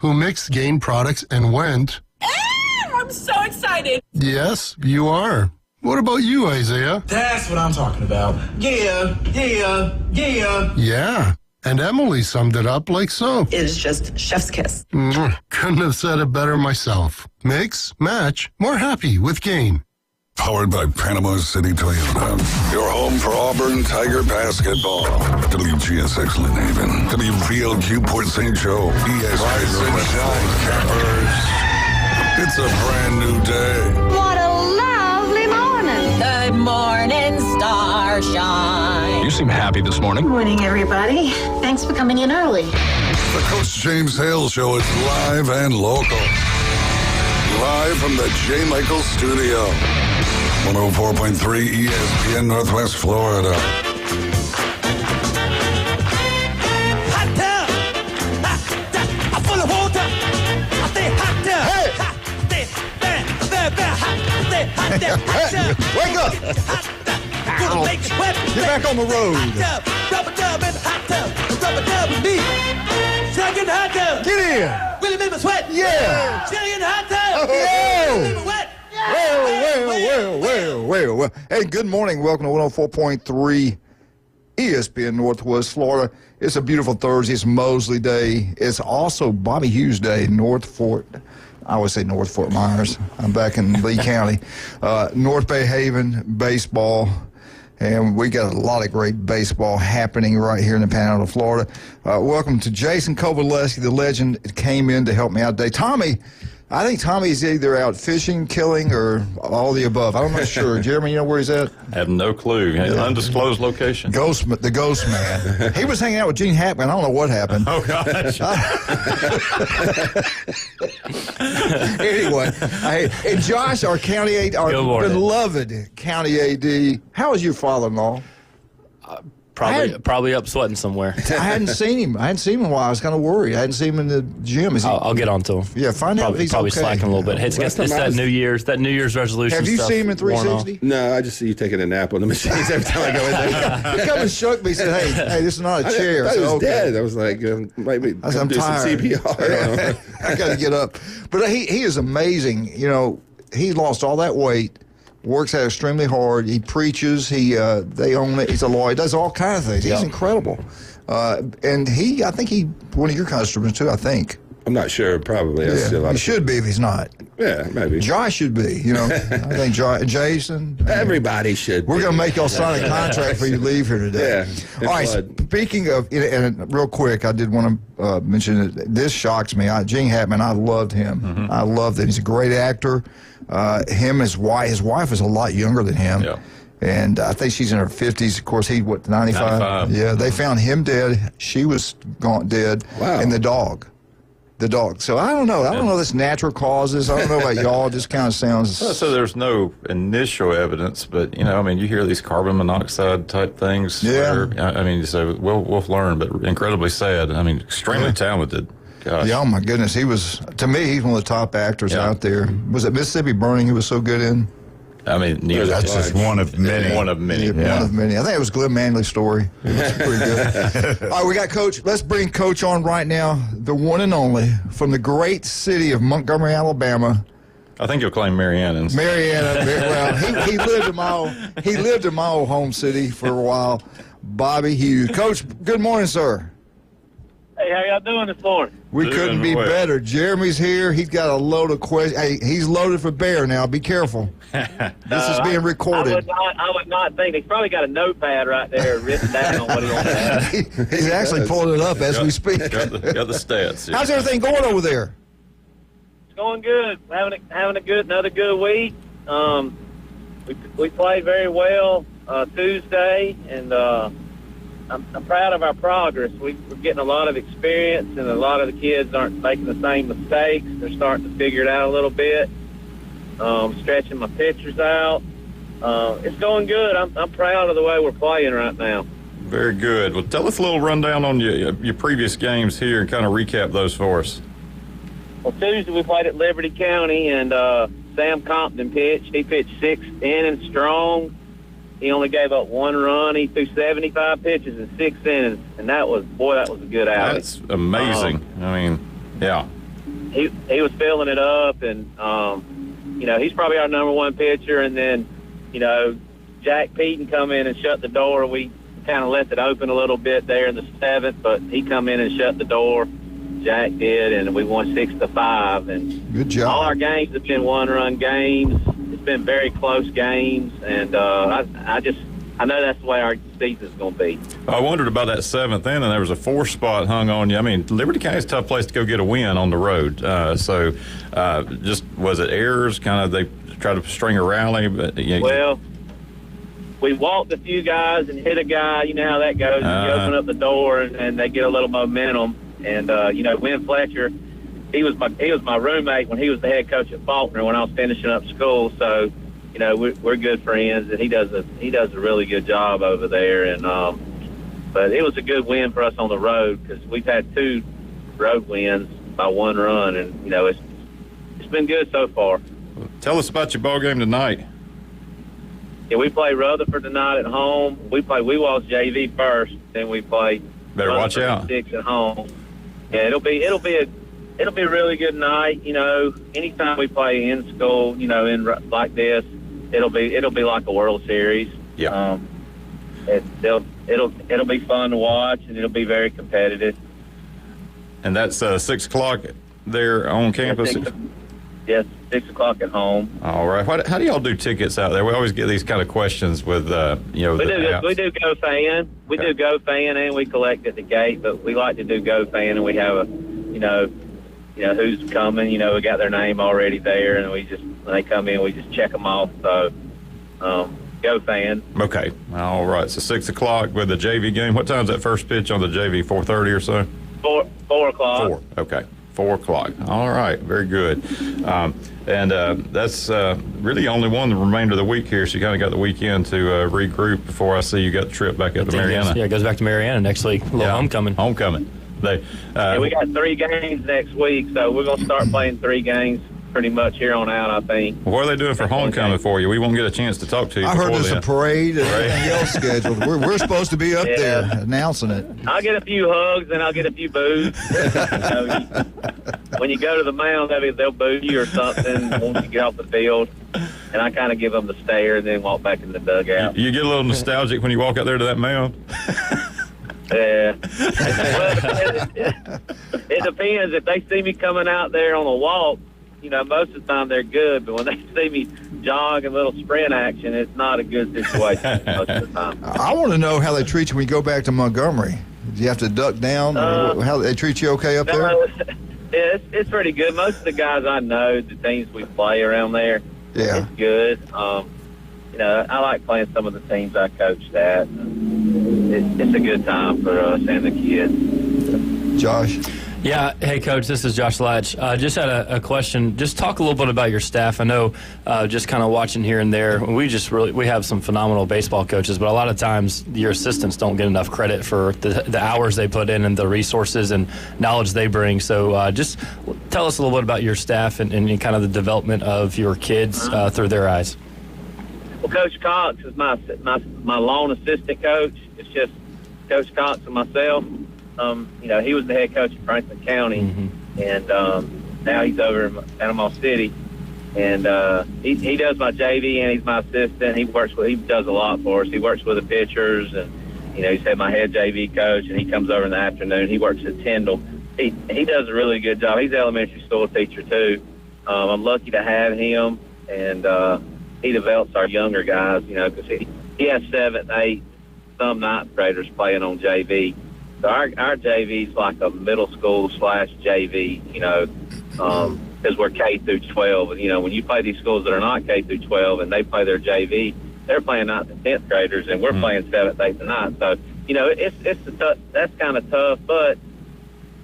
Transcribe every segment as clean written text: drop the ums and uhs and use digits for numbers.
who mixed Gain products and went, I'm so excited. yes, you are. What about you, Isaiah? That's what I'm talking about. Yeah. Yeah. And Emily summed it up like so. It is just chef's kiss. Couldn't have said it better myself. Mix, match, more happy with Gain. Powered by Panama City Toyota. Your home for Auburn Tiger basketball. WGSX Lynn Haven. WVLQ Port St. Joe. ESPN Cappers. It's a brand new day. What a lovely morning. Good morning, starshine. You seem happy this morning. Morning, everybody. Thanks for coming in early. The Coach James Hale Show is live and local. Live from the J. Michael Studio. 104.3 ESPN Northwest Florida. Hot tub. I'm full of water. I say hot tub. Hey! Hot tub. Wake up! Gonna make you wet. Get back on the road. Hot tub. Rubber dub in the hot tub. Rubber dub with me. Slug in the hot tub. Get in! Really make me sweat. Yeah! Chili in the hot tub. Yeah! Really make me wet. Well. Hey, good morning. Welcome to 104.3 ESPN Northwest Florida. It's a beautiful Thursday. It's Mosley Day. It's also Bobby Hughes Day, I always say North Fort Myers. I'm back in Lee County. North Bay Haven, baseball. And we got a lot of great baseball happening right here in the Panhandle of Florida. Welcome to Jason Kovaleski, the legend, came in to help me out today. Tommy, I think Tommy's either out fishing, killing, or all the above. I'm not sure. Jeremy, you know where he's at? I have no clue. Undisclosed location. The Ghost Man. He was hanging out with Gene Hackman. I don't know what happened. Oh, gosh. Anyway, and Josh, our county AD, our beloved county AD. How is your father-in-law? Probably up sweating somewhere. I hadn't seen him. I hadn't seen him in a while. I was kind of worried. I hadn't seen him in the gym. I'll get on to him. Yeah, find out if he's probably okay. slacking a little bit. It's that New Year's resolution. Have you stuff seen him in 360? No, I just see you taking a nap on the machines every time I go in there. He come and shook me and said, hey, this is not a chair. I thought he was okay. dead. I was like, maybe I'm do tired. some CPR. I got to get up. But he is amazing. You know, he lost all that weight. Works out extremely hard. He preaches. They own it. He's a lawyer. He does all kinds of things. He's incredible. And I think he one of your customers too. I think. I'm not sure. Probably. I see a lot He of should be if he's not. Yeah, maybe. Josh should be. You know, I think Jason. Everybody should. We're going to make y'all sign a contract before you leave here today. Yeah. All right. Speaking of, and real quick, I did want to mention that this shocks me. Gene Hackman, I loved him. Mm-hmm. I loved him. He's a great actor. His wife is a lot younger than him. Yeah. And I think she's in her 50s. Of course, 95? 95. Yeah, they found him dead. She was gone dead. Wow. And the dog. So I don't know. I don't know this natural causes. I don't know about y'all. It just kind of sounds. So there's no initial evidence, but, you hear these carbon monoxide type things. Yeah. So we'll learn, but incredibly sad. Extremely talented. Gosh. Yeah, oh my goodness. To me, he's one of the top actors out there. Was it Mississippi Burning he was so good in? That's just one of many. One of many. One of many. I think it was Glenn Manley's story. It was pretty good. All right, we got Coach. Let's bring Coach on right now, the one and only, from the great city of Montgomery, Alabama. I think you'll claim Marianna. Well, he lived in my old home city for a while. Bobby Hughes. Coach, good morning, sir. Hey, how y'all doing this morning? We couldn't be better. Jeremy's here. He's got a load of questions. Hey, he's loaded for bear now. Be careful. This is being recorded. I would not think. He's probably got a notepad right there written down what he wants to ask. He's actually pulling it up as we speak. Got the stats. Yeah. How's everything going over there? It's going good. Having another good week. We played very well Tuesday, and I'm proud of our progress. We're getting a lot of experience, and a lot of the kids aren't making the same mistakes. They're starting to figure it out a little bit. Stretching my pitchers out. It's going good. I'm proud of the way we're playing right now. Very good. Well, tell us a little rundown on your previous games here and kind of recap those for us. Well, Tuesday we played at Liberty County, and Sam Compton pitched. He pitched 6 innings strong. He only gave up 1 run. He threw 75 pitches in 6 innings, and that was a good outing. That's amazing. Yeah. he was filling it up, and he's probably our number one pitcher. And then Jack Peaton come in and shut the door. We kind of left it open a little bit there in the 7th, but he come in and shut the door. Jack did, and we won 6-5. And good job. All our games have been one-run games. It's been very close games, and I know that's the way our season's going to be. I wondered about that 7th inning. There was a 4 spot hung on you. I mean, Liberty County's a tough place to go get a win on the road. Just was it errors? Kind of they try to string a rally, but well, we walked a few guys and hit a guy. You know how that goes. You open up the door and they get a little momentum. And Win Fletcher, he was my roommate when he was the head coach at Faulkner when I was finishing up school. So, we're good friends, and he does a really good job over there. And but it was a good win for us on the road because we've had 2 road wins by 1 run, and it's been good so far. Tell us about your ball game tonight. Yeah, we play Rutherford tonight at home. We play Weewall's JV first, then we play. Better watch out. 6 at home. Yeah, it'll be a really good night. Anytime we play in school, in like this, it'll be like a World Series. Yeah. It'll be fun to watch, and it'll be very competitive. And that's 6 o'clock there on campus. Yes, 6 o'clock at home. All right. How do y'all do tickets out there? We always get these kind of questions with We do Go Fan. We do Go Fan, and we collect at the gate. But we like to do Go Fan, and we have who's coming. We got their name already there, and when they come in, we just check them off. So, Go Fan. Okay. All right. So 6 o'clock with the JV game. What time's that first pitch on the JV? 4:30 or so. 4 o'clock. 4. Okay. 4 o'clock. All right. Very good. That's really only one the remainder of the week here, so you kind of got the weekend to regroup before I see you got the trip back up to Mariana. Yeah, it goes back to Mariana next week. Homecoming. We got 3 games next week, so we're going to start playing 3 games pretty much here on out, I think. What are they doing for homecoming for you? We won't get a chance to talk to you. I heard there's a parade and everything else scheduled. We're supposed to be up there announcing it. I'll get a few hugs and I'll get a few boos. When you go to the mound, they'll boo you or something once you get off the field. And I kind of give them the stare and then walk back in the dugout. You get a little nostalgic when you walk out there to that mound? Yeah. Well, it depends. If they see me coming out there on a walk, most of the time they're good, but when they see me jog and little sprint action, it's not a good situation most of the time. I want to know how they treat you when you go back to Montgomery. Do you have to duck down? Or how they treat you okay up there? Yeah, it's pretty good. Most of the guys I know, the teams we play around there, it's good. I like playing some of the teams I coached at. It's a good time for us and the kids. Josh? Yeah. Hey, Coach, this is Josh Latch. Just had a question. Just talk a little bit about your staff. I know just kind of watching here and there, we have some phenomenal baseball coaches, but a lot of times your assistants don't get enough credit for the hours they put in and the resources and knowledge they bring. So just tell us a little bit about your staff and kind of the development of your kids through their eyes. Well, Coach Cox is my lone assistant coach. It's just Coach Cox and myself. He was the head coach of Franklin County, and now he's over in Panama City. And he does my JV, and he's my assistant. He does a lot for us. He works with the pitchers, and he's had my head JV coach, and he comes over in the afternoon. He works at Tyndall. He does a really good job. He's an elementary school teacher too. I'm lucky to have him, and he develops our younger guys. Because he has 7th, 8th, some 9th graders playing on JV. So our JV's like a middle school / JV, because we're K through 12. And, when you play these schools that are not K through 12 and they play their JV, they're playing 9th and 10th graders, and we're playing 7th, 8th, and 9th. So, that's kind of tough. But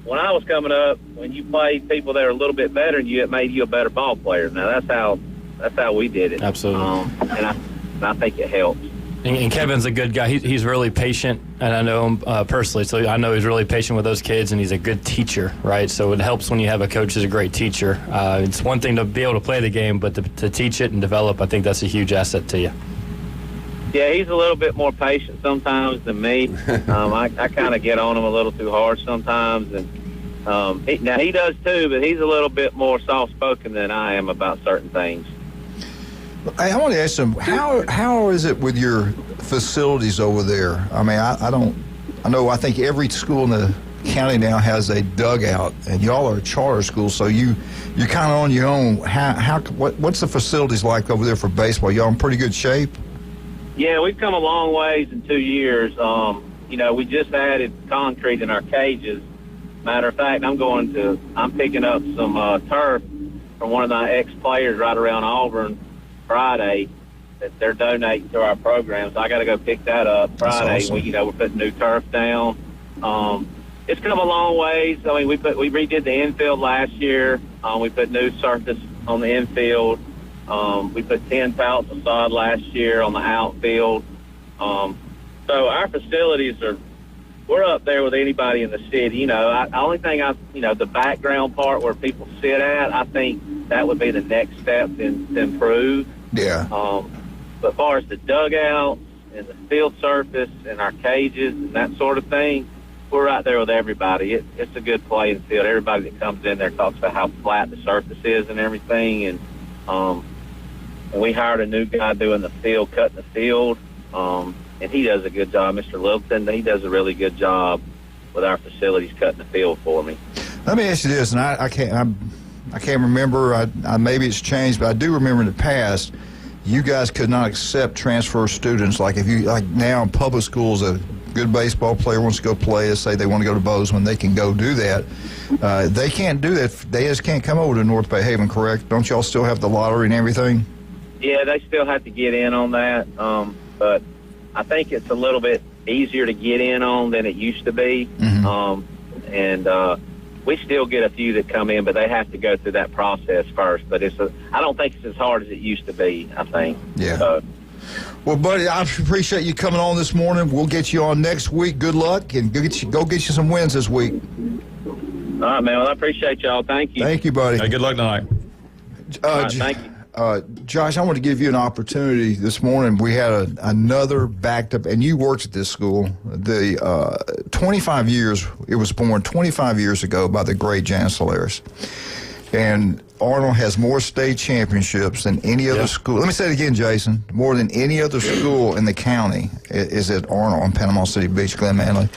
when I was coming up, when you played people that are a little bit better than you, it made you a better ball player. Now, that's how we did it. Absolutely. And I think it helps. And Kevin's a good guy. He's really patient, and I know him personally, so I know he's really patient with those kids, and he's a good teacher, right? So it helps when you have a coach who's a great teacher. It's one thing to be able to play the game, but to teach it and develop, I think that's a huge asset to you. Yeah, he's a little bit more patient sometimes than me. I kind of get on him a little too hard sometimes, and Now he does too, but he's a little bit more soft-spoken than I am about certain things. Hey, I want to ask them, how is it with your facilities over there? I mean, I think every school in the county now has a dugout, and y'all are a charter school, so you're kind of on your own. What's the facilities like over there for baseball? Y'all in pretty good shape? Yeah, we've come a long ways in 2 years. We just added concrete in our cages. Matter of fact, I'm picking up some turf from one of my ex-players right around Auburn Friday that they're donating to our program. So I got to go pick that up Friday. Awesome. We're putting new turf down. It's come a long ways. I mean, we redid the infield last year. We put new surface on the infield. We put 10 pallets of sod last year on the outfield. So our facilities we're up there with anybody in the city. The only thing the background part where people sit at, I think that would be the next step to improve. Yeah. But as far as the dugouts and the field surface and our cages and that sort of thing, we're right there with everybody. It's a good playing field. Everybody that comes in there talks about how flat the surface is and everything. And we hired a new guy doing the field, cutting the field. And he does a good job. Mr. Littleton, he does a really good job with our facilities cutting the field for me. Let me ask you this, and I can't remember. Maybe it's changed, but I do remember in the past, you guys could not accept transfer students. Like now in public schools, a good baseball player wants to go play. Let's say they want to go to Bozeman, they can go do that. They can't do that. They just can't come over to North Bay Haven, correct? Don't y'all still have the lottery and everything? Yeah, they still have to get in on that. But I think it's a little bit easier to get in on than it used to be. Mm-hmm. We still get a few that come in, but they have to go through that process first. But I don't think it's as hard as it used to be, I think. Yeah. Well, buddy, I appreciate you coming on this morning. We'll get you on next week. Good luck, and go get you some wins this week. All right, man. Well, I appreciate y'all. Thank you. Thank you, buddy. Hey, good luck tonight. All right, thank you. Josh, I want to give you an opportunity this morning. We had another backed up, and you worked at this school. The 25 years, it was born 25 years ago by the great Jan Solaris. And Arnold has more state championships than any other school. Let me say it again, Jason. More than any other school in the county is at Arnold on Panama City Beach, Glen Manley.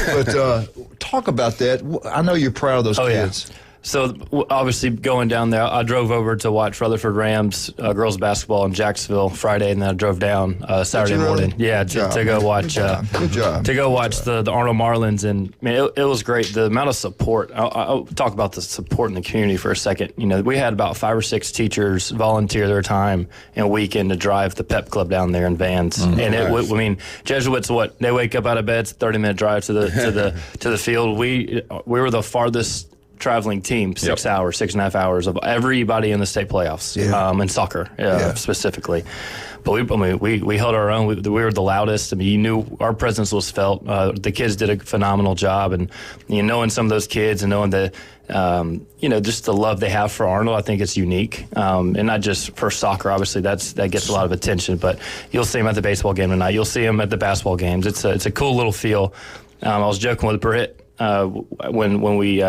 But talk about that. I know you're proud of those kids. Yeah. So obviously going down there, I drove over to watch Rutherford Rams girls basketball in Jacksonville Friday, and then I drove down Saturday morning. Yeah, to go watch. Good job. To go watch the Arnold Marlins, and man, it was great. The amount of support. I'll talk about the support in the community for a second. We had about 5 or 6 teachers volunteer their time and weekend to drive the pep club down there in vans. Mm-hmm. And Jesuits, they wake up out of bed, it's a 30-minute drive to the field. We were the farthest traveling team, 6 hours, 6.5 hours of everybody in the state playoffs, in soccer specifically. But we held our own. We were the loudest. I mean, you knew our presence was felt. The kids did a phenomenal job, and knowing some of those kids and knowing the, just the love they have for Arnold, I think it's unique. And not just for soccer, obviously that gets a lot of attention. But you'll see them at the baseball game tonight. You'll see them at the basketball games. It's a cool litlittle feel. I was joking with Britt. When we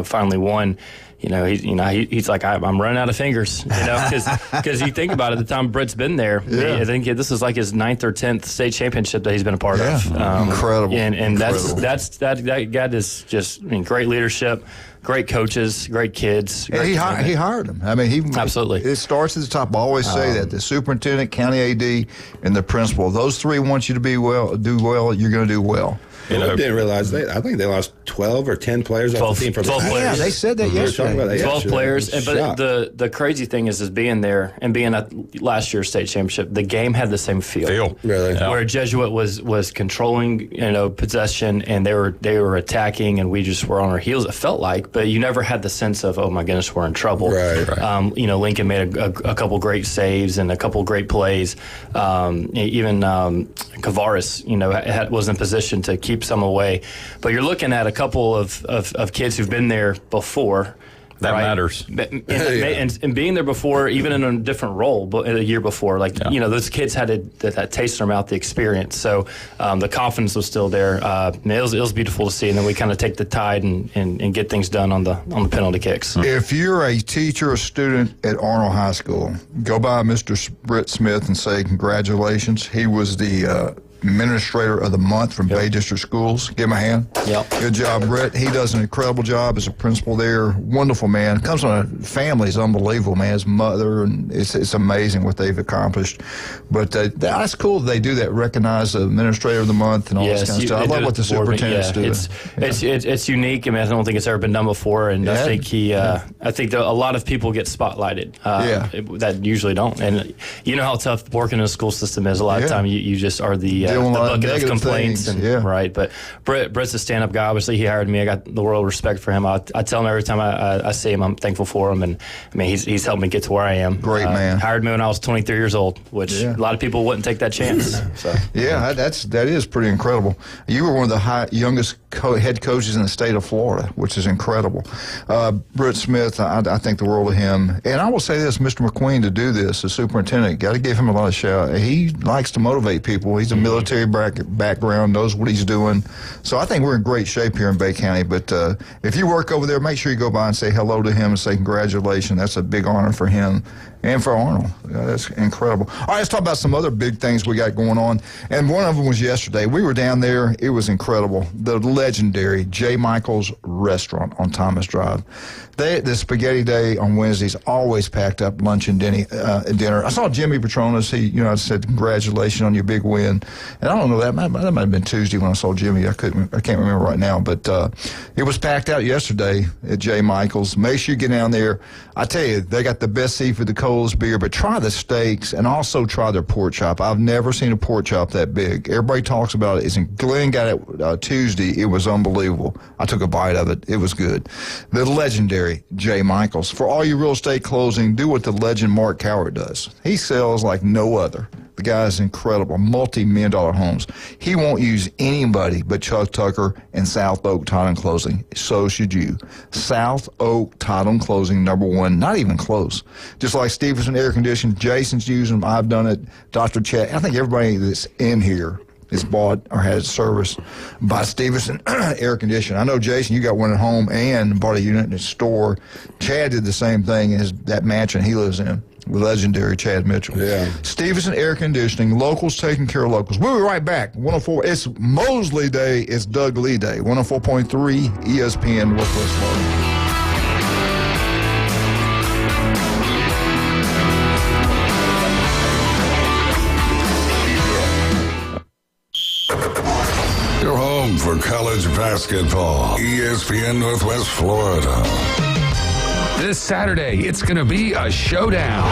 finally won, he's like, I'm running out of fingers, because you think about it, the time Britt's been there, I think this is like his 9th or 10th state championship that he's been a part of. Incredible. And Incredible. that guy is just great leadership, great coaches, great kids. He hired him. I mean, absolutely. It starts at the top. I always say that the superintendent, county AD, and the principal. Those three want you to do well. You're going to do well. I didn't realize I think they lost 12 or 10 players off the team from 12 players. Yeah, they said that yesterday. About that 12 players. But the crazy thing is being there and being at last year's state championship, the game had the same feel. Really? Yeah. Where Jesuit was controlling, possession, and they were attacking, and we just were on our heels, it felt like, but you never had the sense of, oh my goodness, we're in trouble. Right. Lincoln made a couple great saves and a couple great plays. Even Kavaris, was in position to keep some away. But you're looking at a couple of kids who've been there before, That right? matters. And being there before, even in a different role, but a year before, those kids had that taste in their mouth, the experience. So the confidence was still there. It was beautiful to see. And then we kind of take the tide and get things done on the penalty kicks. If you're a teacher or student at Arnold High School, go by Mr. Britt Smith and say congratulations. He was the Administrator of the Month from Bay District Schools. Give him a hand. Yep. Good job, Brett. He does an incredible job as a principal there. Wonderful man. Comes from a family. It's unbelievable, man. His mother, and it's amazing what they've accomplished. But that's cool that they do that, recognize the Administrator of the Month and all this kind of stuff. I love what the superintendents do. It's unique. I mean, I don't think it's ever been done before, and I think I think a lot of people get spotlighted that usually don't. And you know how tough working in a school system is. A lot of time you just are the bucket of complaints, right? But Brett's a stand-up guy. Obviously, he hired me. I got the world of respect for him. I tell him every time I see him, I'm thankful for him, and I mean, he's helped me get to where I am. Great man. Hired me when I was 23 years old, which a lot of people wouldn't take that chance. So that is pretty incredible. You were one of the youngest head coaches in the state of Florida, which is incredible. Britt Smith, I think the world of him. And I will say this, Mr. McQueen, to do this, the superintendent, got to give him a lot of shout. He likes to motivate people. He's a military background, knows what he's doing. So I think we're in great shape here in Bay County. But if you work over there, make sure you go by and say hello to him and say congratulations. That's a big honor for him and for Arnold. That's incredible. All right, let's talk about some other big things we got going on. And one of them was yesterday. We were down there. It was incredible. The legendary J. Michael's Restaurant on Thomas Drive. The Spaghetti Day on Wednesdays always packed up lunch and dinner. I saw Jimmy Petronas. I said congratulations on your big win. And I don't know, that might have been Tuesday when I saw Jimmy. I can't remember right now. But it was packed out yesterday at J. Michael's. Make sure you get down there. I tell you, they got the best seafood, the coldest beer, but try the steaks and also try their pork chop. I've never seen a pork chop that big. Everybody talks about it. Glenn got it Tuesday. It was unbelievable. I took a bite of it. It was good. The legendary J. Michael's. For all your real estate closing, do what the legend Mark Coward does. He sells like no other. The guy's incredible, multi-million dollar homes. He won't use anybody but Chuck Tucker and South Oak Title and Closing. So should you. South Oak Title and Closing, #1, not even close. Just like Stevenson Air Conditioning, Jason's using them. I've done it. Dr. Chad, I think everybody that's in here is bought or has service by Stevenson Air Conditioning. I know, Jason, you got one at home and bought a unit in the store. Chad did the same thing in that mansion he lives in. The legendary Chad Mitchell. Yeah. Stevenson Air Conditioning, locals taking care of locals. We'll be right back. 104. It's Mosley Day. It's Doug Lee Day. 104.3 ESPN Northwest Florida. Your home for college basketball. ESPN Northwest Florida. This Saturday, it's going to be a showdown.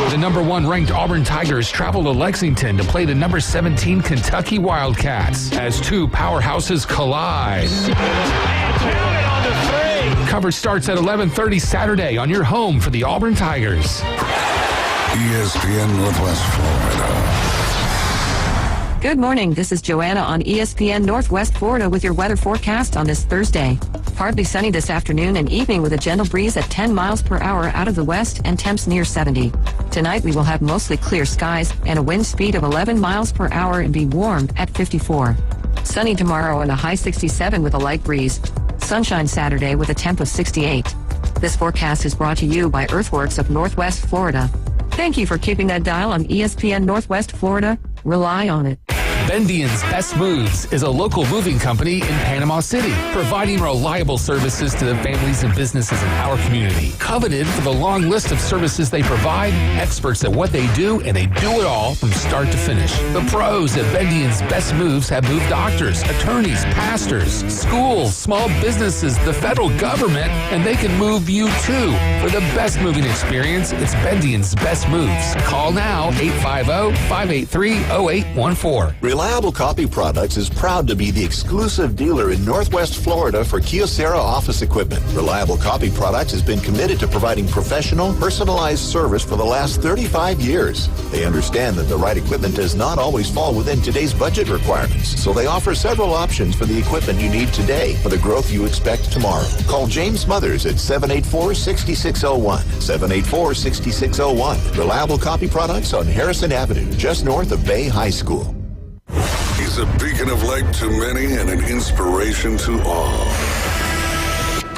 The #1 ranked Auburn Tigers travel to Lexington to play the #17 Kentucky Wildcats as two powerhouses collide. Coverage starts at 11:30 Saturday on your home for the Auburn Tigers. ESPN Northwest Florida. Good morning. This is Joanna on ESPN Northwest Florida with your weather forecast on this Thursday. Partly sunny this afternoon and evening with a gentle breeze at 10 miles per hour out of the west and temps near 70. Tonight we will have mostly clear skies and a wind speed of 11 miles per hour and be warm at 54. Sunny tomorrow and a high 67 with a light breeze. Sunshine Saturday with a temp of 68. This forecast is brought to you by Earthworks of Northwest Florida. Thank you for keeping that dial on ESPN Northwest Florida. Rely on it. Bendian's Best Moves is a local moving company in Panama City, providing reliable services to the families and businesses in our community. Coveted for the long list of services they provide, experts at what they do, and they do it all from start to finish. The pros at Bendian's Best Moves have moved doctors, attorneys, pastors, schools, small businesses, the federal government, and they can move you too. For the best moving experience, it's Bendian's Best Moves. Call now, 850-583-0814. Real Reliable Copy Products is proud to be the exclusive dealer in Northwest Florida for Kyocera office equipment. Reliable Copy Products has been committed to providing professional, personalized service for the last 35 years. They understand that the right equipment does not always fall within today's budget requirements, so they offer several options for the equipment you need today for the growth you expect tomorrow. Call James Mothers at 784-6601. 784-6601. Reliable Copy Products on Harrison Avenue, just north of Bay High School. He's a beacon of light to many and an inspiration to all.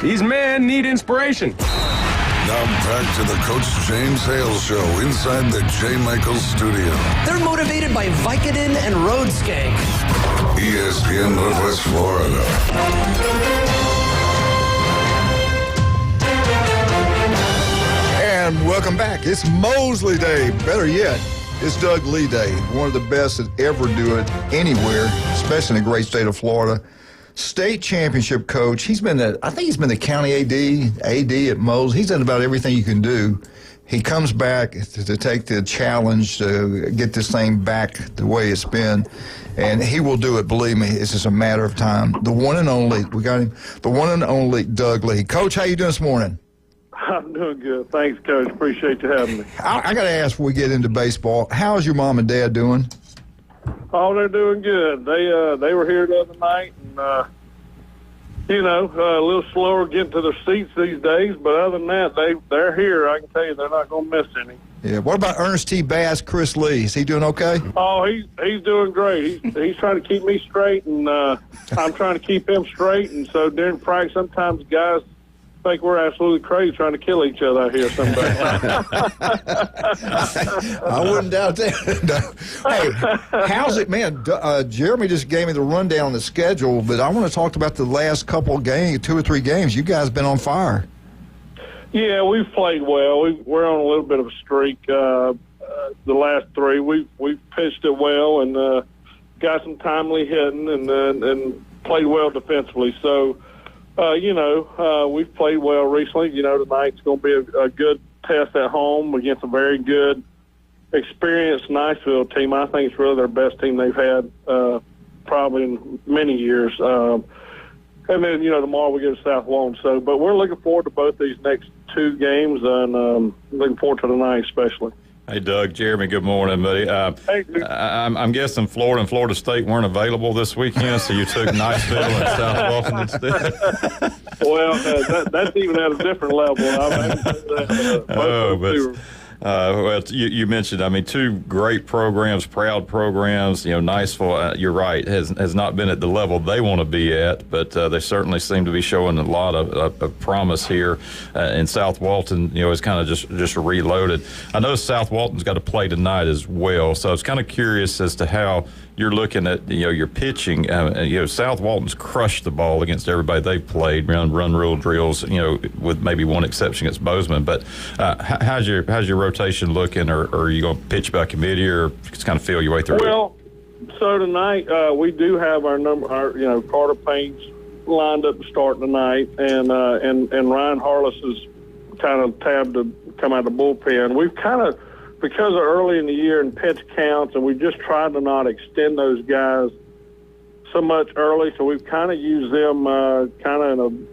These men need inspiration. Now back to the Coach James Hale Show inside the J. Michaels studio. They're motivated by Vicodin and road skank. ESPN Northwest Florida. And welcome back. It's Mosley Day. Better yet, it's Doug Lee Day. One of the best that ever do it anywhere, especially in the great state of Florida. State championship coach. I think he's been the county AD at Mosley. He's done about everything you can do. He comes back to take the challenge to get this thing back the way it's been. And he will do it, believe me. It's just a matter of time. The one and only, we got him, the one and only Doug Lee. Coach, how you doing this morning? I'm doing good. Thanks, Coach. Appreciate you having me. I got to ask before we get into baseball, how's your mom and dad doing? Oh, they're doing good. They were here the other night, and a little slower getting to their seats these days. But other than that, they're here. I can tell you, they're not going to miss any. Yeah. What about Ernest T. Bass, Chris Lee? Is he doing okay? Oh, he's doing great. He's trying to keep me straight, and I'm trying to keep him straight. And so during practice, sometimes guys think we're absolutely crazy trying to kill each other out here someday. I wouldn't doubt that. No. Hey, how's it, man? Jeremy just gave me the rundown on the schedule, but I want to talk about the last couple of games, 2 or 3 games. You guys been on fire. Yeah, we've played well. We're on a little bit of a streak. The last 3, we've pitched it well and got some timely hitting and played well defensively. So. We've played well recently. Tonight's going to be a good test at home against a very good, experienced Niceville team. I think it's really their best team they've had probably in many years. And then, tomorrow we go to South Walton. But we're looking forward to both these next 2 games and looking forward to tonight especially. Hey, Doug, Jeremy, good morning, buddy. Hey, I'm guessing Florida and Florida State weren't available this weekend, so you took Niceville and South Walton instead. Well, that's even at a different level. You mentioned, 2 great programs, proud programs. Niceville, you're right, has not been at the level they want to be at, but they certainly seem to be showing a lot of promise here. And South Walton, is kind of just reloaded. I know South Walton's got to play tonight as well, so I was kind of curious as to how you're looking at your pitching. South Walton's crushed the ball against everybody they've played, run rule drills. With maybe one exception against Bozeman. But how's your rotation looking, or are you going to pitch by committee, or just kind of feel your way through? Well, so tonight we do have our Carter Payne's lined up to start tonight, and Ryan Harless is kind of tabbed to come out of the bullpen. We've kind of, because of early in the year and pitch counts, and we just tried to not extend those guys so much early, so we've kind of used them kind of in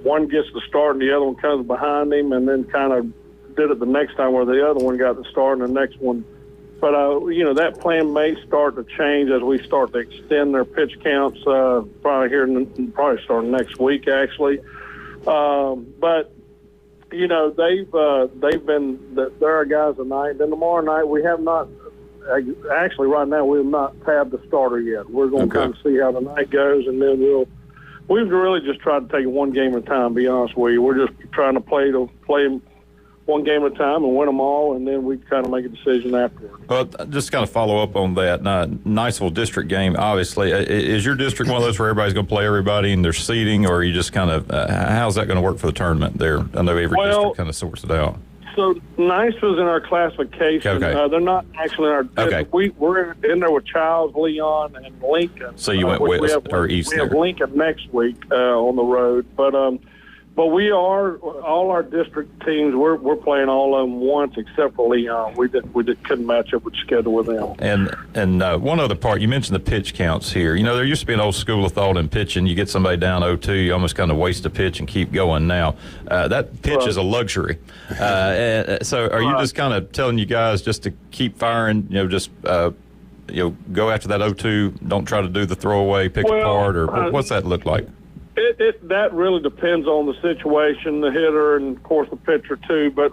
one gets the start and the other one comes behind him, and then kind of did it the next time where the other one got the start and the next one. But, that plan may start to change as we start to extend their pitch counts probably starting next week, actually. But they've been, there are guys tonight. Then tomorrow night, we have not, actually right now, we have not tabbed the starter yet. We're going to kind of see how the night goes, and then we've really just tried to take it one game at a time, to be honest with you. We're just trying to play one game at a time and win them all, and then we kind of make a decision afterwards. Well, just kind of follow up on that. Niceville district game, obviously. Is your district one of those where everybody's going to play everybody and there's seeding, or are you just kind of, how's that going to work for the tournament there? I know every district kind of sorts it out. So Niceville's in our classification. Okay. They're not actually in our district. Okay. We're in there with Childs, Leon, and Lincoln. So you went west or east we there. have Lincoln next week on the road. But But we are all our district teams. We're playing all of them once, except for Leon. We couldn't match up with the schedule with them. And one other part, you mentioned the pitch counts here. You know, there used to be an old school of thought in pitching. You get somebody down 0-2, you almost kind of waste a pitch and keep going. Now that pitch is a luxury. So are you just kind of telling you guys just to keep firing? You know, just go after that 0-2. Don't try to do the throwaway, pick apart, or what's that look like? That really depends on the situation, the hitter, and of course the pitcher too. But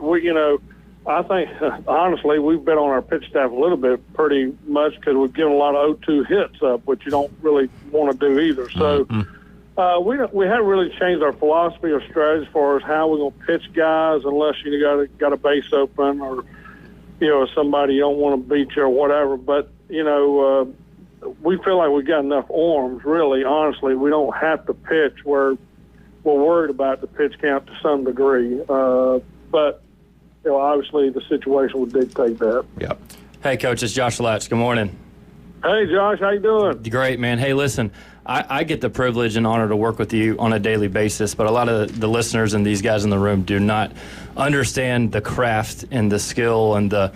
I think honestly we've been on our pitch staff a little bit pretty much because we've given a lot of 0-2 hits up, which you don't really want to do either. So we haven't really changed our philosophy or strategy as far as how we're going to pitch guys, unless you got a base open or somebody you don't want to beat you or whatever. But we feel like we've got enough arms, really, honestly. We don't have to pitch where we're worried about the pitch count to some degree. But, obviously the situation would dictate that. Yep. Hey, Coach, it's Josh Latch. Good morning. Hey, Josh, how you doing? Great, man. Hey, listen, I get the privilege and honor to work with you on a daily basis, but a lot of the listeners and these guys in the room do not understand the craft and the skill and the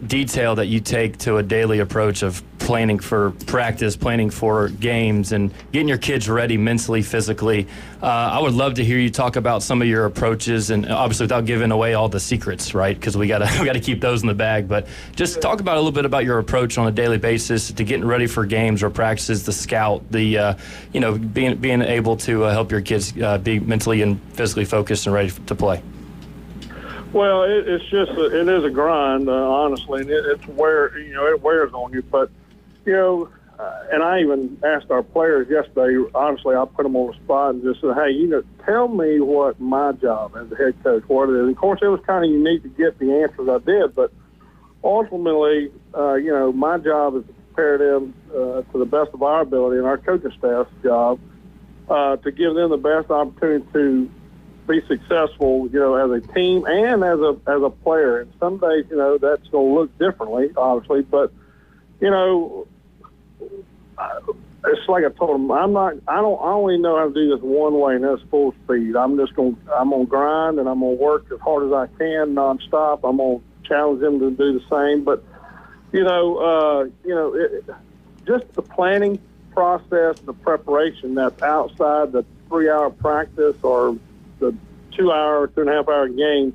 detail that you take to a daily approach of planning for practice, planning for games, and getting your kids ready mentally, physically. I would love to hear you talk about some of your approaches, and obviously without giving away all the secrets, right? Because we gotta keep those in the bag. But just talk about a little bit about your approach on a daily basis to getting ready for games or practices, the scout, the being able to help your kids be mentally and physically focused and ready to play. Well, it is a grind, honestly, and it wears on you. But and I even asked our players yesterday. Honestly, I put them on the spot and just said, "Hey, tell me what my job as a head coach, what it is." And of course, it was kind of unique to get the answers I did, but ultimately, my job is to prepare them to the best of our ability, and our coaching staff's job to give them the best opportunity to be successful, as a team and as a player. And some days, that's going to look differently, obviously. But, it's like I told them, I only know how to do this one way, and that's full speed. I'm going to grind, and I'm going to work as hard as I can nonstop. I'm going to challenge them to do the same. But, just the planning process, the preparation that's outside the 3-hour practice or the 2-hour, 2.5-hour game,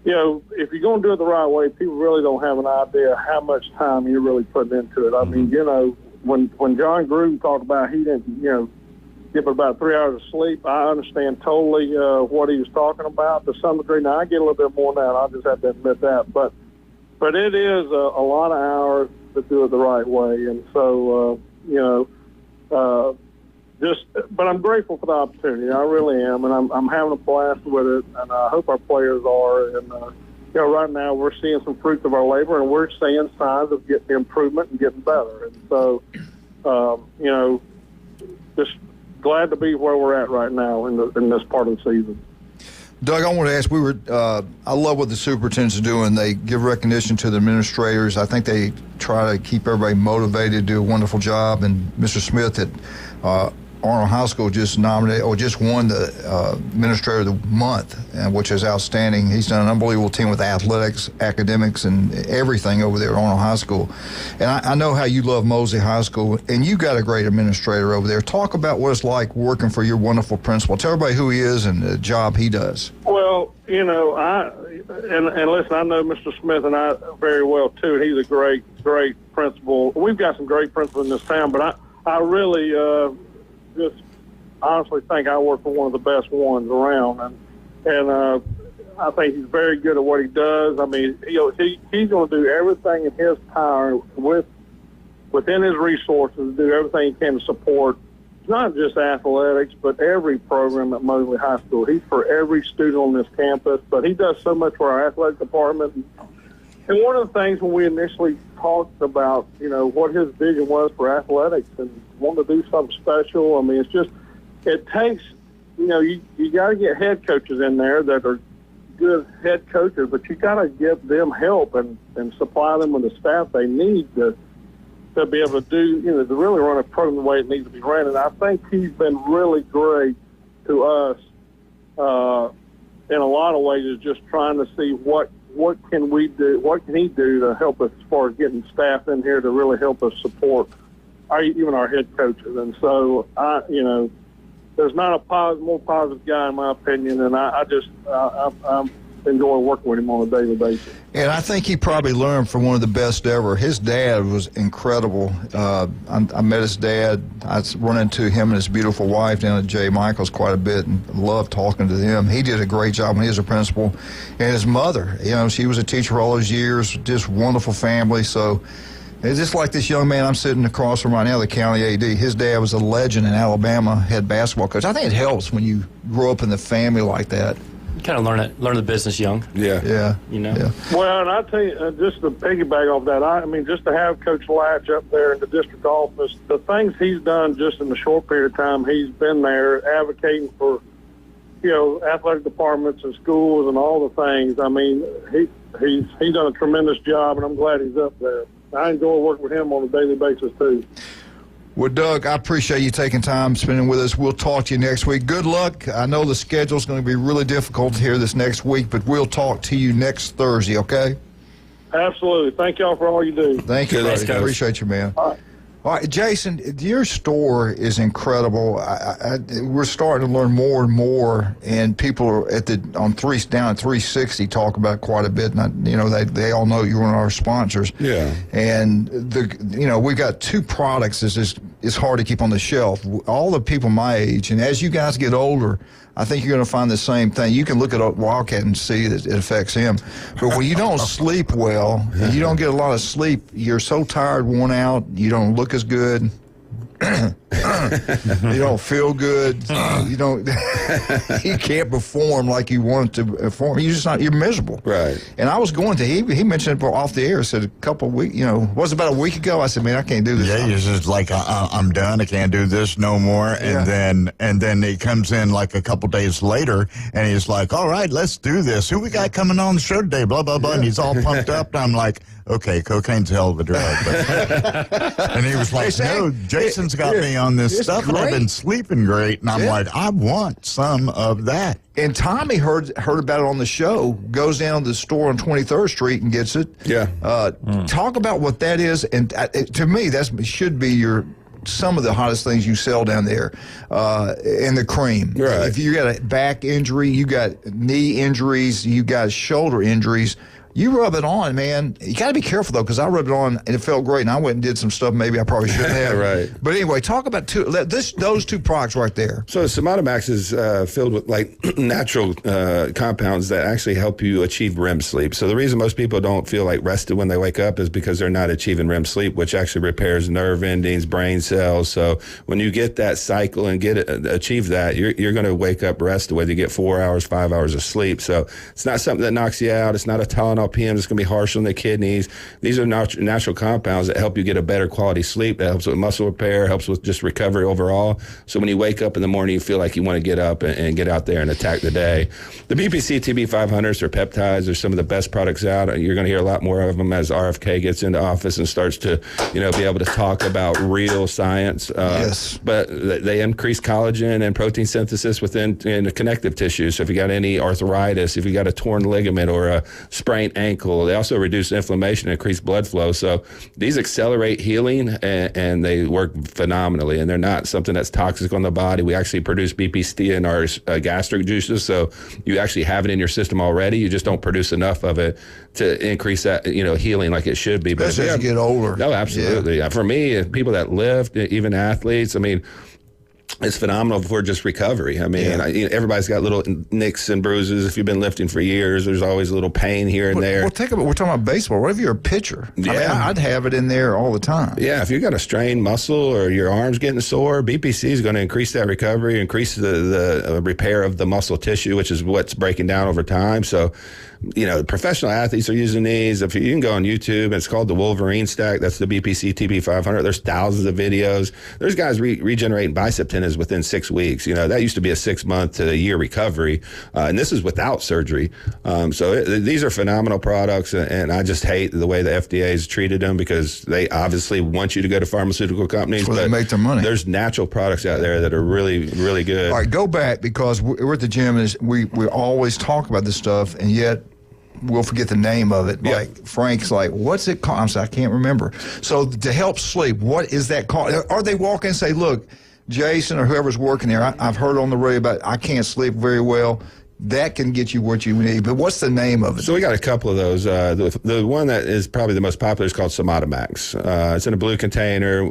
if you're going to do it the right way, people really don't have an idea how much time you're really putting into it. I mean, when John Gruden talked about he didn't, give about 3 hours of sleep, I understand totally what he was talking about to some degree. Now, I get a little bit more now, and I'll just have to admit that. But it is a lot of hours to do it the right way. And so, but I'm grateful for the opportunity. I really am, and I'm having a blast with it, and I hope our players are. And right now we're seeing some fruits of our labor, and we're seeing signs of getting improvement and getting better. And so, just glad to be where we're at right now in this part of the season. Doug, I want to ask, I love what the superintendents are doing. They give recognition to the administrators. I think they try to keep everybody motivated, do a wonderful job. And Mr. Smith at Arnold High School just won the Administrator of the Month, which is outstanding. He's done an unbelievable team with athletics, academics, and everything over there at Arnold High School. And I know how you love Mosley High School, and you got a great administrator over there. Talk about what it's like working for your wonderful principal. Tell everybody who he is and the job he does. Well, and listen, I know Mr. Smith and I very well too. He's a great principal. We've got some great principals in this town, but I really just honestly think I work for one of the best ones around, and I think he's very good at what he does. I mean, he's going to do everything in his power within his resources to do everything he can to support not just athletics, but every program at Mosley High School. He's for every student on this campus, but he does so much for our athletic department. And one of the things when we initially talked about, what his vision was for athletics and wanted to do something special, I mean, it takes, you got to get head coaches in there that are good head coaches, but you got to give them help and supply them with the staff they need to be able to do, to really run a program the way it needs to be ran. And I think he's been really great to us in a lot of ways, is just trying to see what can we do, what can he do to help us as far as getting staff in here to really help us support even our head coaches. And so, there's not a more positive guy in my opinion, and I enjoy working with him on a daily basis. And I think he probably learned from one of the best ever. His dad was incredible. I met his dad. I run into him and his beautiful wife down at J. Michael's quite a bit and loved talking to them. He did a great job when he was a principal. And his mother, she was a teacher for all those years, just wonderful family. So it's just like this young man I'm sitting across from right now, the county AD. His dad was a legend in Alabama, head basketball coach. I think it helps when you grow up in the family like that. You kind of learn the business young. Yeah. Yeah. Yeah. Well, and I tell you, just to piggyback off that, I mean, just to have Coach Latch up there in the district office, the things he's done just in the short period of time he's been there advocating for, athletic departments and schools and all the things. I mean, he's done a tremendous job, and I'm glad he's up there. I enjoy working with him on a daily basis, too. Well, Doug, I appreciate you taking time spending with us. We'll talk to you next week. Good luck. I know the schedule's going to be really difficult here this next week, but we'll talk to you next Thursday, okay? Absolutely. Thank y'all for all you do. Thank you, buddy. Appreciate you, man. All right, Jason, your store is incredible. We're starting to learn more and more, and people are down at 360 talk about quite a bit. And they all know you're one of our sponsors. Yeah. And we've got two products it's hard to keep on the shelf. All the people my age, and as you guys get older, I think you're going to find the same thing. You can look at Wildcat and see that it affects him. But when you don't sleep well, and you don't get a lot of sleep, you're so tired, worn out, you don't look as good. You don't feel good. You can't perform like you want to perform. You're miserable. Right. And I was going to, he mentioned it off the air, said a couple of weeks, was it about a week ago? I said, man, I can't do this. Yeah, he's just like, I'm done. I can't do this no more. And then he comes in like a couple days later and he's like, all right, let's do this. Who we got coming on the show today? Blah, blah, blah. And he's all pumped up. And I'm like, okay, cocaine's a hell of a drug. And he was like, no, Jason's got me on this stuff, and I've been sleeping great. And I'm like, I want some of that. And Tommy heard about it on the show, goes down to the store on 23rd Street and gets it. Yeah. Talk about what that is. And to me, that should be some of the hottest things you sell down there, and the cream. Right. If you got a back injury, you got knee injuries, you got shoulder injuries, you rub it on, man. You got to be careful, though, because I rubbed it on, and it felt great, and I went and did some stuff maybe I probably shouldn't have. Right. But anyway, talk about those two products right there. So Somatomax is filled with natural compounds that actually help you achieve REM sleep. So the reason most people don't feel rested when they wake up is because they're not achieving REM sleep, which actually repairs nerve endings, brain cells. So when you get that cycle and achieve that, you're going to wake up rested, whether you get 4 hours, 5 hours of sleep. So it's not something that knocks you out. It's not a Tylenol PM that's going to be harsh on the kidneys. These are natural compounds that help you get a better quality sleep. That helps with muscle repair, helps with just recovery overall. So when you wake up in the morning, you feel like you want to get up and get out there and attack the day. The BPC TB500s or peptides are some of the best products out. You're going to hear a lot more of them as RFK gets into office and starts to, be able to talk about real science. Yes. But they increase collagen and protein synthesis within the connective tissue. So if you got any arthritis, if you got a torn ligament or a sprained ankle, they also reduce inflammation and increase blood flow. So these accelerate healing, and they work phenomenally. And they're not something that's toxic on the body. We actually produce BPC in our gastric juices, so you actually have it in your system already. You just don't produce enough of it to increase that, healing like it should be. But as you get older. No, absolutely. Yeah. For me, people that lift, even athletes, it's phenomenal for just recovery. Everybody's got little nicks and bruises. If you've been lifting for years, there's always a little pain here and there. We're talking about baseball. What if you're a pitcher? Yeah. I'd have it in there all the time. Yeah, if you got a strained muscle or your arm's getting sore, BPC is going to increase that recovery, increase the repair of the muscle tissue, which is what's breaking down over time. So, professional athletes are using these. If you can go on YouTube, it's called the Wolverine Stack. That's the BPC TB500. There's thousands of videos. There's guys regenerating bicep tendons is within 6 weeks. That used to be a 6 month to a year recovery, and this is without surgery. These are phenomenal products, and I just hate the way the FDA has treated them because they obviously want you to go to pharmaceutical companies. That's where they make their money. There's natural products out there that are really, really good. All right, go back because we're at the gym and we always talk about this stuff, and yet we'll forget the name of it. Yeah. Like Frank's like, what's it called? I'm sorry, I can't remember. So to help sleep, what is that called? Or they walk in and say, look, Jason or whoever's working there, I've heard on the radio about I can't sleep very well. That can get you what you need. But what's the name of it? So we got a couple of those. The one that is probably the most popular is called Somatomax. It's in a blue container.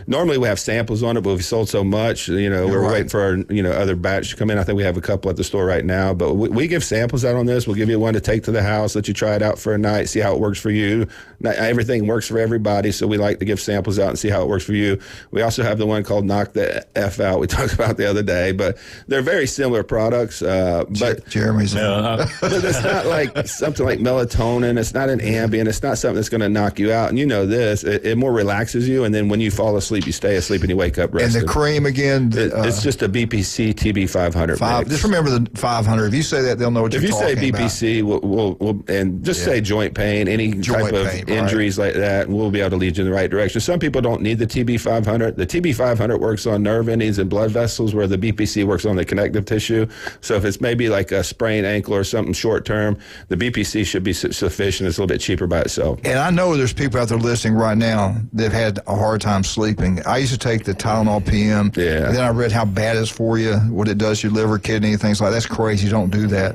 Normally we have samples on it, but we've sold so much, we're waiting for our other batch to come in. I think we have a couple at the store right now. But we give samples out on this. We'll give you one to take to the house, let you try it out for a night, see how it works for you. Not everything works for everybody, so we like to give samples out and see how it works for you. We also have the one called Knock the F Out we talked about the other day, but they're very similar products. But Jeremy's but it's not like something like melatonin. It's not an Ambien. It's not something that's going to knock you out. And this, it more relaxes you. And then when you fall asleep, you stay asleep and you wake up rested. And the cream again? It's just a BPC TB 500 mix. Just remember the 500. If you say that, they'll know what you're talking about. If you say BPC, we'll and just say joint pain, any type of injuries like that, and we'll be able to lead you in the right direction. Some people don't need the TB 500. The TB 500 works on nerve endings and blood vessels, where the BPC works on the connective tissue. So if it's maybe like a sprained ankle or something short term, the BPC should be sufficient. It's a little bit cheaper by itself. And I know there's people out there listening right now that had a hard time sleeping. I used to take the Tylenol PM. Yeah. And then I read how bad it's for you, what it does to your liver, kidney, things like that. That's crazy. Don't do that.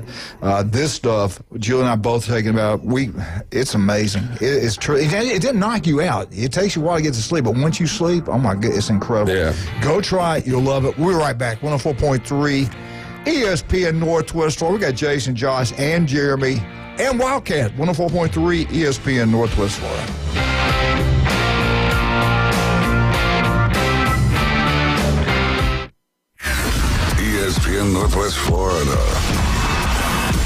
This stuff, Jill and I both taking about, it's amazing. It's true. It didn't knock you out. It takes you a while to get to sleep, but once you sleep, oh my God, it's incredible. Yeah. Go try it. You'll love it. We're right back. 104.3 ESPN Northwest Florida. We got Jason, Josh, and Jeremy, and Wildcat. 104.3 ESPN Northwest Florida. ESPN Northwest Florida.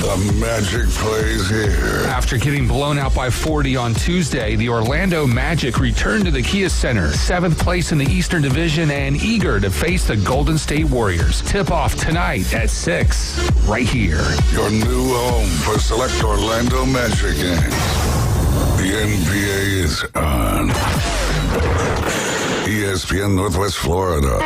The Magic plays here. After getting blown out by 40 on Tuesday, the Orlando Magic returned to the Kia Center, 7th place in the Eastern Division and eager to face the Golden State Warriors. Tip-off tonight at 6, right here. Your new home for select Orlando Magic games. The NBA is on. ESPN Northwest Florida.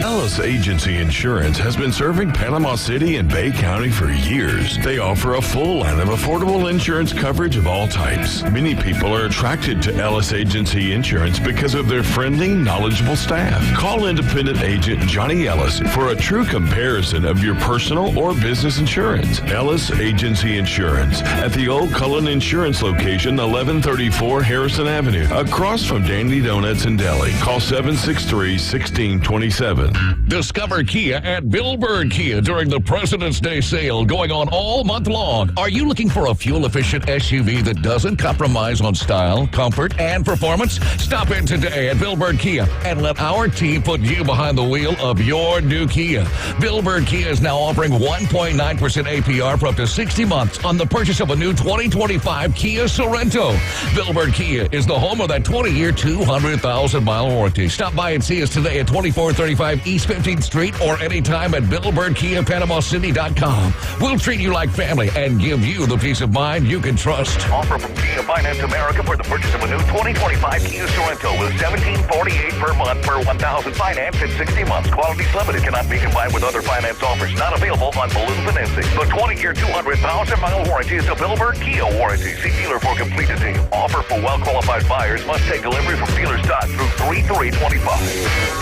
Ellis Agency Insurance has been serving Panama City and Bay County for years. They offer a full line of affordable insurance coverage of all types. Many people are attracted to Ellis Agency Insurance because of their friendly, knowledgeable staff. Call independent agent Johnny Ellis for a true comparison of your personal or business insurance. Ellis Agency Insurance at the Old Cullen Insurance location, 1134 Harrison Avenue, across from Dandy Donuts and Deli. Call 763-1627. Discover Kia at Bill Bird Kia during the President's Day sale going on all month long. Are you looking for a fuel-efficient SUV that doesn't compromise on style, comfort, and performance? Stop in today at Bill Bird Kia and let our team put you behind the wheel of your new Kia. Bill Bird Kia is now offering 1.9% APR for up to 60 months on the purchase of a new 2025 Kia Sorento. Bill Bird Kia is the home of that 20-year, 200,000-mile warranty. Stop by and see us today at 2435 East 15th Street or anytime at BillBirdKiaPanamaCity.com. We'll treat you like family and give you the peace of mind you can trust. Offer from Kia Finance America for the purchase of a new 2025 Kia Sorento with $1,748 per month per $1,000 financed in 60 months. Qualities limited, cannot be combined with other finance offers. Not available on balloon financing. The 20-year, 200,000-mile warranty is a Bill Bird Kia warranty. See dealer for complete detail. Offer for well-qualified buyers. Must take delivery from dealer stock through 3/3/25.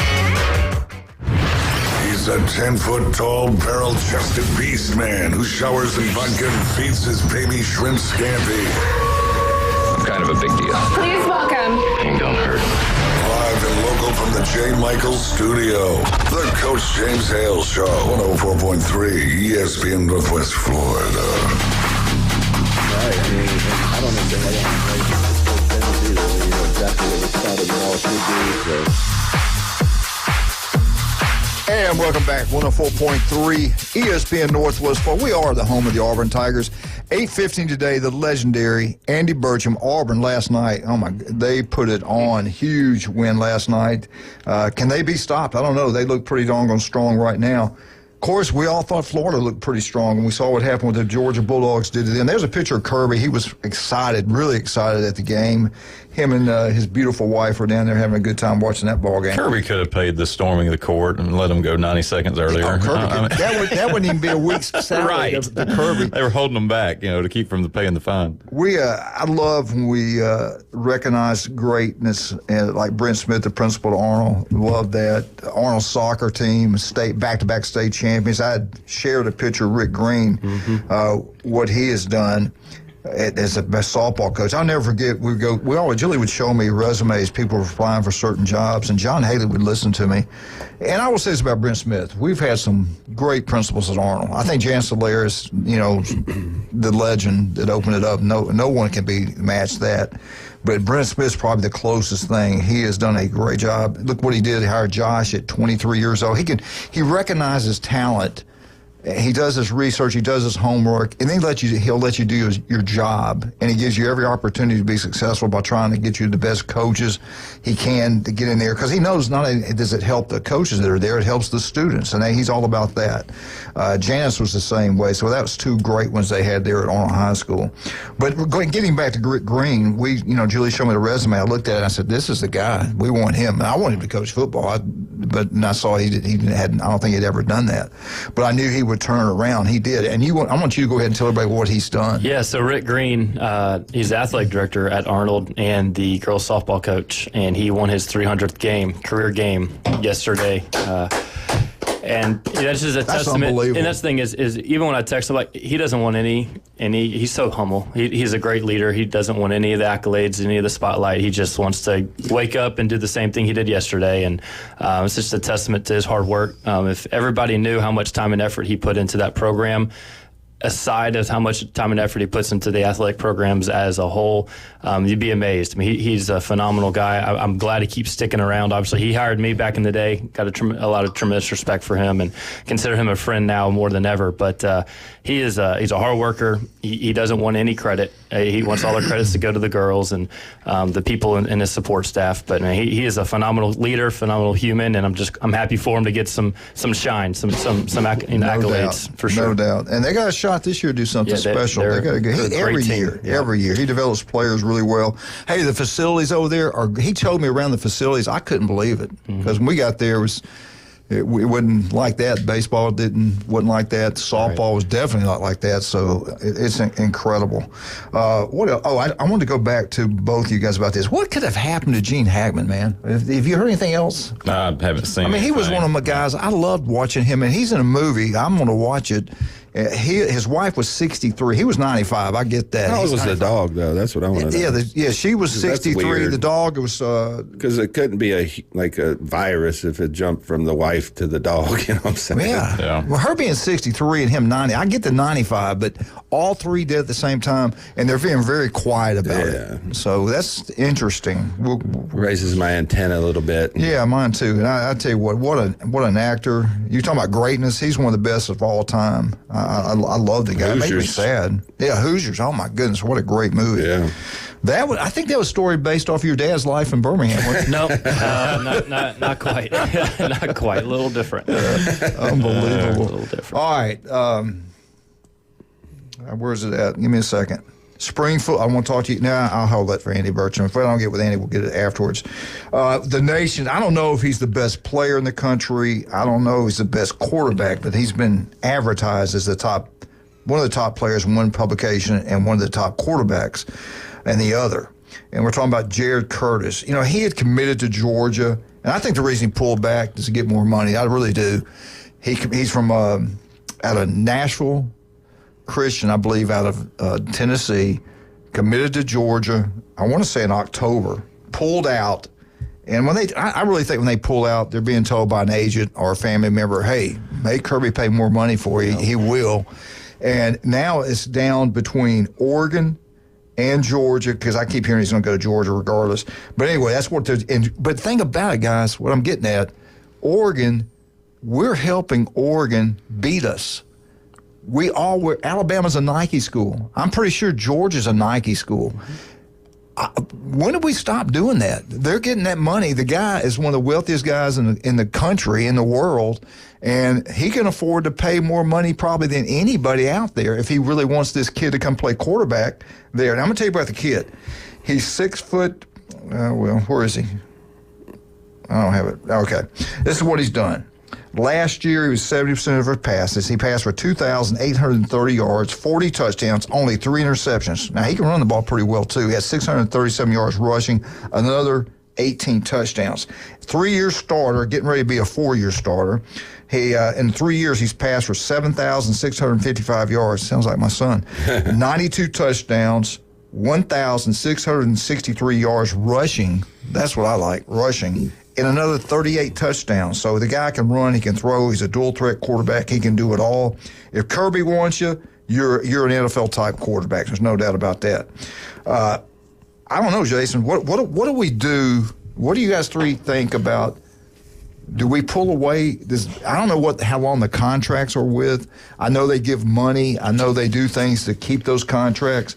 He's a 10-foot-tall, barrel-chested beast man who showers in vodka and feeds his baby shrimp scampi. Kind of a big deal. Please welcome. Pain don't hurt. Live and local from the J. Michaels studio, the Coach James Hale Show, 104.3 ESPN Northwest Florida. Right, I mean, I don't know if they had anything either. Exactly what they started all should do, so. And welcome back, 104.3 ESPN Northwest Florida. We are the home of the Auburn Tigers. 8:15 today, the legendary Andy Burcham. Auburn last night, they put it on. Huge win last night. Can they be stopped? I don't know. They look pretty doggone strong right now. Of course, we all thought Florida looked pretty strong, and we saw what happened with the Georgia Bulldogs did to them. There's a picture of Kirby. He was excited, really excited at the game. Him and his beautiful wife were down there having a good time watching that ball game. Kirby could have paid the storming of the court and let him go 90 seconds earlier. That wouldn't even be a week's salary right. to Kirby. They were holding him back, to keep from paying the fine. I love when we recognize greatness, like Brent Smith, the principal at Arnold. Love that. Arnold's soccer team, back-to-back state champions. I had shared a picture of Rick Green, what he has done as the best softball coach. I'll never forget, Julie would show me resumes, people were applying for certain jobs, and John Hale would listen to me. And I will say this about Brent Smith. We've had some great principals at Arnold. I think Jan Solaire is, the legend that opened it up. No one can match that. But Brent Smith's probably the closest thing. He has done a great job. Look what he did. He hired Josh at 23 years old. He recognizes talent. He does his research, he does his homework, and then he'll let you do your job, and he gives you every opportunity to be successful by trying to get you the best coaches he can to get in there, because he knows not only does it help the coaches that are there, it helps the students, and he's all about that. Janice was the same way, so that was two great ones they had there at Arnold High School. But getting back to Rick Green, Julie showed me the resume, I looked at it and I said, this is the guy, we want him. And I wanted him to coach football, and I saw I don't think he'd ever done that. But I knew he would turn it around. He did. And I want you to go ahead and tell everybody what he's done. Yeah, so Rick Green, he's the athletic director at Arnold and the girls softball coach, and he won his 300th career game yesterday. And that's just a testament. And that's the thing is even when I text him, he doesn't want any. He's so humble. He's a great leader. He doesn't want any of the accolades, any of the spotlight. He just wants to wake up and do the same thing he did yesterday. And it's just a testament to his hard work. If everybody knew how much time and effort he put into that program, aside of how much time and effort he puts into the athletic programs as a whole, you'd be amazed. I mean, he's a phenomenal guy. I'm glad he keeps sticking around. Obviously, he hired me back in the day. Got a lot of tremendous respect for him and consider him a friend now more than ever. But he's a hard worker. He doesn't want any credit. He wants all the credits to go to the girls and the people in his support staff. But man, he is a phenomenal leader, phenomenal human, and I'm happy for him to get some shine, some accolades for sure. No doubt. And they got a shot this year to do something special. They got every year. He develops players really well. Hey, the facilities over there he told me around the facilities, I couldn't believe it. Because when we got there, it wasn't like that. Baseball wasn't like that. Softball was definitely not like that. So it's incredible. What else? I wanted to go back to both of you guys about this. What could have happened to Gene Hackman, man? Have you heard anything else? I haven't seen. He was one of my guys. I loved watching him, and he's in a movie. I'm going to watch it. His wife was 63. He was 95. I get that. How old was the dog, though? That's what I want to know. Yeah, she was 63. The dog was... Because it couldn't be a virus if it jumped from the wife to the dog, you know what I'm saying? Yeah. Well, her being 63 and him 90, I get the 95, but all three did at the same time, and they're being very quiet about it. So that's interesting. Raises my antenna a little bit. Yeah, mine too. And I tell you what an actor. You're talking about greatness. He's one of the best of all time. I love the guy. It makes me sad. Yeah, Hoosiers. Oh my goodness, what a great movie. Yeah. I think that was a story based off your dad's life in Birmingham. No, not quite. Not quite. A little different. Unbelievable. A little different. All right. Where's it at? Give me a second. Springfield, I want to talk to you. Now, I'll hold that for Andy Burcham. If I don't get with Andy, we'll get it afterwards. The Nation, I don't know if he's the best player in the country. I don't know if he's the best quarterback, but he's been advertised as one of the top players in one publication and one of the top quarterbacks in the other. And we're talking about Jared Curtis. He had committed to Georgia, and I think the reason he pulled back is to get more money. I really do. He's from out of Nashville Christian, I believe, out of Tennessee, committed to Georgia, I want to say in October, pulled out. And I really think when they pull out, they're being told by an agent or a family member, hey, make Kirby pay more money for you. He will. And now it's down between Oregon and Georgia, because I keep hearing he's going to go to Georgia regardless. But anyway, that's what but think about it, guys, what I'm getting at. Oregon we're helping Oregon beat us. Alabama's a Nike school. I'm pretty sure Georgia's a Nike school. When did we stop doing that? They're getting that money. The guy is one of the wealthiest guys in the country, in the world, and he can afford to pay more money probably than anybody out there if he really wants this kid to come play quarterback there. And I'm going to tell you about the kid. He's 6 foot, where is he? I don't have it. Okay. This is what he's done. Last year, he was 70% of his passes. He passed for 2,830 yards, 40 touchdowns, only 3 interceptions. Now, he can run the ball pretty well, too. He has 637 yards rushing, another 18 touchdowns. 3-year starter, getting ready to be a 4-year starter. He in 3 years, he's passed for 7,655 yards. Sounds like my son. 92 touchdowns, 1,663 yards rushing. That's what I like, rushing. And another 38 touchdowns. So the guy can run, he can throw, he's a dual-threat quarterback, he can do it all. If Kirby wants you, you're an NFL-type quarterback. There's no doubt about that. I don't know, Jason, what do we do? What do you guys three think about? Do we pull away this? I don't know how long the contracts are with. I know they give money. I know they do things to keep those contracts.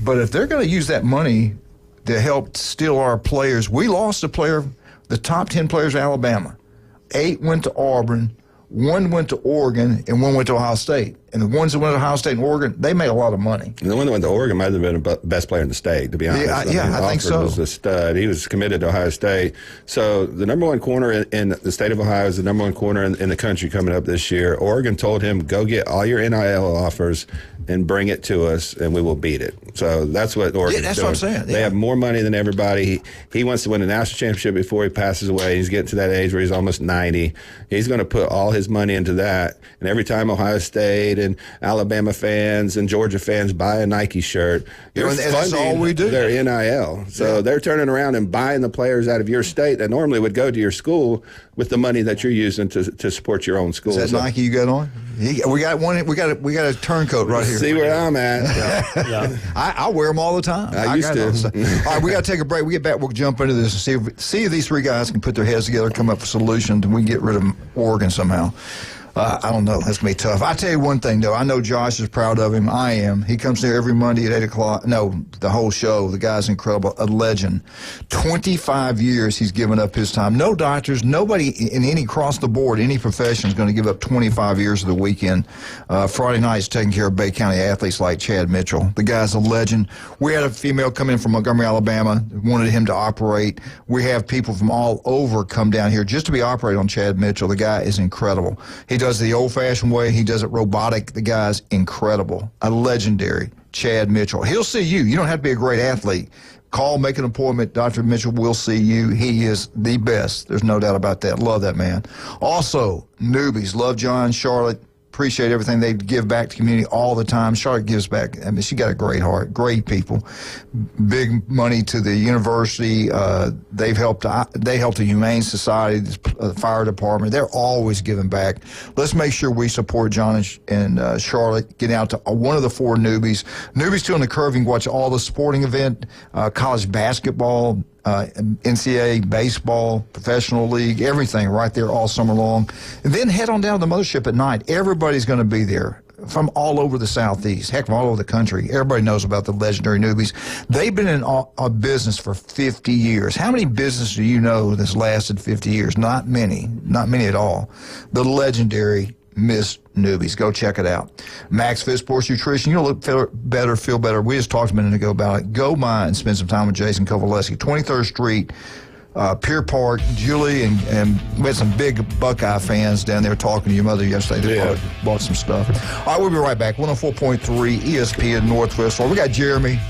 But if they're going to use that money to help steal our players, we lost a player. The top 10 players of Alabama, 8 went to Auburn, 1 went to Oregon, and 1 went to Ohio State. And the ones that went to Ohio State and Oregon, they made a lot of money. And the one that went to Oregon might have been the best player in the state, to be honest. I think so. Alford was a stud. He was committed to Ohio State. So the number one corner in the state of Ohio is the number one corner in the country coming up this year. Oregon told him, go get all your NIL offers and bring it to us, and we will beat it. So that's what Oregon's that's doing. what I'm saying. They have more money than everybody. He wants to win a national championship before he passes away. He's getting to that age where he's almost 90. He's going to put all his money into that. And every time Ohio State and Alabama fans and Georgia fans buy a Nike shirt, you're that's all we do. Their NIL. So they're turning around and buying the players out of your state that normally would go to your school with the money that you're using to support your own school. Is that Nike you got on? We got one. We got a turncoat right here. See where I'm at. Yeah. I wear them all the time. I used to. All right, we got to take a break. We get back. We'll jump into this and see if these three guys can put their heads together, come up with solutions, and we can get rid of Oregon somehow. I don't know. That's going to be tough. I tell you one thing, though. I know Josh is proud of him. I am. He comes here every Monday at 8 o'clock. No, the whole show. The guy's incredible. A legend. 25 years he's given up his time. No doctors, nobody in any across the board, any profession is going to give up 25 years of the weekend. Friday night he's taking care of Bay County athletes like Chad Mitchell. The guy's a legend. We had a female come in from Montgomery, Alabama, wanted him to operate. We have people from all over come down here just to be operated on Chad Mitchell. The guy is incredible. He does the old-fashioned way. He does it robotic. The guy's incredible. A legendary Chad Mitchell. He'll see you. You don't have to be a great athlete. Call, make an appointment. Dr. Mitchell will see you. He is the best. There's no doubt about that. Love that man. Also, newbies. Love John, Charlotte. Appreciate everything they give back to the community all the time. Charlotte gives back. I mean, she got a great heart, great people. Big money to the university. They helped the Humane Society, the fire department. They're always giving back. Let's make sure we support John and Charlotte. Getting out to one of the 4 newbies. Newbies too on the curving. Watch all the sporting event, college basketball, NCAA, baseball, professional league, everything right there all summer long. And then head on down to the mothership at night. Everybody's going to be there from all over the Southeast, heck, from all over the country. Everybody knows about the legendary newbies. They've been in a business for 50 years. How many businesses do you know that's lasted 50 years? Not many at all. The legendary Miss Newbies. Go check it out. Max Fit Sports Nutrition. You'll look better, feel better. We just talked a minute ago about it. Go by and spend some time with Jason Kovaleski. 23rd Street, Pier Park. Julie and we had some big Buckeye fans down there talking to your mother yesterday. They bought some stuff. All right, we'll be right back. 104.3 ESPN Northwest. We got Jeremy.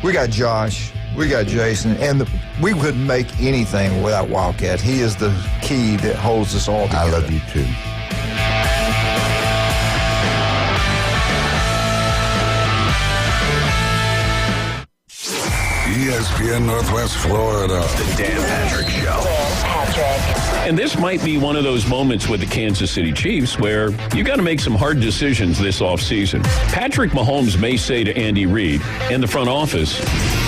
We got Josh. We got Jason. And we couldn't make anything without Wildcat. He is the key that holds us all together. I love you, too. ESPN Northwest Florida. The Dan Patrick Show. And this might be one of those moments with the Kansas City Chiefs where you got to make some hard decisions this offseason. Patrick Mahomes may say to Andy Reid and the front office,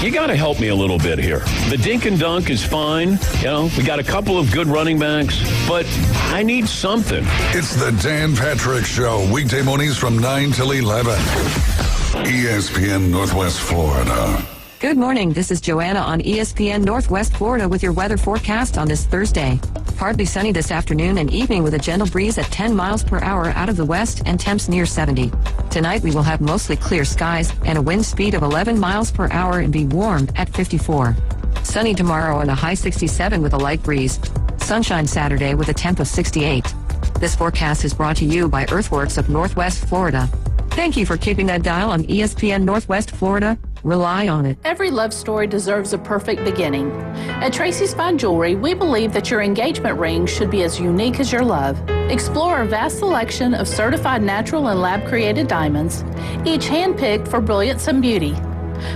you got to help me a little bit here. The dink and dunk is fine. You know, we got a couple of good running backs, but I need something. It's the Dan Patrick Show, weekday mornings from 9 till 11. ESPN Northwest Florida. Good morning. This is Joanna on ESPN Northwest Florida with your weather forecast on this Thursday. Partly sunny this afternoon and evening with a gentle breeze at 10 miles per hour out of the west and temps near 70. Tonight we will have mostly clear skies and a wind speed of 11 miles per hour and be warm at 54. Sunny tomorrow and a high 67 with a light breeze. Sunshine Saturday with a temp of 68. This forecast is brought to you by Earthworks of Northwest Florida. Thank you for keeping that dial on ESPN Northwest Florida. Rely on it. Every love story deserves a perfect beginning. At Tracy's Fine Jewelry, we believe that your engagement ring should be as unique as your love. Explore our vast selection of certified natural and lab-created diamonds, each hand-picked for brilliance and beauty.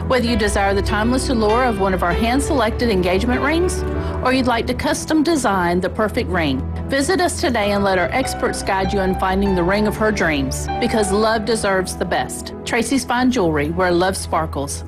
Whether you desire the timeless allure of one of our hand-selected engagement rings, or you'd like to custom design the perfect ring, visit us today and let our experts guide you in finding the ring of her dreams, because love deserves the best. Tracy's Fine Jewelry, where love sparkles.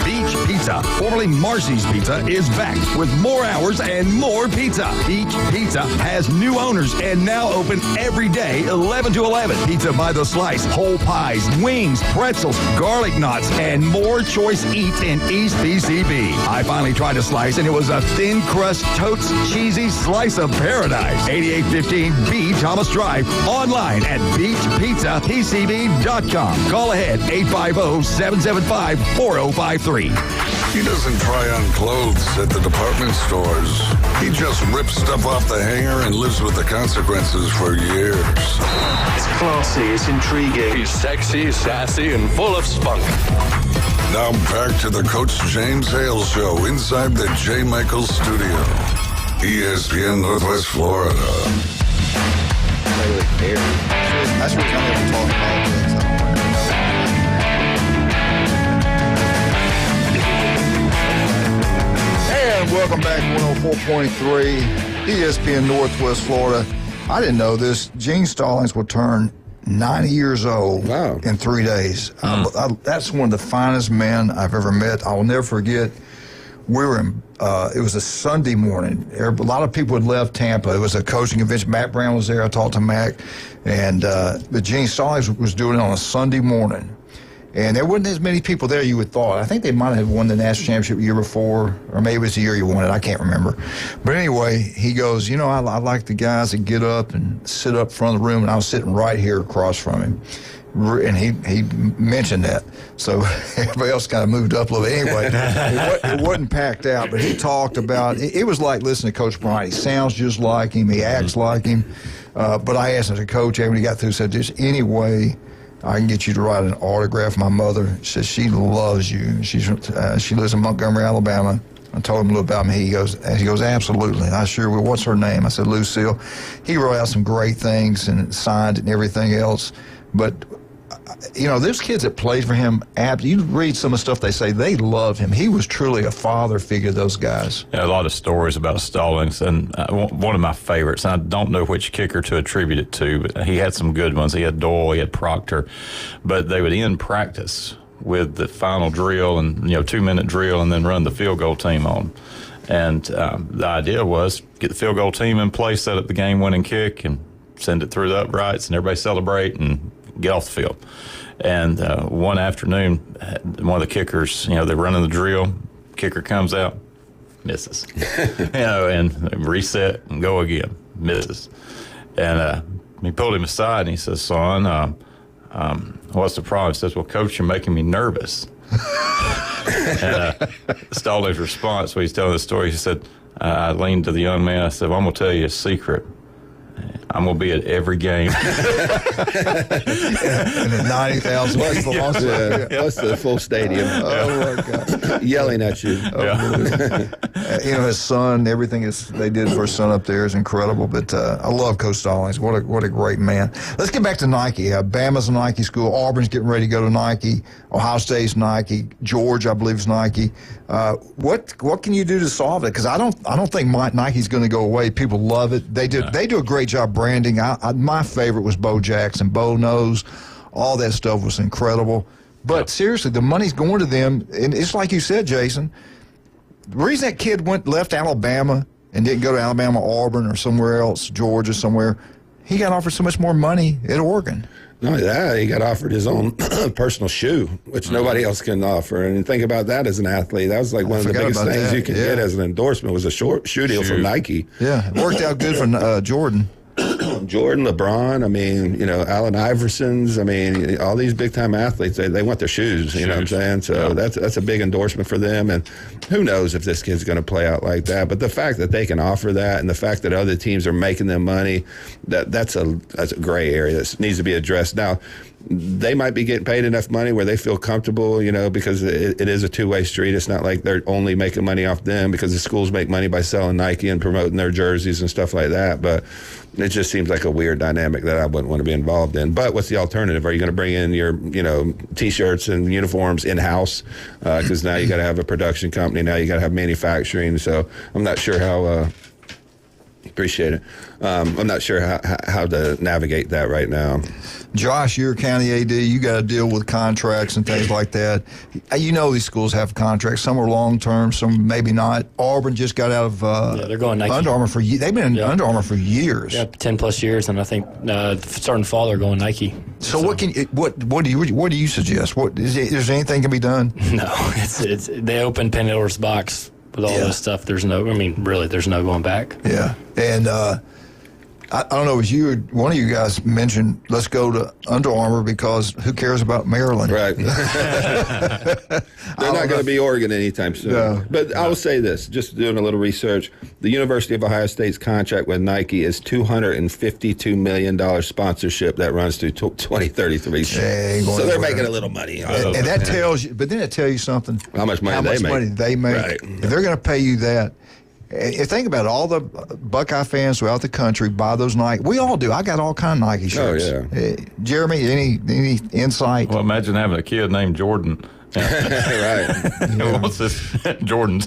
Beach Pizza, formerly Marcy's Pizza, is back with more hours and more pizza. Beach Pizza has new owners and now open every day, 11 to 11. Pizza by the slice, whole pies, wings, pretzels, garlic knots, and more choice eats in East BCB. I finally tried a slice, and it was a thin crust, totes, cheesy slice of paradise. 8815 B Thomas Drive, online at beachpizzapcb.com. Call ahead, 850-775-4053. He doesn't try on clothes at the department stores. He just rips stuff off the hanger and lives with the consequences for years. It's classy, it's intriguing. He's sexy, sassy, and full of spunk. Now back to the Coach James Hale Show inside the J. Michaels Studio. ESPN Northwest Florida. That's what we're going to talk about. And welcome back to 104.3 ESPN Northwest Florida. I didn't know this. Gene Stallings will turn 90 years old in 3 days. That's one of the finest men I've ever met. I will never forget. We were in, it was a Sunday morning. A lot of people had left Tampa. It was a coaching convention. Mac Brown was there. I talked to Mac. And but Gene Stallings was doing it on a Sunday morning. And there wasn't as many people there you would thought. I think they might have won the national championship the year before, or maybe it was the year you won it. I can't remember. But anyway, he goes, you know, I like the guys that get up and sit up front of the room, and I was sitting right here across from him. And he mentioned that. So everybody else kind of moved up a little bit. Anyway, it wasn't packed out, but he talked about, it was like listening to Coach Bryant. He sounds just like him. He acts like him. But I asked him as a coach, when he got through, said, "There's any way I can get you to write an autograph." My mother says she loves you. She lives in Montgomery, Alabama. I told him a little about me. He goes, "Absolutely." I sure will. What's her name? I said, "Lucille." He wrote out some great things and signed it and everything else. But, you know, there's kids that played for him. You read some of the stuff they say, they loved him. He was truly a father figure, those guys. Yeah, a lot of stories about Stallings, and one of my favorites, and I don't know which kicker to attribute it to, but he had some good ones. He had Doyle, he had Proctor, but they would end practice with the final drill and, 2-minute drill, and then run the field goal team on. And the idea was get the field goal team in place, set up the game-winning kick, and send it through the uprights, and everybody celebrate and get off the field. And one afternoon, one of the kickers, they're running the drill, kicker comes out, misses. And reset and go again, misses. And he pulled him aside and he says, "Son, what's the problem?" He says, "Well, Coach, you're making me nervous." And Stallings' response when he's telling the story, he said, I leaned to the young man, I said, "Well, I'm going to tell you a secret. I'm going to be at every game. And the 90,000 people also. Plus the full stadium. Oh, my God. Yelling at you. His son, everything they did for his son up there is incredible. But I love Coach Stallings. What a great man. Let's get back to Nike. Bama's a Nike school. Auburn's getting ready to go to Nike. Ohio State's Nike. Georgia, I believe, is Nike. What can you do to solve it? Because I don't think Nike's going to go away. People love it. They do a great job branding. My favorite was Bo Jackson. Bo knows all that stuff was incredible. But seriously, the money's going to them, and it's like you said, Jason. The reason that kid left Alabama and didn't go to Alabama, Auburn, or somewhere else, Georgia, somewhere, he got offered so much more money at Oregon. Not only that, he got offered his own personal shoe, which nobody else can offer. And think about that as an athlete. That was like one of the biggest things you could get as an endorsement was a shoe deal from Nike. Yeah, it worked out good for Jordan. Jordan, LeBron, Allen Iverson's, all these big-time athletes, they want their shoes, you know what I'm saying? So that's a big endorsement for them, and who knows if this kid's going to play out like that. But the fact that they can offer that and the fact that other teams are making them money, that's a gray area that needs to be addressed. Now, they might be getting paid enough money where they feel comfortable, because it is a two-way street. It's not like they're only making money off them because the schools make money by selling Nike and promoting their jerseys and stuff like that. But it just seems like a weird dynamic that I wouldn't want to be involved in. But what's the alternative? Are you going to bring in your, T-shirts and uniforms in-house? Because now you got to have a production company. Now you got to have manufacturing. So I'm not sure how. Appreciate it. I'm not sure how to navigate that right now. Josh, you're a county AD. You got to deal with contracts and things like that. These schools have contracts. Some are long-term, some maybe not. Auburn just got out of they're going Nike. Under Armour they've been in Under Armour for years. Yeah, 10-plus years, and I think starting fall they're going Nike. So what do you suggest? Is there anything can be done? No, it's they opened Pandora's box. With all this stuff, there's no going back. Yeah. And I don't know, it was you or one of you guys mentioned, let's go to Under Armour because who cares about Maryland? Right. They're not going to be Oregon anytime soon. No. But I will say this, just doing a little research, the University of Ohio State's contract with Nike is $252 million sponsorship that runs through 2033. So they're making a little money. And that tells you, but then it tells you something. How much money they make. Right. If they're going to pay you that. Think about it. All the Buckeye fans throughout the country buy those Nike. We all do. I got all kind of Nike shirts. Oh, yeah. Jeremy, any insight? Well, imagine having a kid named Jordan. Right. What's this? Jordan's.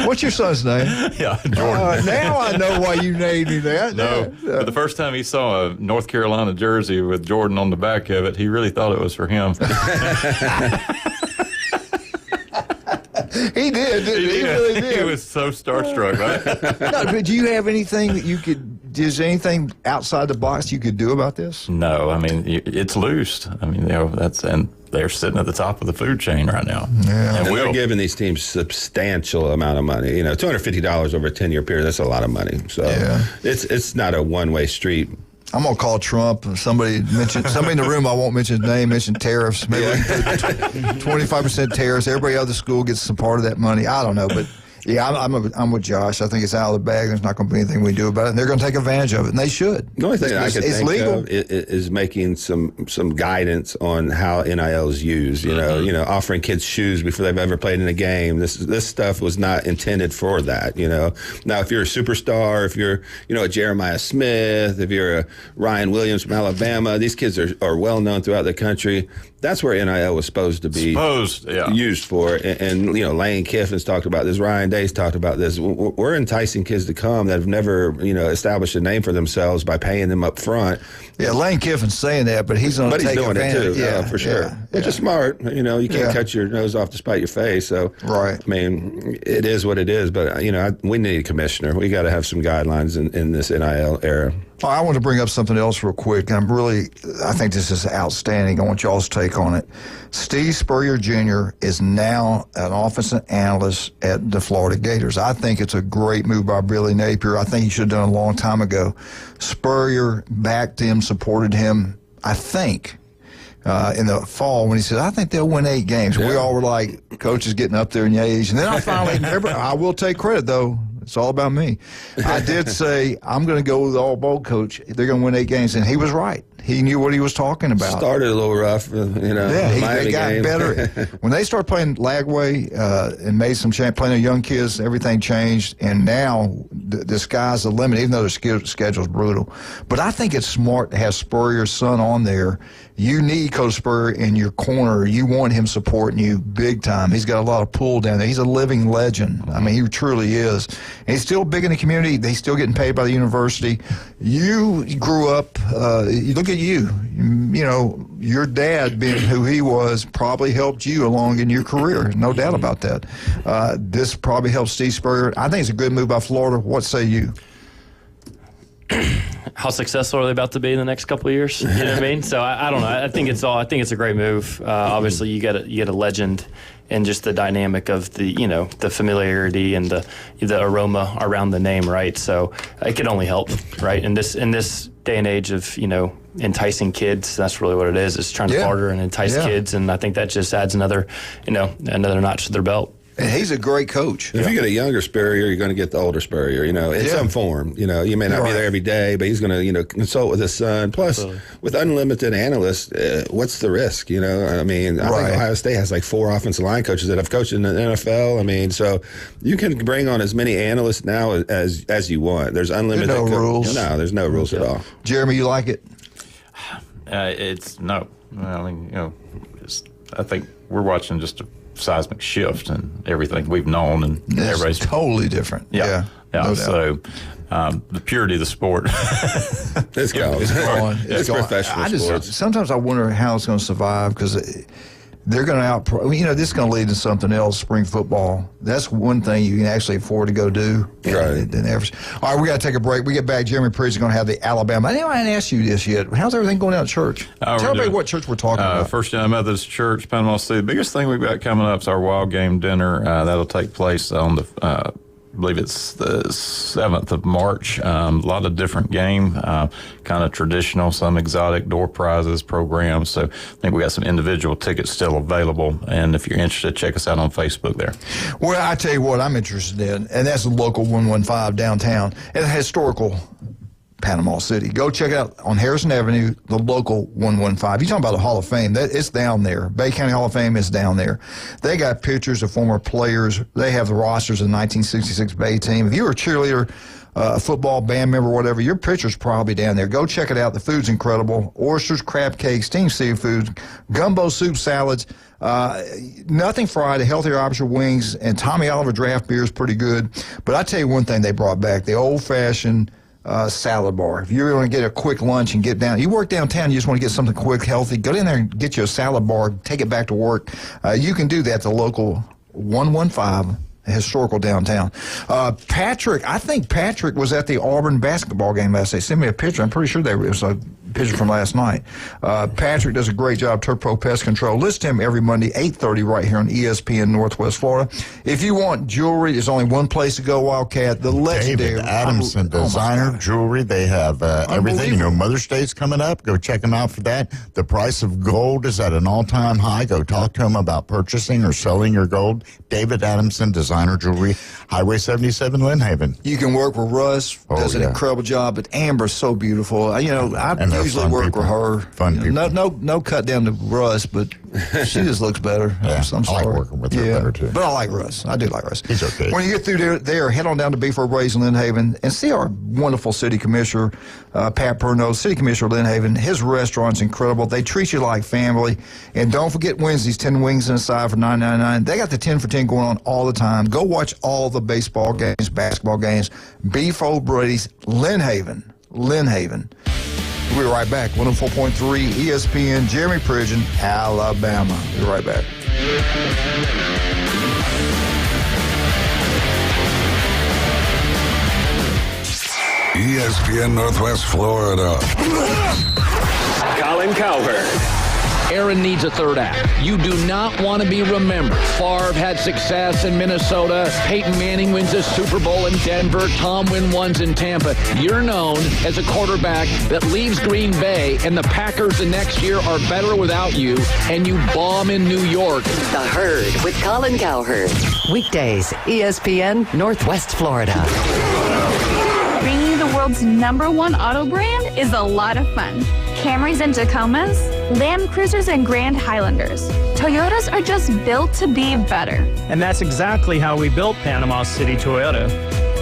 What's your son's name? Yeah, Jordan. Now I know why you named me that. No, but the first time he saw a North Carolina jersey with Jordan on the back of it, he really thought it was for him. He did. He really did. He was so starstruck, right? No, but do you have anything that you could? Is there anything outside the box you could do about this? No, it's loosed. And they're sitting at the top of the food chain right now. Yeah, and they're giving these teams substantial amount of money. $250 over a 10-year period. That's a lot of money. So it's not a one-way street. I'm gonna call Trump. Somebody in the room, I won't mention his name, mention tariffs. Maybe 25% tariffs. Everybody out of the school gets some part of that money. I don't know, but yeah, I'm with Josh. I think it's out of the bag. There's not going to be anything we do about it. And they're going to take advantage of it, and they should. The only thing I could think legal. of is making some guidance on how NIL is used. Offering kids shoes before they've ever played in a game. This stuff was not intended for that. Now if you're a superstar, if you're a Jeremiah Smith, if you're a Ryan Williams from Alabama, these kids are well known throughout the country. That's where NIL was supposed to be used for. And Lane Kiffin's talked about this. Ryan Day's talked about this. We're enticing kids to come that have never, established a name for themselves by paying them up front. Yeah, Lane Kiffin's saying that, but he's going to take doing advantage. It too, yeah, for sure. Which is smart. You can't cut your nose off to spite your face. So, right. It is what it is. But, we need a commissioner. We got to have some guidelines in this NIL era. I want to bring up something else real quick. I think this is outstanding. I want y'all's take on it. Steve Spurrier Jr. is now an offensive analyst at the Florida Gators. I think it's a great move by Billy Napier. I think he should have done it a long time ago. Spurrier backed him, supported him, I think, in the fall when he said, I think they'll win 8 games. Yeah. We all were like, Coach is getting up there in age. And then I will take credit, though. It's all about me. I did say I'm going to go with the all-bowl coach. They're going to win 8 games, and he was right. He knew what he was talking about. Started a little rough, Yeah, they got game. better. When they started playing Lagway and made some change, playing the young kids, everything changed, and now the sky's the limit, even though their schedule's brutal. But I think it's smart to have Spurrier's son on there. You need Coach Spurrier in your corner. You want him supporting you big time. He's got a lot of pull down there. He's a living legend. I mean, he truly is. And he's still big in the community. He's still getting paid by the university. You grew up, you look at you. You know, your dad, being who he was, probably helped you along in your career. No doubt about that. This probably helps Steve Spurrier. I think it's a good move by Florida. What say you? How successful are they about to be in the next couple of years? You know what I mean? So I don't know. I think it's a great move. Obviously, you get a legend, and just the dynamic of the familiarity and the aroma around the name, right? So it can only help, right? In this day and age of enticing kids, that's really what it is. It's trying to barter and entice kids, and I think that just adds another notch to their belt. And he's a great coach. If you get a younger Spurrier, you're going to get the older Spurrier, in some form. You may not be there every day, but he's going to, consult with his son. Plus, with unlimited analysts, what's the risk? I think Ohio State has like 4 offensive line coaches that have coached in the NFL. I mean, so you can bring on as many analysts now as you want. There's unlimited. There's no rules. No, there's no rules at all. Jeremy, you like it? It's no. I mean, I think we're watching just a seismic shift and everything we've known, and everybody's totally different. Yeah. No So the purity of the sport, it's gone. It's professional sports. Sometimes I wonder how it's going to survive, because they're going to this is going to lead to something else. Spring football. That's one thing you can actually afford to go do. Right. All right, we got to take a break. We get back. Jeremy Pridge is going to have the Alabama. I didn't ask you this yet. How's everything going out at church? Tell everybody what church we're talking about. First United Methodist Church, Panama City. The biggest thing we've got coming up is our Wild Game Dinner. That'll take place on the I believe it's the 7th of March. A lot of different game, kind of traditional, some exotic, door prizes, programs. So I think we got some individual tickets still available. And if you're interested, check us out on Facebook there. Well, I tell you what I'm interested in, and that's the local 115 downtown, and a historical Panama City. Go check it out on Harrison Avenue, the local 115. You're talking about the Hall of Fame. It's down there. Bay County Hall of Fame is down there. They got pictures of former players. They have the rosters of the 1966 Bay team. If you were a cheerleader, a football band member, whatever, your picture's probably down there. Go check it out. The food's incredible. Oysters, crab cakes, steamed seafood, gumbo soup, salads. Nothing fried, a healthier option, wings, and Tommy Oliver draft beer is pretty good. But I tell you one thing they brought back, the old-fashioned salad bar. If you want to get a quick lunch and get down, you work downtown, you just want to get something quick, healthy, go in there and get you a salad bar, take it back to work. You can do that at the local 115 historical downtown. Patrick, I think Patrick was at the Auburn basketball game last night. Send me a picture. I'm pretty sure it was a picture from last night. Patrick does a great job, Turf Pro Pest Control. Listen to him every Monday, 8:30 right here on ESPN Northwest Florida. If you want jewelry, there's only one place to go, Wildcat, the legendary David Adamson Designer Jewelry. They have everything. Mother's Day's coming up. Go check them out for that. The price of gold is at an all-time high. Go talk to him about purchasing or selling your gold. David Adamson Designer Jewelry, Highway 77, Lynn Haven. You can work with Russ. Does an incredible job. But Amber's so beautiful. I usually work with her. Fun people. No cut down to Russ, but she just looks better. Yeah, I'm sorry. I like working with her better, too. But I like Russ. I do like Russ. He's okay. When you get through there, head on down to Beef Braes in Lynn Haven and see our wonderful city commissioner, Pat Perno, city commissioner of Lynn Haven. His restaurant's incredible. They treat you like family. And don't forget Wednesdays, 10 wings and a side for $9.99. They got the 10 for 10 going on all the time. Go watch all the baseball games, basketball games. Beef Braes, Lynn Haven. Lynn Haven. We'll be right back. 104.3 ESPN, Jeremy Pridge, Alabama. We'll be right back. ESPN Northwest Florida. Colin Cowherd. Aaron needs a third act. You do not want to be remembered. Favre had success in Minnesota. Peyton Manning wins a Super Bowl in Denver. Tom win ones in Tampa. You're known as a quarterback that leaves Green Bay, and the Packers the next year are better without you, and you bomb in New York. The Herd with Colin Cowherd. Weekdays, ESPN Northwest Florida. Bringing you the world's #1 auto brand is a lot of fun. Camrys and Tacomas, Land Cruisers and Grand Highlanders. Toyotas are just built to be better. And that's exactly how we built Panama City Toyota,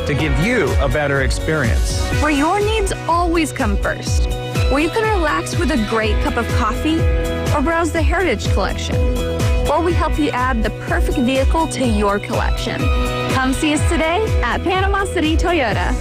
to give you a better experience. Where your needs always come first. Where you can relax with a great cup of coffee or browse the Heritage Collection. Or we help you add the perfect vehicle to your collection. Come see us today at Panama City Toyota.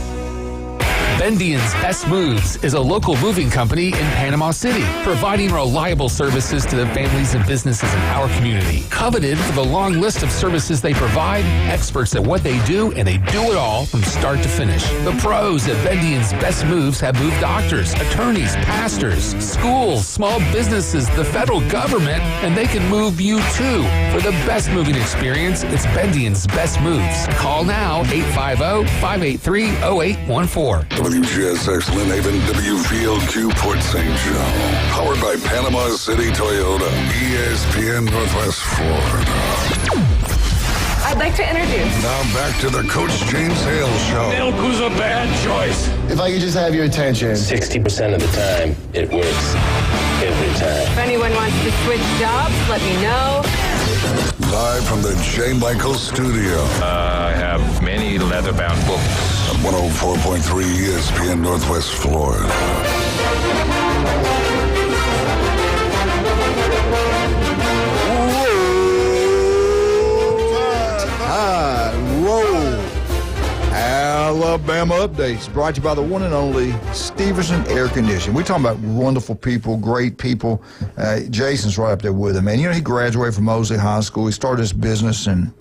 Bendian's Best Moves is a local moving company in Panama City, providing reliable services to the families and businesses in our community. Coveted for the long list of services they provide, experts at what they do, and they do it all from start to finish. The pros at Bendian's Best Moves have moved doctors, attorneys, pastors, schools, small businesses, the federal government, and they can move you too. For the best moving experience, it's Bendian's Best Moves. Call now, 850-583-0814. WGSX Lynn Haven, WVLQ Port St. Joe. Powered by Panama City Toyota. ESPN Northwest Florida. I'd like to introduce. Now back to the Coach James Hale Show. Milk was a bad choice. If I could just have your attention. 60% of the time, it works every time. If anyone wants to switch jobs, let me know. Live from the J. Michael Studio. I have many leather-bound books. 104.3 ESPN Northwest Florida. Alabama Updates, brought to you by the one and only Stevenson Air Conditioning. We're talking about wonderful people, great people. Jason's right up there with him. And, you know, he graduated from Mosley High School. He started his business. And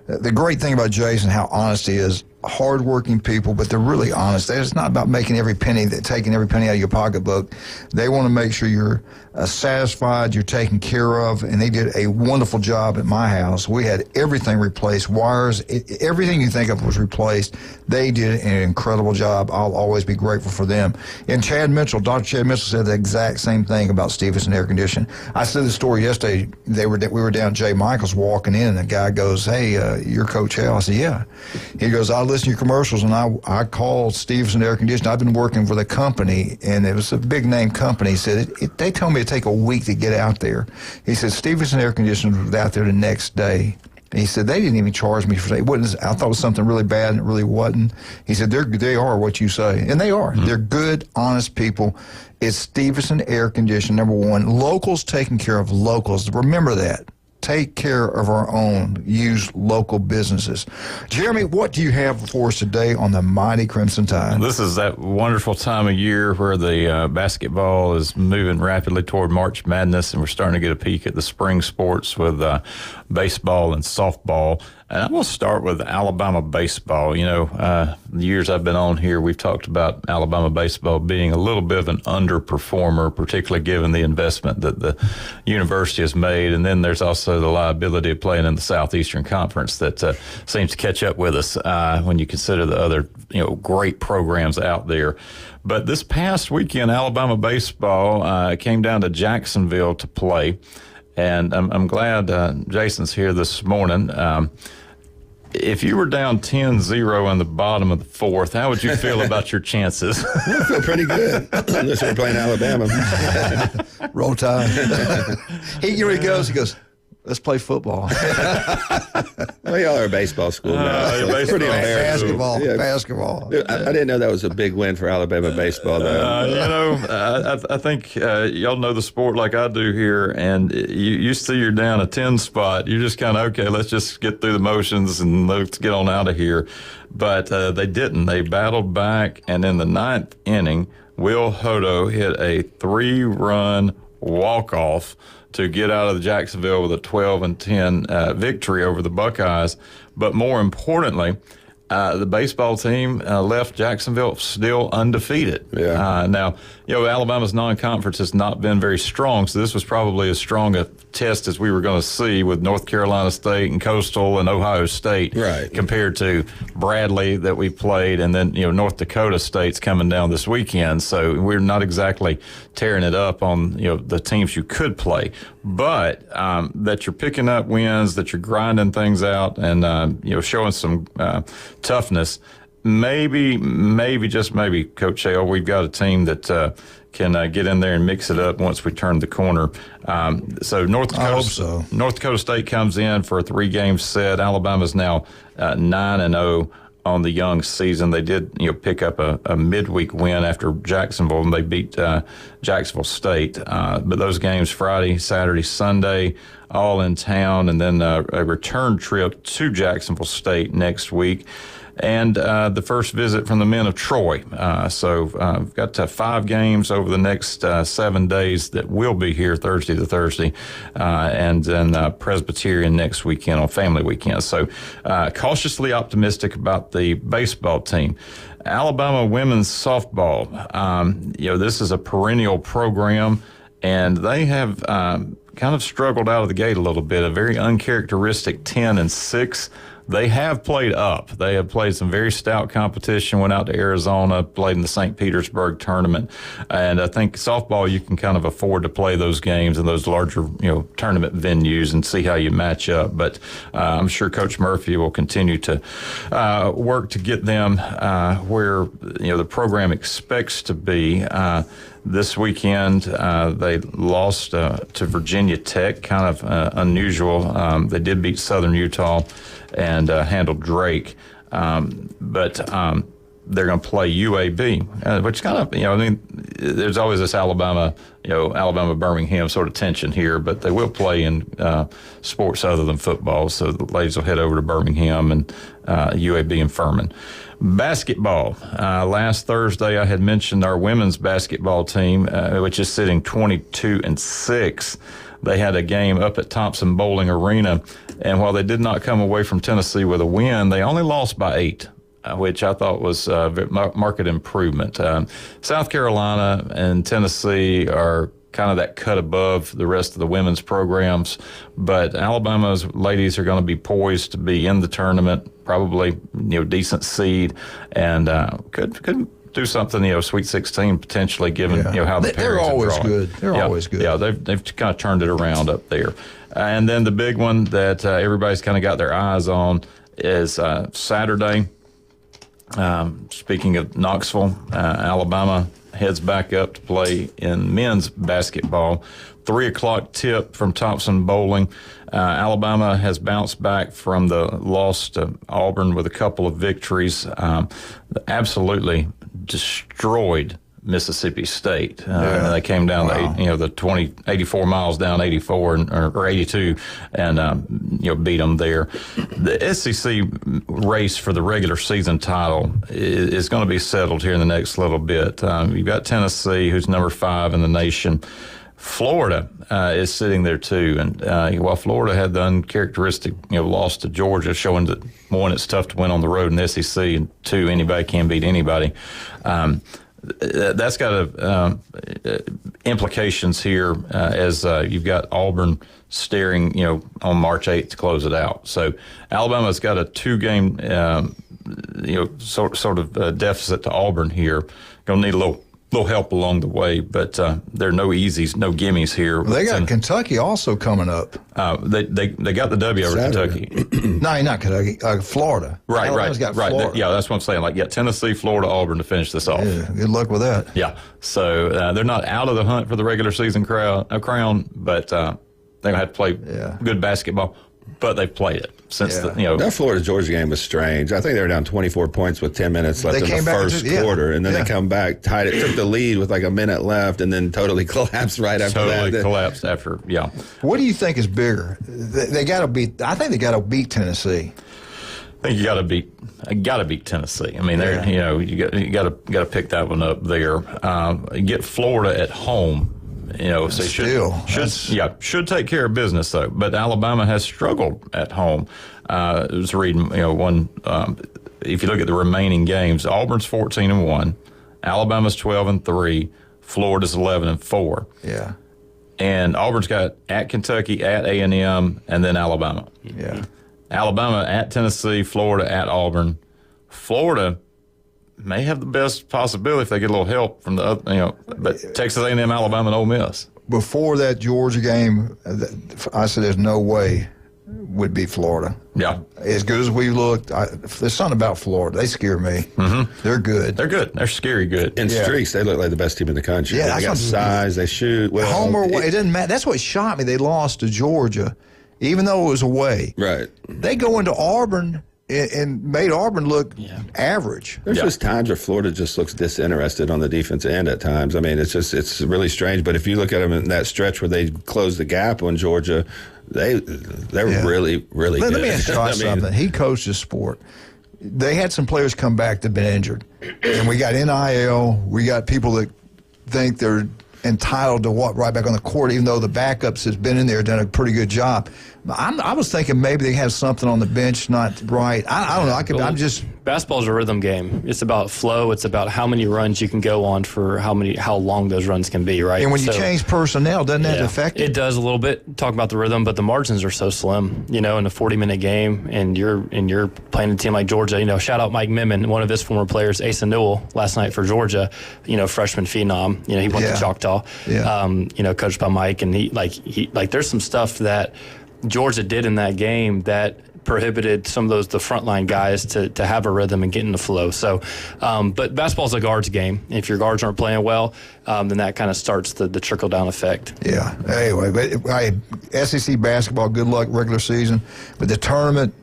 the great thing about Jason, how honest he is, hardworking people, but they're really honest. It's not about taking every penny out of your pocketbook. They want to make sure you're satisfied, you're taken care of, and they did a wonderful job at my house. We had everything replaced, wires, everything you think of was replaced. They did an incredible job. I'll always be grateful for them. And Chad Mitchell, Dr. Chad Mitchell said the exact same thing about Stevenson Air Conditioning. I said the story yesterday. We were down J. Michael's walking in, and the guy goes, "Hey, you're Coach Hale?" I said, "Yeah." He goes, "I listen to your commercials," and I called Stevenson Air Conditioning. I've been working for the company, and it was a big name company. He said, they told me to take a week to get out there. He said, Stevenson Air Conditioning was out there the next day. And he said, they didn't even charge me for it. I thought it was something really bad, and it really wasn't. He said, they are what you say. And they are. Mm-hmm. They're good, honest people. It's Stevenson Air Conditioning, #1. Locals taking care of locals. Remember that. Take care of our own. Use local businesses. Jeremy, what do you have for us today on the Mighty Crimson Tide? This is that wonderful time of year where the basketball is moving rapidly toward March Madness, and we're starting to get a peek at the spring sports with baseball and softball. And I'm going to start with Alabama baseball. You know, the years I've been on here, we've talked about Alabama baseball being a little bit of an underperformer, particularly given the investment that the university has made. And then there's also the liability of playing in the Southeastern Conference that seems to catch up with us when you consider the other, great programs out there. But this past weekend, Alabama baseball came down to Jacksonville to play. And I'm glad Jason's here this morning. If you were down 10-0 in the bottom of the fourth, how would you feel about your chances? I feel pretty good, unless we're playing Alabama. Roll Tide. He goes, let's play football. Well, y'all are a baseball school now. So it's pretty embarrassing. Basketball. I didn't know that was a big win for Alabama baseball, though. I think y'all know the sport like I do here, and you see you're down a 10 spot. You're just kind of, okay, let's just get through the motions and let's get on out of here. But they didn't. They battled back, and in the 9th inning, Will Hodo hit a 3-run walk-off to get out of Jacksonville with a 12-10 victory over the Buckeyes. But more importantly, The baseball team left Jacksonville still undefeated. Yeah. Now, Alabama's non-conference has not been very strong, so this was probably as strong a test as we were going to see with North Carolina State and Coastal and Ohio State, right, compared to Bradley that we played, and then North Dakota State's coming down this weekend. So we're not exactly tearing it up on the teams you could play, but that you're picking up wins, that you're grinding things out, and showing some toughness. Maybe, just maybe, Coach Hale, we've got a team that can get in there and mix it up once we turn the corner. So North Dakota State comes in for a 3-game set. Alabama's now 9-0 on the young season. They did pick up a midweek win after Jacksonville, and they beat Jacksonville State. But those games Friday, Saturday, Sunday, all in town, and then a return trip to Jacksonville State next week. And the first visit from the men of Troy. So we've got 5 games over the next 7 days that will be here Thursday to Thursday, and then Presbyterian next weekend on family weekend. So cautiously optimistic about the baseball team. Alabama women's softball. This is a perennial program, and they have kind of struggled out of the gate a little bit. A very uncharacteristic 10-6. They have played up. They have played some very stout competition, went out to Arizona, played in the St. Petersburg tournament. And I think softball, you can kind of afford to play those games in those larger, tournament venues and see how you match up. But I'm sure Coach Murphy will continue to work to get them where, the program expects to be. This weekend, they lost to Virginia Tech, kind of unusual. They did beat Southern Utah and handled Drake, but they're going to play UAB, which kind of, there's always this Alabama-Birmingham sort of tension here, but they will play in sports other than football, so the ladies will head over to Birmingham and UAB and Furman. Basketball. Last Thursday, I had mentioned our women's basketball team, which is sitting 22-6. They had a game up at Thompson Bowling Arena, and while they did not come away from Tennessee with a win, they only lost by 8, which I thought was market improvement. South Carolina and Tennessee are kind of that cut above the rest of the women's programs, but Alabama's ladies are going to be poised to be in the tournament, probably decent seed, and could do something, Sweet 16 potentially, given how the they're always good. They're always good. Yeah, they've kind of turned it around up there. And then the big one that everybody's kind of got their eyes on is Saturday. Speaking of Knoxville, Alabama heads back up to play in men's basketball. 3:00 tip from Thompson Bowling. Alabama has bounced back from the loss to Auburn with a couple of victories. Absolutely destroyed Mississippi State. They came down the 84 miles down 84 or 82 and beat them there. The SEC race for the regular season title is going to be settled here in the next little bit. You've got Tennessee, who's number 5 in the nation. Florida is sitting there too, and while Florida had the uncharacteristic loss to Georgia, showing that 1, it's tough to win on the road in the SEC, and 2, anybody can beat anybody. That's got implications here as you've got Auburn staring, on March 8th to close it out. So Alabama's got a 2-game, sort of deficit to Auburn here. Going to need a little help along the way, but there are no easies, no gimmies here. Well, they got Kentucky also coming up. They got the W over Saturday. Kentucky. No, not Kentucky. Florida. Right. Got Florida. That's what I'm saying. Tennessee, Florida, Auburn to finish this off. Yeah, good luck with that. Yeah. So they're not out of the hunt for the regular season crown, but they're going to have to play good basketball. But they've played it since That Florida-Georgia game was strange. I think they were down 24 points with 10 minutes left in the first quarter, and then they come back, tied it, took the lead with like a minute left, and then totally collapsed right after that. Totally collapsed after, What do you think is bigger? They got to beat. I think they got to beat Tennessee. I think you got to beat Tennessee. I mean, you got to pick that one up there. Get Florida at home. So should take care of business though. But Alabama has struggled at home. I was reading, one if you look at the remaining games, Auburn's 14-1, Alabama's 12-3, Florida's 11-4. Yeah. And Auburn's got at Kentucky, at A&M, and then Alabama. Yeah. Alabama at Tennessee, Florida at Auburn. Florida may have the best possibility if they get a little help from the other, but Texas A&M, Alabama, and Ole Miss. Before that Georgia game, I said there's no way would be Florida. Yeah. As good as we looked, there's something about Florida. They scare me. Mm-hmm. They're good. They're good. They're scary good. In streaks, they look like the best team in the country. Yeah, they got size. They shoot well. Home or away, it doesn't matter. That's what shocked me. They lost to Georgia, even though it was away. Right. They go into Auburn and made Auburn look average. There's just times where Florida just looks disinterested on the defensive end at times. I mean, it's really strange. But if you look at them in that stretch where they closed the gap on Georgia, they're really, really good. Let me ask Josh something. He coached this sport. They had some players come back that have been injured. And we got NIL. We got people that think they're entitled to walk right back on the court, even though the backups has been in there, done a pretty good job. I was thinking maybe they have something on the bench not right. I don't know. I'm just basketball's a rhythm game. It's about flow. It's about how many runs you can go on for how long those runs can be, right? And when you change personnel, doesn't that affect it? It does a little bit. Talk about the rhythm, but the margins are so slim. In a 40-minute game, and you're playing a team like Georgia. Shout out Mike Memon, one of his former players, Asa Newell, last night for Georgia. Freshman phenom. He went to Choctaw. Yeah. Coached by Mike, and he there's some stuff that Georgia did in that game that prohibited some of the frontline guys to have a rhythm and get in the flow. So, but basketball's a guards game. If your guards aren't playing well, then that kind of starts the trickle down effect. Yeah. Anyway, but SEC basketball, good luck regular season, but the tournament.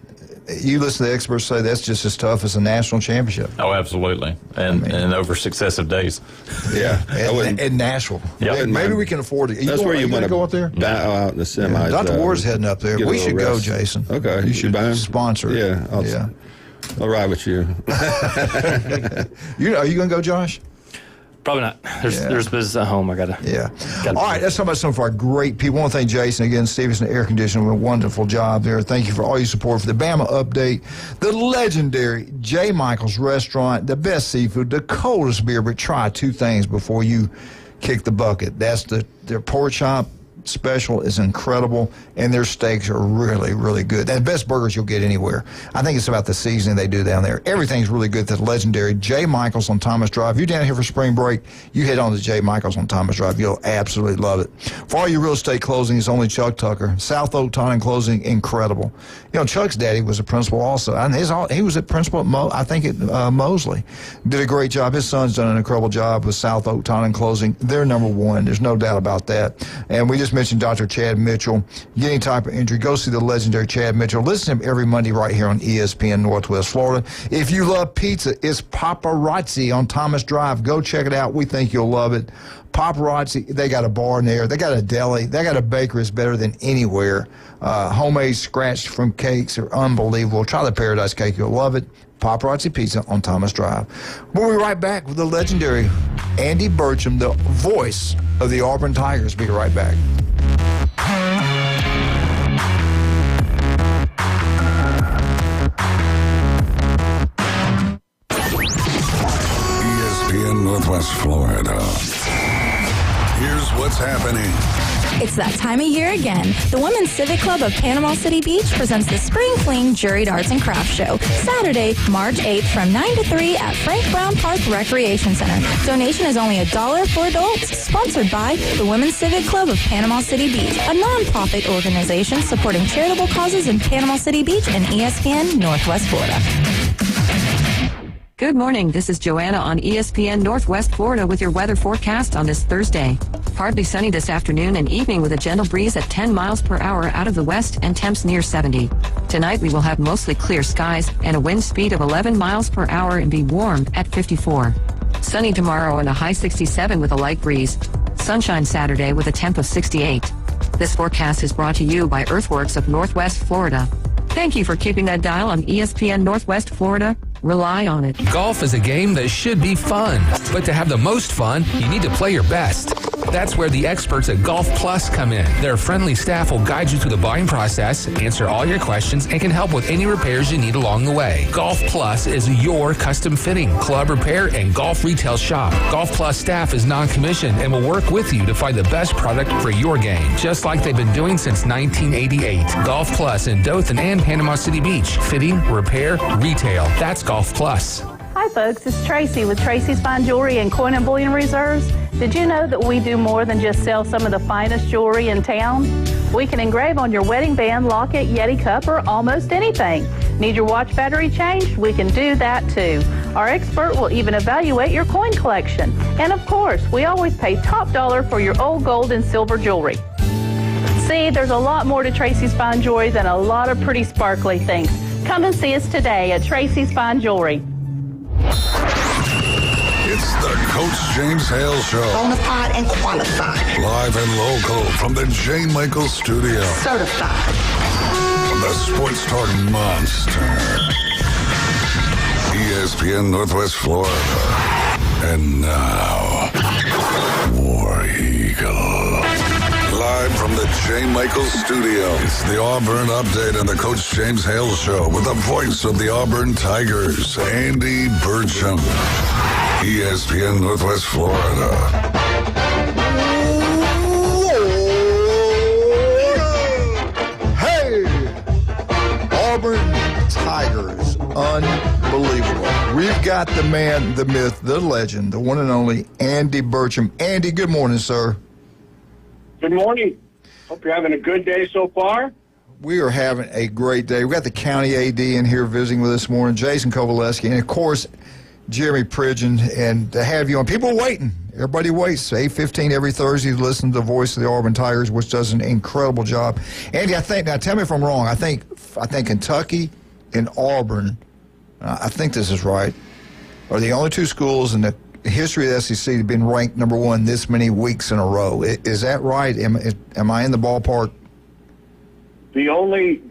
You listen to the experts say that's just as tough as a national championship. Oh, absolutely, and over successive days. Yeah, and Nashville. Yeah, maybe we can afford it. That's where you want to go up there. Battle out in the semis. Dr. Ward's heading up there. We should go, Jason. Okay, you should sponsor. Yeah, I'll ride with you. Are you going to go, Josh? Probably not. There's business at home. I gotta. All right, let's talk about some of our great people. I want to thank Jason again, Stevenson Air Conditioning, a wonderful job there. Thank you for all your support for the Bama Update, the legendary J. Michael's Restaurant, the best seafood, the coldest beer. But try two things before you kick the bucket. That's their pork chop special is incredible, and their steaks are really, really good. And the best burgers you'll get anywhere. I think it's about the seasoning they do down there. Everything's really good at the legendary J. Michael's on Thomas Drive. If you're down here for spring break, you head on to J. Michael's on Thomas Drive. You'll absolutely love it. For all your real estate closings, only Chuck Tucker. South Oak Taunton Closing, incredible. Chuck's daddy was a principal also. And he was a principal at Mosley. Did a great job. His son's done an incredible job with South Oak Taunton Closing. They're number one. There's no doubt about that. And we just mentioned Dr. Chad Mitchell. Get any type of injury, go see the legendary Chad Mitchell. Listen to him every Monday right here on ESPN Northwest Florida. If you love pizza, it's Paparazzi on Thomas Drive. Go check it out. We think you'll love it. Paparazzi, they got a bar in there. They got a deli. They got a bakery that's better than anywhere. Homemade scratched from cakes are unbelievable. Try the Paradise Cake. You'll love it. Paparazzi Pizza on Thomas Drive. We'll be right back with the legendary Andy Burcham, the voice of the Auburn Tigers. Be right back. ESPN Northwest Florida. Here's what's happening. It's that time of year again. The Women's Civic Club of Panama City Beach presents the Spring Fling Juried Arts and Crafts Show, Saturday, March 8th from 9 to 3 at Frank Brown Park Recreation Center. Donation is only $1 for adults. Sponsored by the Women's Civic Club of Panama City Beach, a non-profit organization supporting charitable causes in Panama City Beach and ESPN Northwest Florida. Good morning. This is Joanna on ESPN Northwest Florida with your weather forecast on this Thursday. Partly sunny this afternoon and evening with a gentle breeze at 10 miles per hour out of the west and temps near 70. Tonight we will have mostly clear skies and a wind speed of 11 miles per hour and be warm at 54. Sunny tomorrow and a high 67 with a light breeze. Sunshine Saturday with a temp of 68. This forecast is brought to you by Earthworks of Northwest Florida. Thank you for keeping that dial on ESPN Northwest Florida. Rely on it. Golf is a game that should be fun, but to have the most fun, you need to play your best. That's where the experts at Golf Plus come in. Their friendly staff will guide you through the buying process, answer all your questions, and can help with any repairs you need along the way. Golf Plus is your custom fitting, club repair, and golf retail shop. Golf Plus staff is non-commissioned and will work with you to find the best product for your game, just like they've been doing since 1988. Golf Plus in Dothan and Panama City Beach. Fitting, repair, retail. That's Golf Plus. Hi folks, it's Tracy with Tracy's Fine Jewelry and Coin and Bullion Reserves. Did you know that we do more than just sell some of the finest jewelry in town? We can engrave on your wedding band, locket, Yeti cup, or almost anything. Need your watch battery changed? We can do that too. Our expert will even evaluate your coin collection. And of course, we always pay top dollar for your old gold and silver jewelry. See, there's a lot more to Tracy's Fine Jewelry than a lot of pretty sparkly things. Come and see us today at Tracy's Fine Jewelry. It's the Coach James Hale Show. Bonafide and qualified. Live and local from the Jane Michael Studio. Certified. From the Sports Talk Monster. ESPN Northwest Florida. And now, War Eagle. Live from the Jane Michael Studio. It's the Auburn Update and the Coach James Hale Show with the voice of the Auburn Tigers, Andy Burcham. ESPN Northwest Florida. Hey! Auburn Tigers. Unbelievable. We've got the man, the myth, the legend, the one and only Andy Burcham. Andy, good morning, sir. Good morning. Hope you're having a good day so far. We are having a great day. We've got the county AD in here visiting with us this morning, Jason Kovaleski, and of course, Jeremy Pridgeon, and to have you on. People are waiting. Everybody waits. 8:15 every Thursday to listen to the voice of the Auburn Tigers, which does an incredible job. Andy, I think, now tell me if I'm wrong, I think Kentucky and Auburn, I think this is right, are the only two schools in the history of the SEC that have been ranked number one this many weeks in a row. Is that right? Am I in the ballpark? The only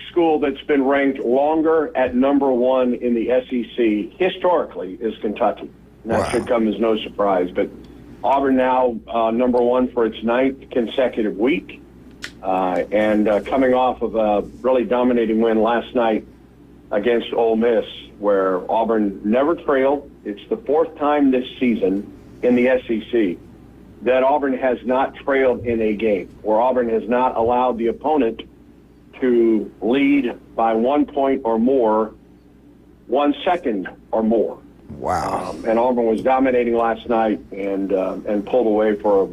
school that's been ranked longer at number one in the SEC historically is Kentucky. And that should come as no surprise. But Auburn now number one for its ninth consecutive week. And coming off of a really dominating win last night against Ole Miss, where Auburn never trailed. It's the fourth time this season in the SEC that Auburn has not trailed in a game, where Auburn has not allowed the opponent to lead by 1 point or more, 1 second or more. Wow. And Auburn was dominating last night and pulled away for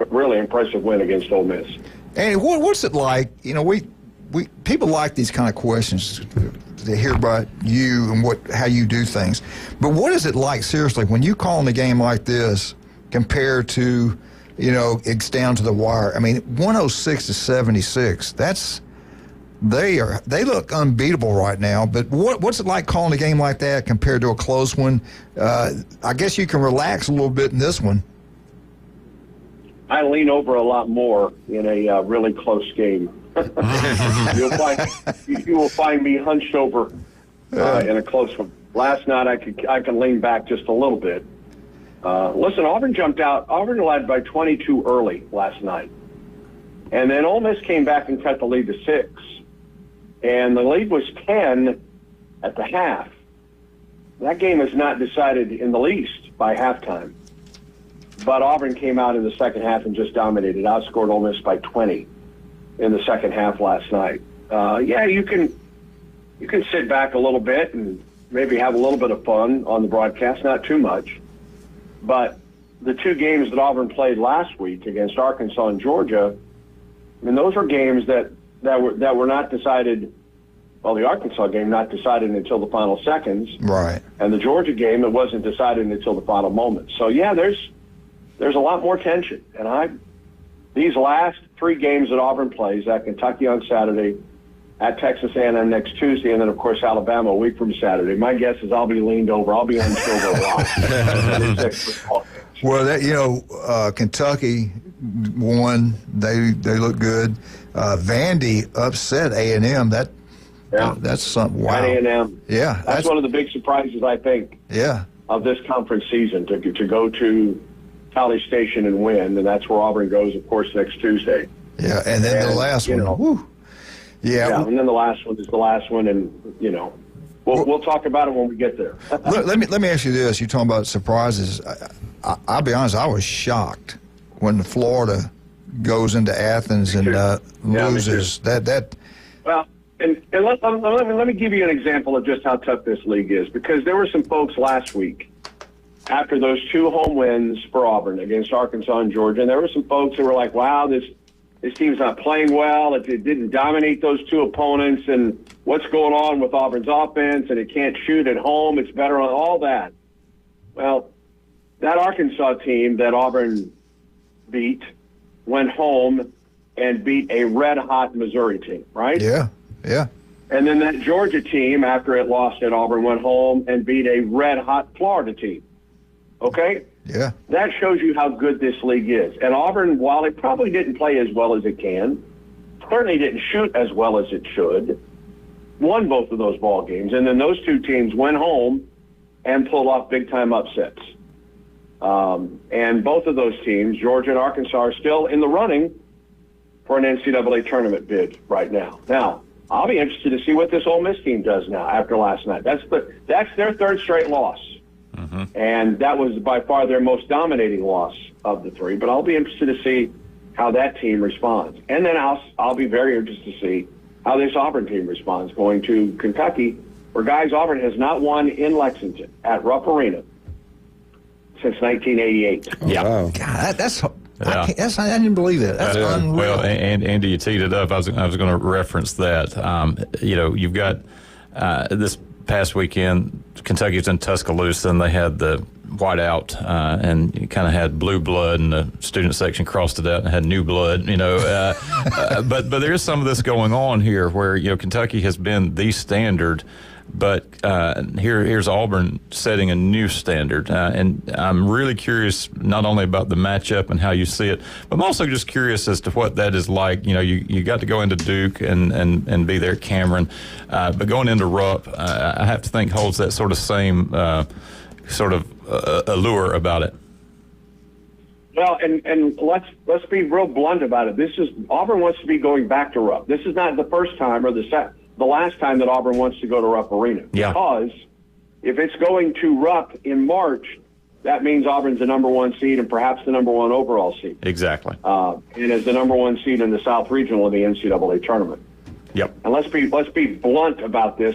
a really impressive win against Ole Miss. Andy, what's it like? You know, we people like these kind of questions to hear about you and how you do things. But what is it like, seriously, when you call in a game like this compared to, you know, it's down to the wire? I mean, 106-76, they look unbeatable right now. But what's it like calling a game like that compared to a close one? I guess you can relax a little bit in this one. I lean over a lot more in a really close game. You will find me hunched over in a close one. Last night I can lean back just a little bit. Listen, Auburn jumped out. Auburn led by 22 early last night, and then Ole Miss came back and cut the lead to 6, and the lead was 10 at the half. That game is not decided in the least by halftime. But Auburn came out in the second half and just dominated, outscored Ole Miss by 20 in the second half last night. You can sit back a little bit and maybe have a little bit of fun on the broadcast, not too much. But the two games that Auburn played last week against Arkansas and Georgia, I mean, those were games that were not decided. Well, the Arkansas game not decided until the final seconds, right? And the Georgia game, it wasn't decided until the final moment. So yeah, there's a lot more tension. And these last three games that Auburn plays, at Kentucky on Saturday, at Texas A&M next Tuesday, and then, of course, Alabama a week from Saturday. My guess is I'll be leaned over. I'll be hunched over a lot. Well, Kentucky won. They look good. Vandy upset A&M. That's something. Wow. At A&M. Yeah. That's one of the big surprises, I think, of this conference season, to go to College Station and win, and that's where Auburn goes, of course, next Tuesday. Yeah, and then the last one. Whew. Yeah, and then the last one is the last one, and we'll talk about it when we get there. let me ask you this: you're talking about surprises. I'll be honest, I was shocked when Florida goes into Athens and loses. Well, and let me give you an example of just how tough this league is, because there were some folks last week after those 2 home wins for Auburn against Arkansas and Georgia, and there were some folks who were like, "Wow, this team's not playing well. It didn't dominate those 2 opponents, and what's going on with Auburn's offense, and it can't shoot at home. It's better on all that." Well, that Arkansas team that Auburn beat went home and beat a red-hot Missouri team, right? Yeah. And then that Georgia team, after it lost at Auburn, went home and beat a red-hot Florida team. Okay? Yeah. That shows you how good this league is. And Auburn, while it probably didn't play as well as it can, certainly didn't shoot as well as it should, won both of those ball games. And then those 2 teams went home and pulled off big-time upsets. And both of those teams, Georgia and Arkansas, are still in the running for an NCAA tournament bid right now. Now, I'll be interested to see what this Ole Miss team does now after last night. That's their 3rd straight loss. Mm-hmm. And that was by far their most dominating loss of the 3. But I'll be interested to see how that team responds. And then I'll be very interested to see how this Auburn team responds going to Kentucky, where, guys, Auburn has not won in Lexington at Rupp Arena since 1988. Yeah. Wow. God, I didn't believe that. That's unreal. Well, and Andy, you teed it up. I was going to reference that. You've got this past weekend, Kentucky's in Tuscaloosa, and they had the whiteout, and you kind of had blue blood, and the student section crossed it out and had new blood. But there is some of this going on here, where Kentucky has been the standard. But here's Auburn setting a new standard. And I'm really curious not only about the matchup and how you see it, but I'm also just curious as to what that is like. You got to go into Duke and be there at Cameron. But going into Rupp, I have to think holds that sort of same allure about it. Well, and let's be real blunt about it. Auburn wants to be going back to Rupp. This is not the first time or the last time that Auburn wants to go to Rupp Arena. Yeah. Because if it's going to Rupp in March, that means Auburn's the number 1 seed and perhaps the number 1 overall seed. Exactly. And is the number 1 seed in the South Regional of the NCAA tournament. Yep. And let's be blunt about this.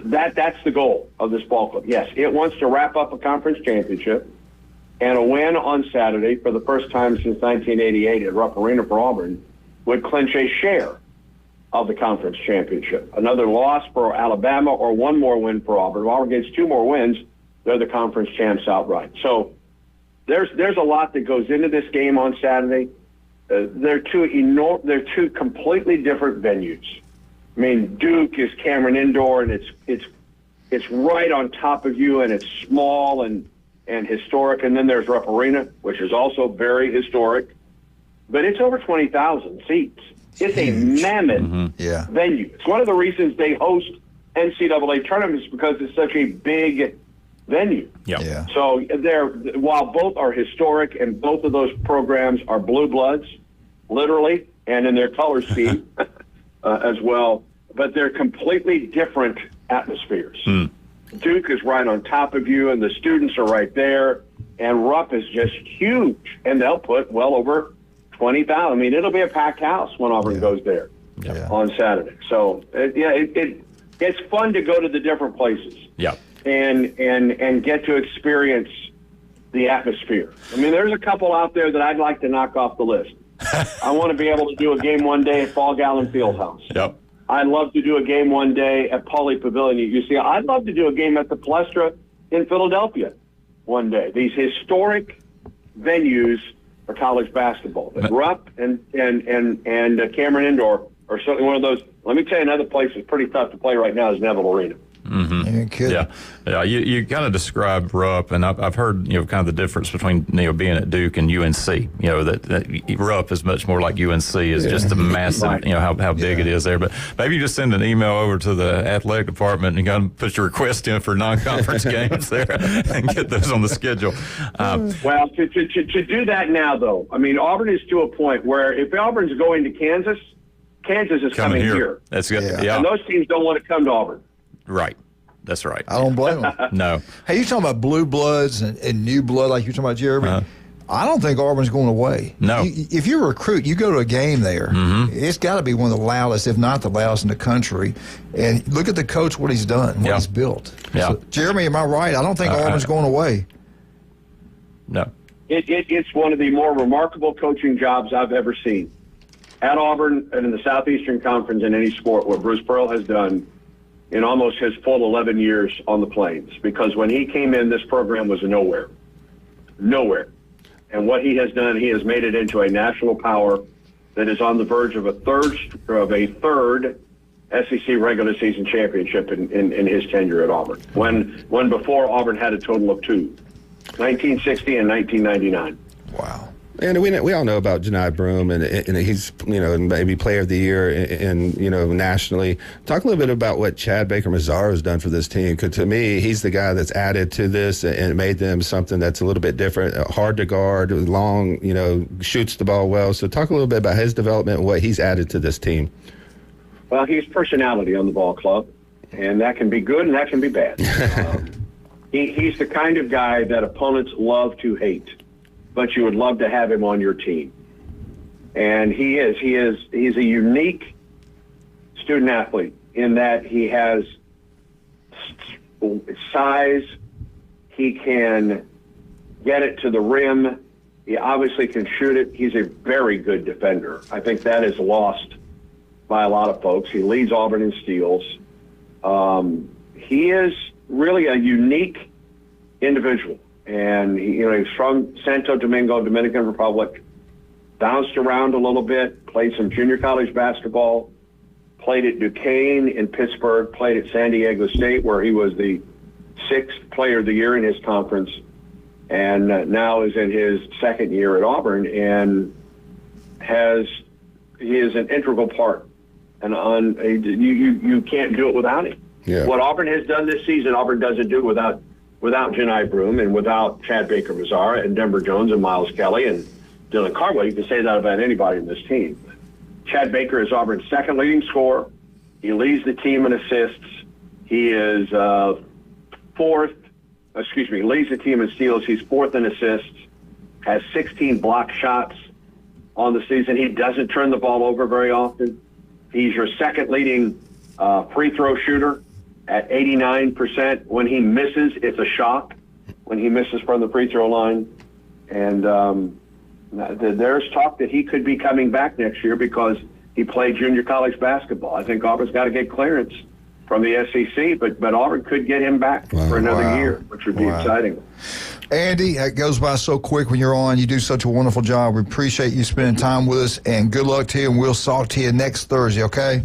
That's the goal of this ball club. Yes, it wants to wrap up a conference championship, and a win on Saturday for the first time since 1988 at Rupp Arena for Auburn would clinch a share of the conference championship. Another loss for Alabama or 1 more win for Auburn. If Auburn gets 2 more wins, they're the conference champs outright. So there's a lot that goes into this game on Saturday. They're 2 completely different venues. I mean, Duke is Cameron Indoor, and it's right on top of you, and it's small and historic. And then there's Rupp Arena, which is also very historic, but it's over 20,000 seats. It's a mammoth venue. It's one of the reasons they host NCAA tournaments, because it's such a big venue. Yep. Yeah. So while both are historic and both of those programs are blue bloods, literally, and in their color scheme as well, but they're completely different atmospheres. Duke is right on top of you, and the students are right there, and Rupp is just huge, and they'll put well over 20,000. I mean, it'll be a packed house when Auburn goes there on Saturday. So, it's fun to go to the different places. Yeah. And get to experience the atmosphere. I mean, there's a couple out there that I'd like to knock off the list. I want to be able to do a game one day at Fall Gallon Fieldhouse. Yep. I'd love to do a game one day at Pauley Pavilion. You see, I'd love to do a game at the Palestra in Philadelphia one day. These historic venues for college basketball. But Rupp and Cameron Indoor are certainly one of those. Let me tell you, another place that's pretty tough to play right now is Neville Arena. Mm-hmm. You ain't kidding. Yeah. You kind of described Rupp, and I've heard kind of the difference between being at Duke and UNC. That Rupp is much more like UNC is just a massive. Right. How big it is there. But maybe you just send an email over to the athletic department and kind of put your request in for non-conference games there and get those on the schedule. Well, to do that now, though, I mean, Auburn is to a point where if Auburn's going to Kansas is coming here. That's good. Yeah. And those teams don't want to come to Auburn. Right. That's right. I don't blame them. No. Hey, you talking about blue bloods and new blood like you're talking about, Jeremy? I don't think Auburn's going away. No. If you're a recruit, you go to a game there, it's got to be one of the loudest, if not the loudest in the country. And look at the coach, what he's done, what he's built. Yeah. So, Jeremy, am I right? I don't think Auburn's going away. No. It's one of the more remarkable coaching jobs I've ever seen. At Auburn and in the Southeastern Conference in any sport, what Bruce Pearl has done in almost his full 11 years on the Plains. Because when he came in, this program was nowhere. Nowhere. And what he has done, he has made it into a national power that is on the verge of a third SEC regular season championship in his tenure at Auburn. When before Auburn had a total of 2, 1960 and 1999. Wow. And we all know about Janai Broome, and he's maybe Player of the Year and nationally. Talk a little bit about what Chad Baker-Mazara has done for this team. Because to me, he's the guy that's added to this and made them something that's a little bit different, hard to guard, long, shoots the ball well. So talk a little bit about his development and what he's added to this team. Well, he's personality on the ball club, and that can be good and that can be bad. He's the kind of guy that opponents love to hate, but you would love to have him on your team. And he's a unique student athlete in that he has size, he can get it to the rim, he obviously can shoot it. He's a very good defender. I think that is lost by a lot of folks. He leads Auburn in steals. He is really a unique individual. And he's from Santo Domingo, Dominican Republic, bounced around a little bit, played some junior college basketball, played at Duquesne in Pittsburgh, played at San Diego State, where he was the 6th Player of the Year in his conference, and now is in his 2nd year at Auburn, and he is an integral part. And you can't do it without him. Yeah. What Auburn has done this season, Auburn doesn't do without Janai Broome and without Chad Baker-Mazara and Denver Jones and Miles Kelly and Dylan Cardwell. You can say that about anybody in this team. Chad Baker is Auburn's 2nd leading scorer. He leads the team in assists. He is leads the team in steals. He's 4th in assists, has 16 block shots on the season. He doesn't turn the ball over very often. He's your 2nd leading free throw shooter at 89%. When he misses, it's a shock when he misses from the free throw line. And there's talk that he could be coming back next year because he played junior college basketball. I think Auburn's got to get clearance from the SEC, but Auburn could get him back for another year, which would be exciting. Andy, it goes by so quick when you're on. You do such a wonderful job. We appreciate you spending time with us, and good luck to you, and we'll talk to you next Thursday, okay?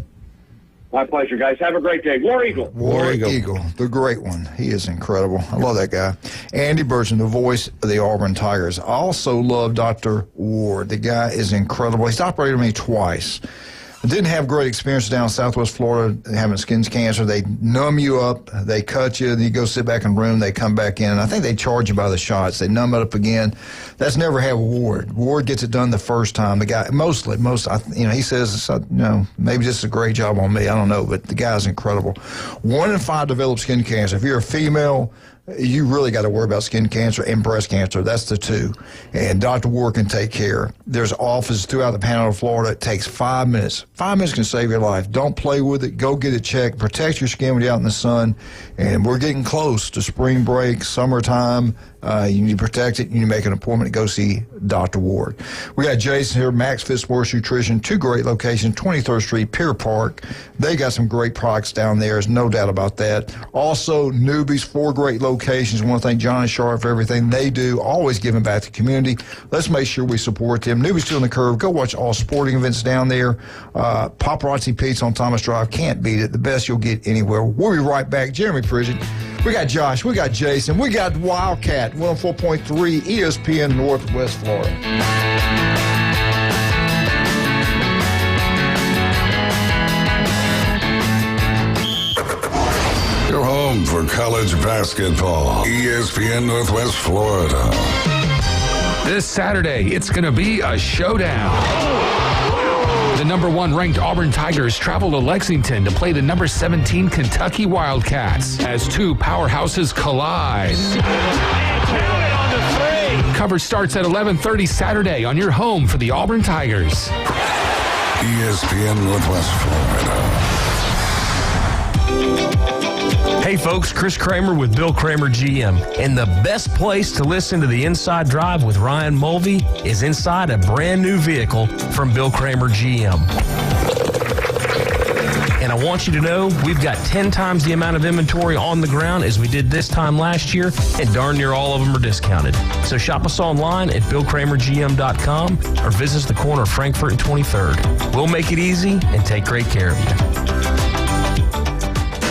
My pleasure, guys. Have a great day. War Eagle. War Eagle, the great one. He is incredible. I love that guy. Andy Burson, the voice of the Auburn Tigers. I also love Dr. Ward. The guy is incredible. He's operated on me twice. I didn't have great experience down in Southwest Florida having skin cancer. They numb you up, they cut you, then you go sit back in the room, they come back in. And I think they charge you by the shots. They numb it up again. That's never had Ward. Ward gets it done the first time. The guy, he says, maybe this is a great job on me. I don't know, but the guy's incredible. 1 in 5 develop skin cancer. If you're a female, you really got to worry about skin cancer and breast cancer. That's the 2. And Dr. Ward can take care. There's offices throughout the Panhandle of Florida. It takes 5 minutes. 5 minutes can save your life. Don't play with it. Go get it checked. Protect your skin when you're out in the sun. And we're getting close to spring break, summertime. You need to protect it. You need to make an appointment to go see Dr. Ward. We got Jason here, Max Fit Sports Nutrition, 2 great locations, 23rd Street, Pier Park. They got some great products down there. There's no doubt about that. Also, Newbies, 4 great locations. I want to thank John and Shar for everything they do, always giving back to the community. Let's make sure we support them. Newbies still on the curve. Go watch all sporting events down there. Paparazzi Pizza on Thomas Drive. Can't beat it. The best you'll get anywhere. We'll be right back. Jeremy Pridgen. We got Josh, we got Jason, we got Wildcat, 104.3 ESPN Northwest Florida. Your home for college basketball, ESPN Northwest Florida. This Saturday, it's going to be a showdown. The number 1 ranked Auburn Tigers travel to Lexington to play the number 17 Kentucky Wildcats as 2 powerhouses collide. Coverage starts at 11:30 Saturday on your home for the Auburn Tigers. ESPN Northwest Florida. Hey folks, Chris Kramer with Bill Kramer GM. And the best place to listen to the Inside Drive with Ryan Mulvey is inside a brand new vehicle from Bill Kramer GM. And I want you to know we've got 10 times the amount of inventory on the ground as we did this time last year, and darn near all of them are discounted. So shop us online at BillKramerGM.com or visit us at the corner of Frankfurt and 23rd. We'll make it easy and take great care of you.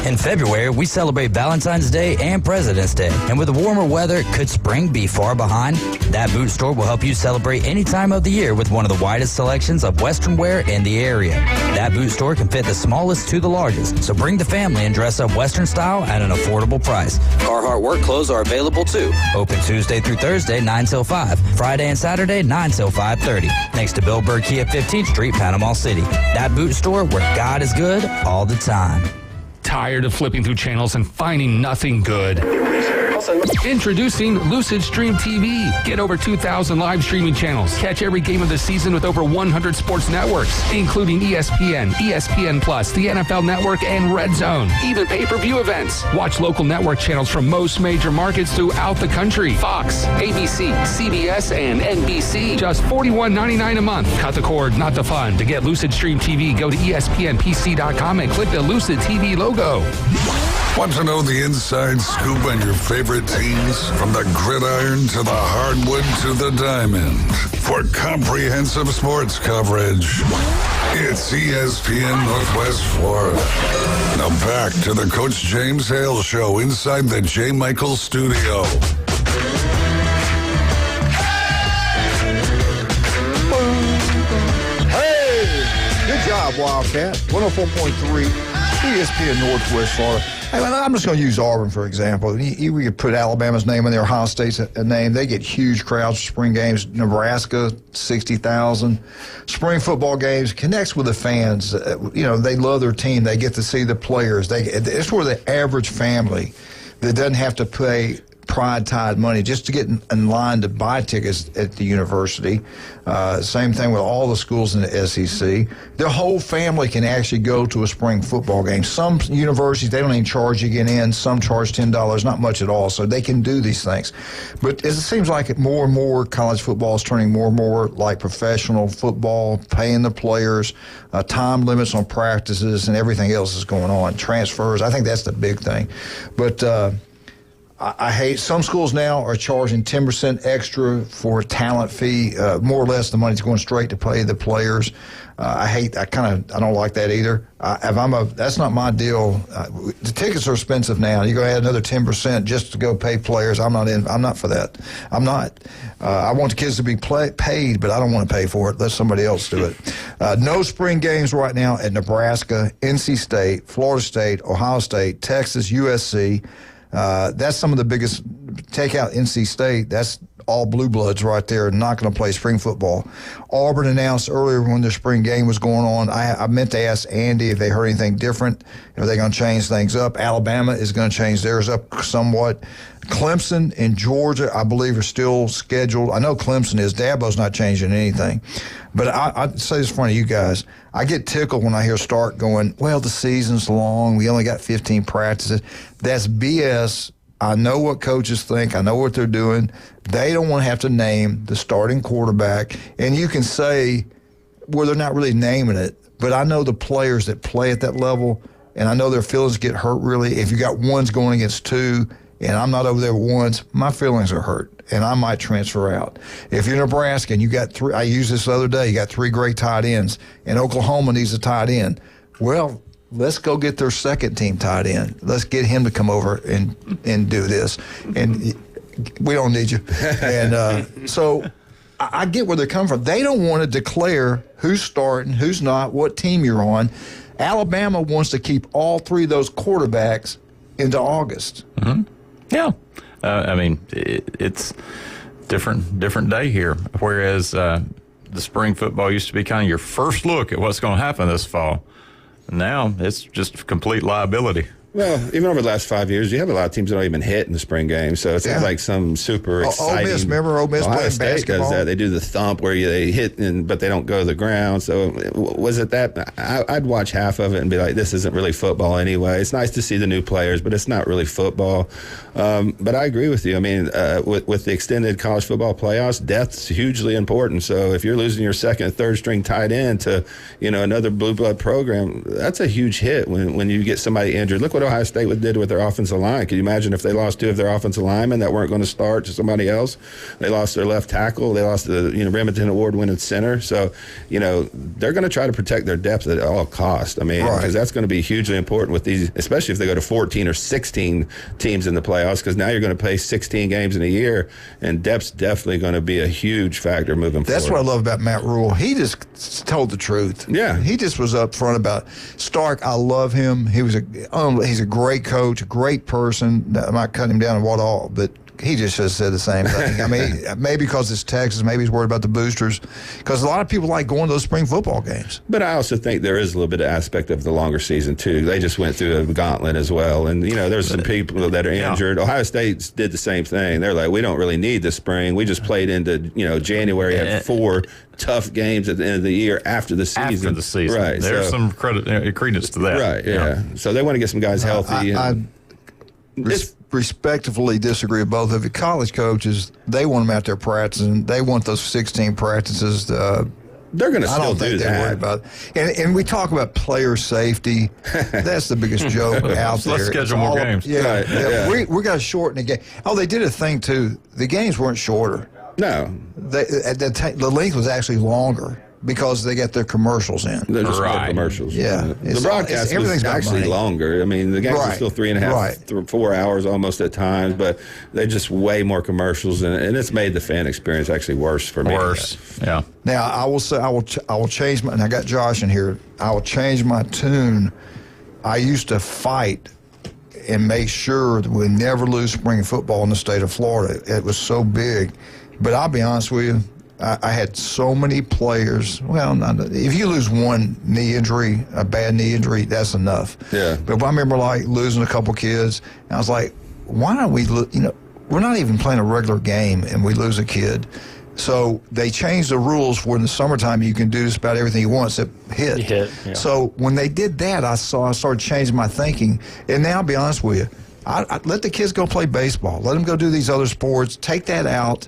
In February, we celebrate Valentine's Day and President's Day. And with the warmer weather, could spring be far behind? That boot store will help you celebrate any time of the year with one of the widest selections of Western wear in the area. That boot store can fit the smallest to the largest, so bring the family and dress up Western style at an affordable price. Carhartt work clothes are available too. Open Tuesday through Thursday, 9 till 5. Friday and Saturday, 9 till 5:30. Next to Bill Burkey at 15th Street, Panama City. That boot store where God is good all the time. Tired of flipping through channels and finding nothing good? Introducing Lucid Stream TV. Get over 2,000 live streaming channels. Catch every game of the season with over 100 sports networks, including ESPN, ESPN Plus, the NFL Network, and Red Zone. Even pay-per-view events. Watch local network channels from most major markets throughout the country. Fox, ABC, CBS, and NBC. Just $41.99 a month. Cut the cord, not the fun. To get Lucid Stream TV, go to ESPNPC.com and click the Lucid TV logo. Want to know the inside scoop on your favorite teams? From the gridiron to the hardwood to the diamond. For comprehensive sports coverage, it's ESPN Northwest Florida. Now back to the Coach James Hale Show inside the J. Michael Studio. Hey, good job, Wildcat. 104.3 ESPN Northwest Florida. Hey, I'm just going to use Auburn, for example. We could put Alabama's name in there, Ohio State's a name. They get huge crowds for spring games. Nebraska, 60,000. Spring football games connects with the fans. They love their team. They get to see the players. It's for the average family that doesn't have to pay pride-tied money just to get in line to buy tickets at the university. Same thing with all the schools in the SEC. The whole family can actually go to a spring football game. Some universities, they don't even charge you to get in. Some charge $10, not much at all. So they can do these things. But it seems like more and more college football is turning more and more like professional football, paying the players, time limits on practices, and everything else is going on. Transfers, I think that's the big thing. But I hate some schools now are charging 10% extra for a talent fee. More or less, the money's going straight to pay the players. I don't like that either. That's not my deal. The tickets are expensive now. You go add another 10% just to go pay players. I'm not for that. I'm not. I want the kids to be paid, but I don't want to pay for it. Let somebody else do it. No spring games right now at Nebraska, NC State, Florida State, Ohio State, Texas, USC. That's some of the biggest. Take out NC State, that's all blue bloods right there, not going to play spring football. Auburn announced earlier when the spring game was going on, I meant to ask Andy if they heard anything different, if they're going to change things up. Alabama is going to change theirs up somewhat. Clemson and Georgia, I believe, are still scheduled. I know Clemson is. Dabo's not changing anything. But I'd say this in front of you guys. I get tickled when I hear Stark going, well, the season's long. We only got 15 practices. That's BS I know what coaches think. I know what they're doing. They don't want to have to name the starting quarterback. And you can say, well, they're not really naming it, but I know the players that play at that level, and I know their feelings get hurt really. If you got ones going against two, and I'm not over there with ones, my feelings are hurt, and I might transfer out. If you're Nebraska and you got three, I used this the other day, you got three great tight ends, and Oklahoma needs a tight end. Well, let's go get their second team tight end. Let's get him to come over and do this. And we don't need you. And so I get where they're coming from. They don't want to declare who's starting, who's not, what team you're on. Alabama wants to keep all three of those quarterbacks into August. Mm-hmm. Yeah. I mean, it's different day here, whereas the spring football used to be kind of your first look at what's going to happen this fall. Now it's just complete liability. Well, even over the last 5 years, you have a lot of teams that don't even hit in the spring game, so it's not like some super exciting. Ole Miss, remember Ole Miss Ohio playing State basketball? does that. They do the thump where they hit, but they don't go to the ground. So was it that? I'd watch half of it and be like, this isn't really football anyway. It's nice to see the new players, but it's not really football. But I agree with you. I mean, with the extended college football playoffs, depth's hugely important. So if you're losing your second and third string tight end to, another blue blood program, that's a huge hit when you get somebody injured. Look what Ohio State did with their offensive line. Can you imagine if they lost two of their offensive linemen that weren't going to start to somebody else? They lost their left tackle. They lost the Remington Award-winning center. So, they're going to try to protect their depth at all costs. I mean, because that's going to be hugely important with these, especially if they go to 14 or 16 teams in the playoffs, because now you're going to play 16 games in a year, and depth's definitely going to be a huge factor moving forward. That's what I love about Matt Rule. He just told the truth. Yeah. He just was up front about Stark. I love him. He's a great coach, a great person. I'm not cutting him down on what all, but he just has said the same thing. I mean, maybe because it's Texas, maybe he's worried about the boosters, because a lot of people like going to those spring football games. But I also think there is a little bit of aspect of the longer season, too. They just went through a gauntlet as well. And, there's some people that are injured. Ohio State did the same thing. They're like, we don't really need the spring. We just played into, January, had 4 tough games at the end of the year after the season. After the season. Right. There's some credence to that. Right, yeah. So they want to get some guys healthy. I respectfully disagree with both of you. College coaches, they want them out there practicing. They want those 16 practices. They're going to still do that. Worried about it. And we talk about player safety. That's the biggest joke out there. Let's schedule more games. Yeah, Right. We got to shorten the game. Oh, they did a thing, too. The games weren't shorter. No. The length was actually longer because they got their commercials in. They're just more commercials. Yeah. The broadcast was actually longer. I mean, the games are still 3.5, 4 hours almost at times, but they're just way more commercials, and it's made the fan experience actually worse for me. Yeah. Now, I will say, I will change my, and I got Josh in here, I will change my tune. I used to fight and make sure that we never lose spring football in the state of Florida. It was so big. But I'll be honest with you, I had so many players. Well, if you lose one knee injury, a bad knee injury, that's enough. Yeah. But I remember losing a couple kids, and I was like, why don't we? We're not even playing a regular game, and we lose a kid. So they changed the rules where in the summertime you can do just about everything you want except hit. Yeah. So when they did that, I started changing my thinking. And now I'll be honest with you, I let the kids go play baseball. Let them go do these other sports. Take that out.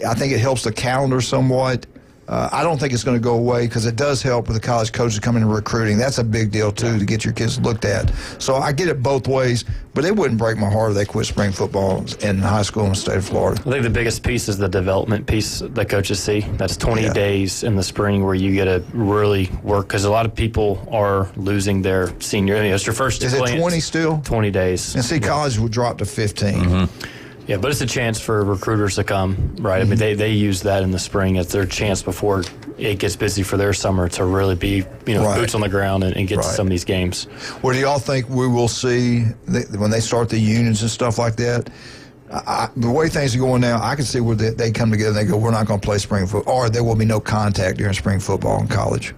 I think it helps the calendar somewhat. I don't think it's going to go away because it does help with the college coaches coming and recruiting. That's a big deal, too, to get your kids looked at. So I get it both ways, but it wouldn't break my heart if they quit spring football in high school in the state of Florida. I think the biggest piece is the development piece that coaches see. That's 20 days in the spring where you get to really work because a lot of people are losing their senior. It's your first Is it 20 still? 20 days. And see, college would drop to 15. Mm-hmm. Yeah, but it's a chance for recruiters to come, right? I mean, they use that in the spring. It's their chance before it gets busy for their summer to really be, boots on the ground and get to some of these games. What do y'all think we will see when they start the unions and stuff like that? The way things are going now, I can see where they come together and they go, we're not going to play spring football, or there will be no contact during spring football in college.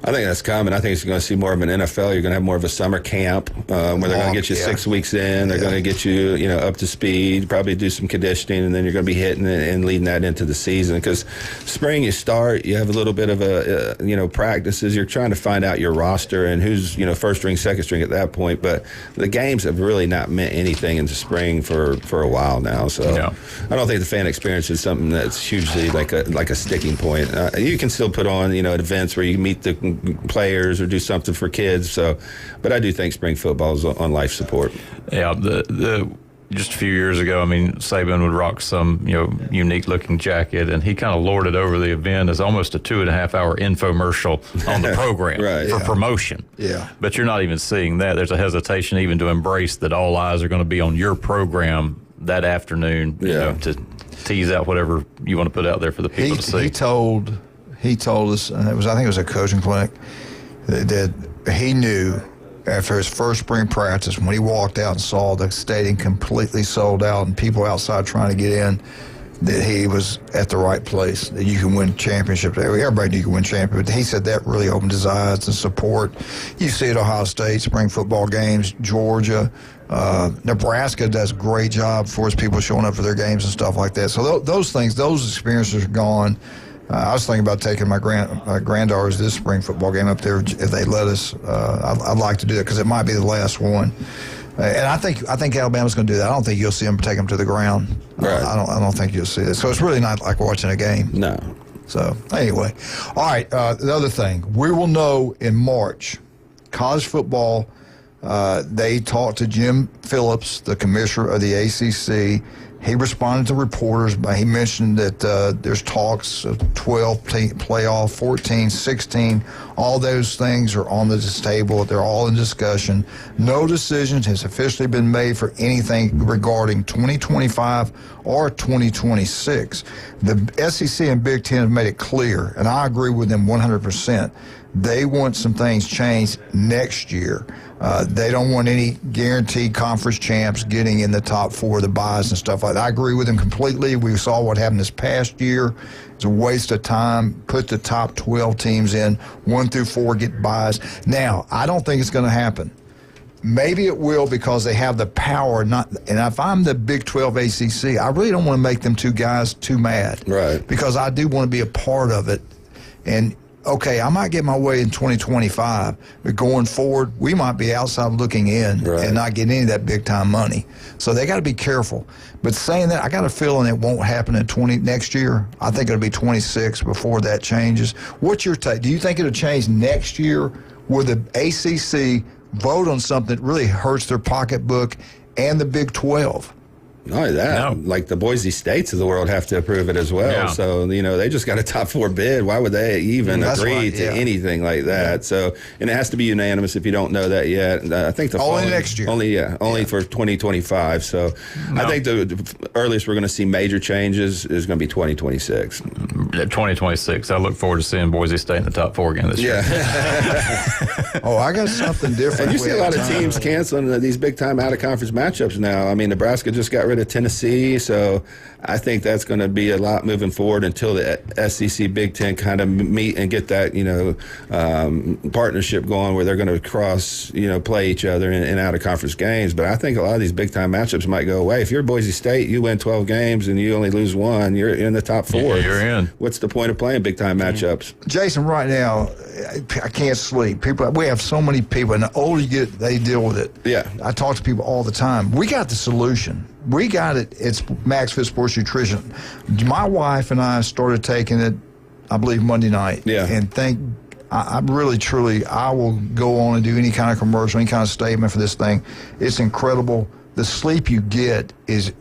I think that's coming. I think you're going to see more of an NFL. You're going to have more of a summer camp where they're going to get you 6 weeks in. They're going to get you, up to speed, probably do some conditioning, and then you're going to be hitting it and leading that into the season. Because spring, you start, you have a little bit of practices. You're trying to find out your roster and who's, first string, second string at that point. But the games have really not meant anything in the spring for a while now. So I don't think the fan experience is something that's hugely like a sticking point. You can still put on, events where you meet the players or do something for kids. But I do think spring football is on life support. Yeah, just a few years ago, Saban would rock some, unique looking jacket, and he kind of lorded over the event as almost a 2.5 hour infomercial on the program for promotion. Yeah. But you're not even seeing that. There's a hesitation even to embrace that all eyes are going to be on your program that afternoon, to tease out whatever you want to put out there for the people to see. He told us, and I think it was a coaching clinic, that he knew after his first spring practice, when he walked out and saw the stadium completely sold out and people outside trying to get in, that he was at the right place, that you can win championships. Everybody knew you can win championships, but he said that really opened his eyes to support. You see it at Ohio State, spring football games, Georgia, Nebraska does a great job for his people showing up for their games and stuff like that. So those experiences are gone. I was thinking about taking my granddaughters this spring football game up there if they let us. I'd like to do it because it might be the last one. And I think Alabama's going to do that. I don't think you'll see them take them to the ground. Right. I don't think you'll see it. So it's really not like watching a game. No. So anyway, all right. The other thing, we will know in March, college football. They talked to Jim Phillips, the commissioner of the ACC. He responded to reporters, but he mentioned that there's talks of 12 playoff, 14, 16. All those things are on this table. They're all in discussion. No decision has officially been made for anything regarding 2025 or 2026. The SEC and Big Ten have made it clear, and I agree with them 100%. They want some things changed next year. They don't want any guaranteed conference champs getting in the top four of the buys and stuff like that. I agree with them completely. We saw what happened this past year. It's a waste of time. Put the top 12 teams in. 1 through 4 get buys. Now, I don't think it's going to happen. Maybe it will because they have the power. And if I'm the Big 12 ACC, I really don't want to make them two guys too mad. Right. Because I do want to be a part of it. And okay, I might get my way in 2025, but going forward, we might be outside looking in and not getting any of that big-time money. So they got to be careful. But saying that, I got a feeling it won't happen in next year. I think it'll be 26 before that changes. What's your take? Do you think it'll change next year? Will the ACC vote on something that really hurts their pocketbook and the Big 12? Not only that, like the Boise States of the world have to approve it as well. Yeah. So, they just got a top 4 bid. Why would they even agree to anything like that? So, and it has to be unanimous if you don't know that yet. I think only next year. Only for 2025. So, I think the earliest we're going to see major changes is going to be 2026. 2026. I look forward to seeing Boise State in the top 4 again this year. I got something different. And you see a lot of teams canceling these big-time out-of-conference matchups now. Nebraska just got rid of Tennessee, so I think that's going to be a lot moving forward until the SEC Big Ten kind of meet and get that, partnership going where they're going to play each other in out-of-conference games. But I think a lot of these big-time matchups might go away. If you're Boise State, you win 12 games and you only lose 1, you're in the top 4. Yeah, you're in. What's the point of playing big-time matchups? Jason, right now, I can't sleep. We have so many people, and the older you get, they deal with it. Yeah. I talk to people all the time. We got the solution. We got it. It's Max Fit Sports Nutrition. My wife and I started taking it, I believe, Monday night. Yeah. And I really, truly, I will go on and do any kind of commercial, any kind of statement for this thing. It's incredible. The sleep you get is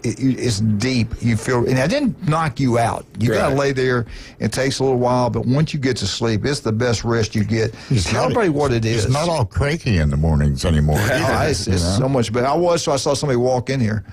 deep. You feel, and it didn't knock you out. You got to lay there. It takes a little while, but once you get to sleep, it's the best rest you get. Tell everybody what it is. It's not all cranky in the mornings anymore. It's so much better. I saw somebody walk in here.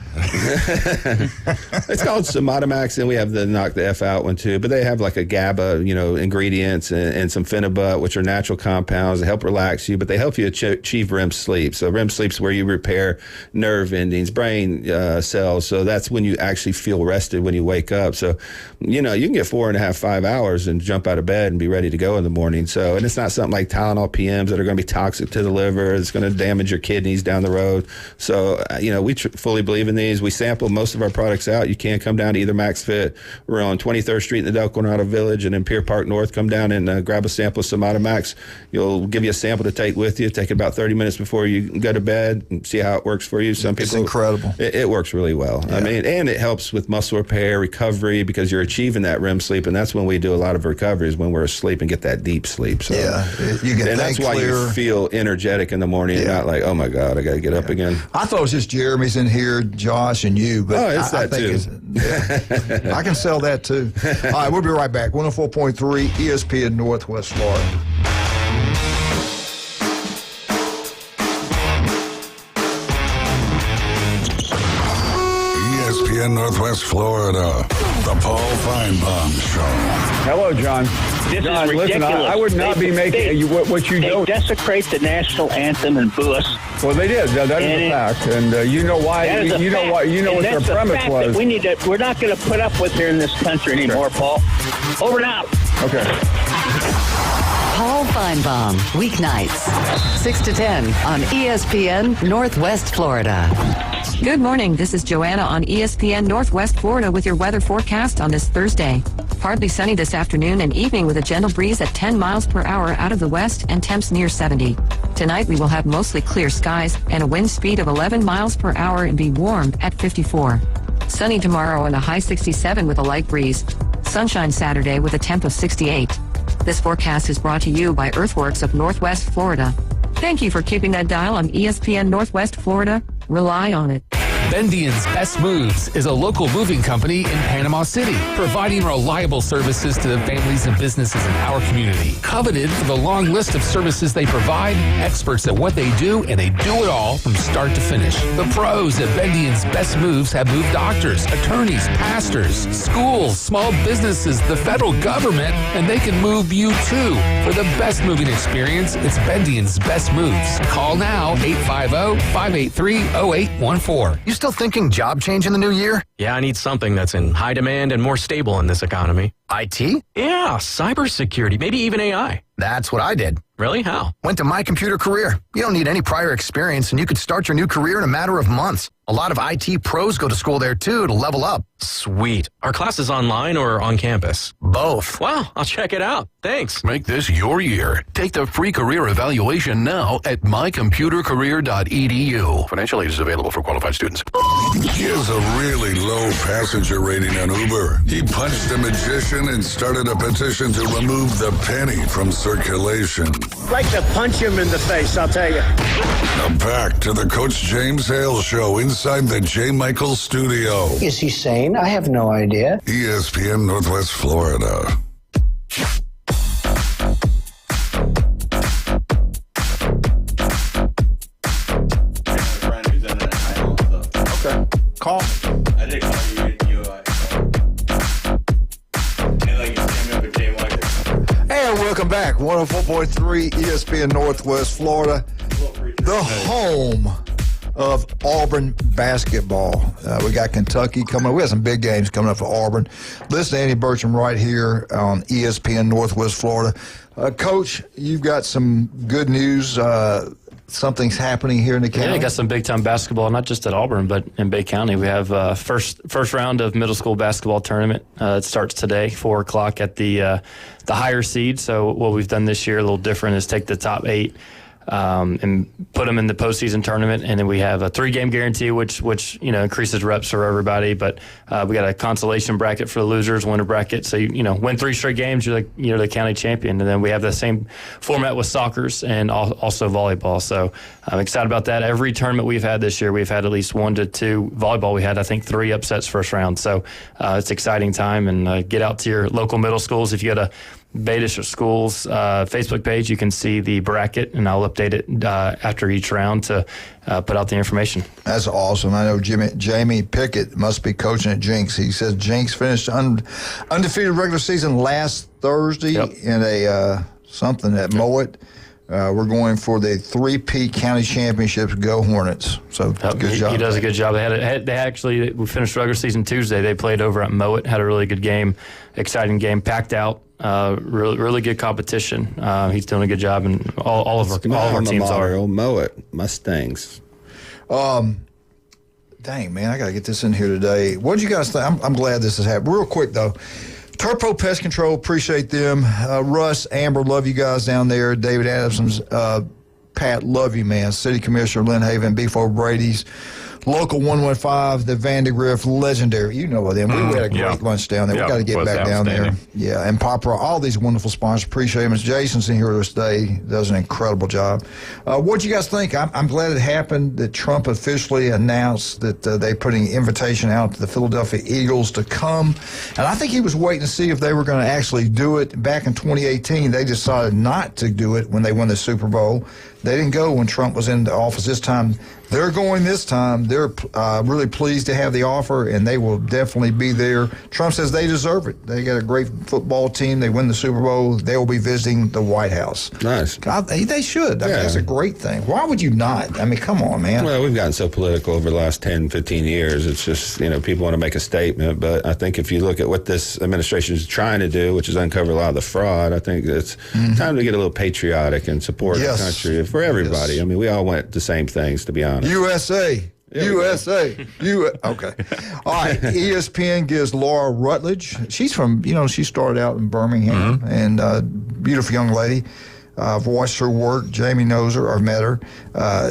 It's called Somatomax, and we have the Knock the F Out one too. But they have like a GABA, ingredients and some Phenibut, which are natural compounds that help relax you, but they help you achieve REM sleep. So REM sleep is where you repair nerve endings, brain cells, cells. So that's when you actually feel rested when you wake up. So, you can get 4.5, 5 hours and jump out of bed and be ready to go in the morning. So, and it's not something like Tylenol PMs that are going to be toxic to the liver. It's going to damage your kidneys down the road. So, we fully believe in these. We sample most of our products out. You can come down to either Max Fit. We're on 23rd Street in the Del Coronado Village and in Pier Park North. Come down and grab a sample of Somata Max. You'll give you a sample to take with you. Take about 30 minutes before you go to bed and see how it works for you. Some people, it's incredible. It works really well. Yeah. And it helps with muscle repair, recovery, because you're achieving that REM sleep, and that's when we do a lot of recovery is when we're asleep and get that deep sleep. So, you get and that's why you feel energetic in the morning and not like, oh my God, I got to get up again. I thought it was just Jeremy's in here, Josh, and you, but it's that too. I can sell that too. All right, we'll be right back. 104.3 ESPN Northwest Florida. ESPN Northwest Florida, the Paul Feinbaum Show. Hello, John. John, listen, I would not be making what you do. They desecrate the national anthem and boo us. Well, they did. That is a fact, and you know why. You know what their premise was. We're not going to put up with here in this country anymore, Paul. Over and out. Okay. Paul Feinbaum, weeknights, 6 to 10 on ESPN Northwest Florida. Good morning. This is Joanna on ESPN Northwest Florida with your weather forecast on this Thursday. Partly sunny this afternoon and evening with a gentle breeze at 10 miles per hour out of the west and temps near 70. Tonight we will have mostly clear skies and a wind speed of 11 miles per hour and be warm at 54. Sunny tomorrow and a high 67 with a light breeze. Sunshine Saturday with a temp of 68. This forecast is brought to you by Earthworks of Northwest Florida. Thank you for keeping that dial on ESPN Northwest Florida. Rely on it. Bendian's Best Moves is a local moving company in Panama City, providing reliable services to the families and businesses in our community. Coveted for the long list of services they provide, experts at what they do, and they do it all from start to finish. The pros at Bendian's Best Moves have moved doctors, attorneys, pastors, schools, small businesses, the federal government, and they can move you too. For the best moving experience, it's Bendian's Best Moves. Call now, 850-583-0814. You still thinking job change in the new year? Yeah, I need something that's in high demand and more stable in this economy. IT? Yeah, cybersecurity, maybe even AI. That's what I did. Really? How? Went to My Computer Career. You don't need any prior experience, and you could start your new career in a matter of months. A lot of IT pros go to school there, too, to level up. Sweet. Are classes online or on campus? Both. Wow, I'll check it out. Thanks. Make this your year. Take the free career evaluation now at mycomputercareer.edu. Financial aid is available for qualified students. He has a really low passenger rating on Uber. He punched a magician and started a petition to remove the penny from circulation. I'd like to punch him in the face, I'll tell you. Now back to the Coach James Hale Show inside the J. Michael studio. Is he sane? I have no idea. ESPN Northwest Florida. Okay. Call me. I did call you. And welcome back. 104.3 ESPN Northwest Florida, the home of Auburn basketball. We got Kentucky coming up. We got some big games coming up for Auburn. Listen to Andy Burcham right here on ESPN Northwest Florida. Coach, you've got some good news. Something's happening here in the county. Yeah, we got some big-time basketball, not just at Auburn, but in Bay County. We have first round of middle school basketball tournament. It starts today, 4 o'clock at the higher seed. So what we've done this year, a little different, is take the top 8 and put them in the postseason tournament, and then we have a 3-game guarantee, which increases reps for everybody. But we got a consolation bracket for the losers, winner bracket. So win 3 straight games, you're the county champion. And then we have the same format with soccer's and also volleyball. So I'm excited about that. Every tournament we've had this year, we've had at least 1 to 2 volleyball. We had, I think, 3 upsets first round. So it's exciting time, and get out to your local middle schools. If you go to Beta Schools Facebook page, you can see the bracket, and I'll update it after each round to put out the information. That's awesome. I know Jamie Pickett must be coaching at Jinx. He says Jinx finished undefeated regular season last Thursday in a something at Mowat. We're going for the 3P County Championships. Go Hornets. So good job. He does a good job. We finished regular season Tuesday. They played over at Mowat, had a really good game, exciting game, packed out. Really good competition. He's doing a good job, and all of our teams are. Mowat Mustangs. Dang, man, I got to get this in here today. What did you guys think? I'm glad this has happened. Real quick, though. Turpo Pest Control, appreciate them. Russ, Amber, love you guys down there. David Adamson's, Pat, love you, man. City Commissioner Lynn Haven, B4 Brady's. Local 115, the Vandegrift, legendary. You know them. We had a great lunch down there. We got to get back down there. Yeah, and Papa, all these wonderful sponsors. Appreciate them. Jason's in here with us today. Does an incredible job. What do you guys think? I'm glad it happened that Trump officially announced that they're putting an invitation out to the Philadelphia Eagles to come. And I think he was waiting to see if they were going to actually do it. Back in 2018, they decided not to do it when they won the Super Bowl. They didn't go when Trump was in the office this time. They're going this time. They're really pleased to have the offer, and they will definitely be there. Trump says they deserve it. They got a great football team. They win the Super Bowl. They will be visiting the White House. Nice. They should. I mean, that's a great thing. Why would you not? I mean, come on, man. Well, we've gotten so political over the last 10, 15 years. It's just, people want to make a statement. But I think if you look at what this administration is trying to do, which is uncover a lot of the fraud, I think it's time to get a little patriotic and support the country for everybody. Yes. I mean, we all want the same things, to be honest. USA. USA. Okay. All right. ESPN gives Laura Rutledge. She's from, she started out in Birmingham, and beautiful young lady. I've watched her work. Jamie knows her or met her.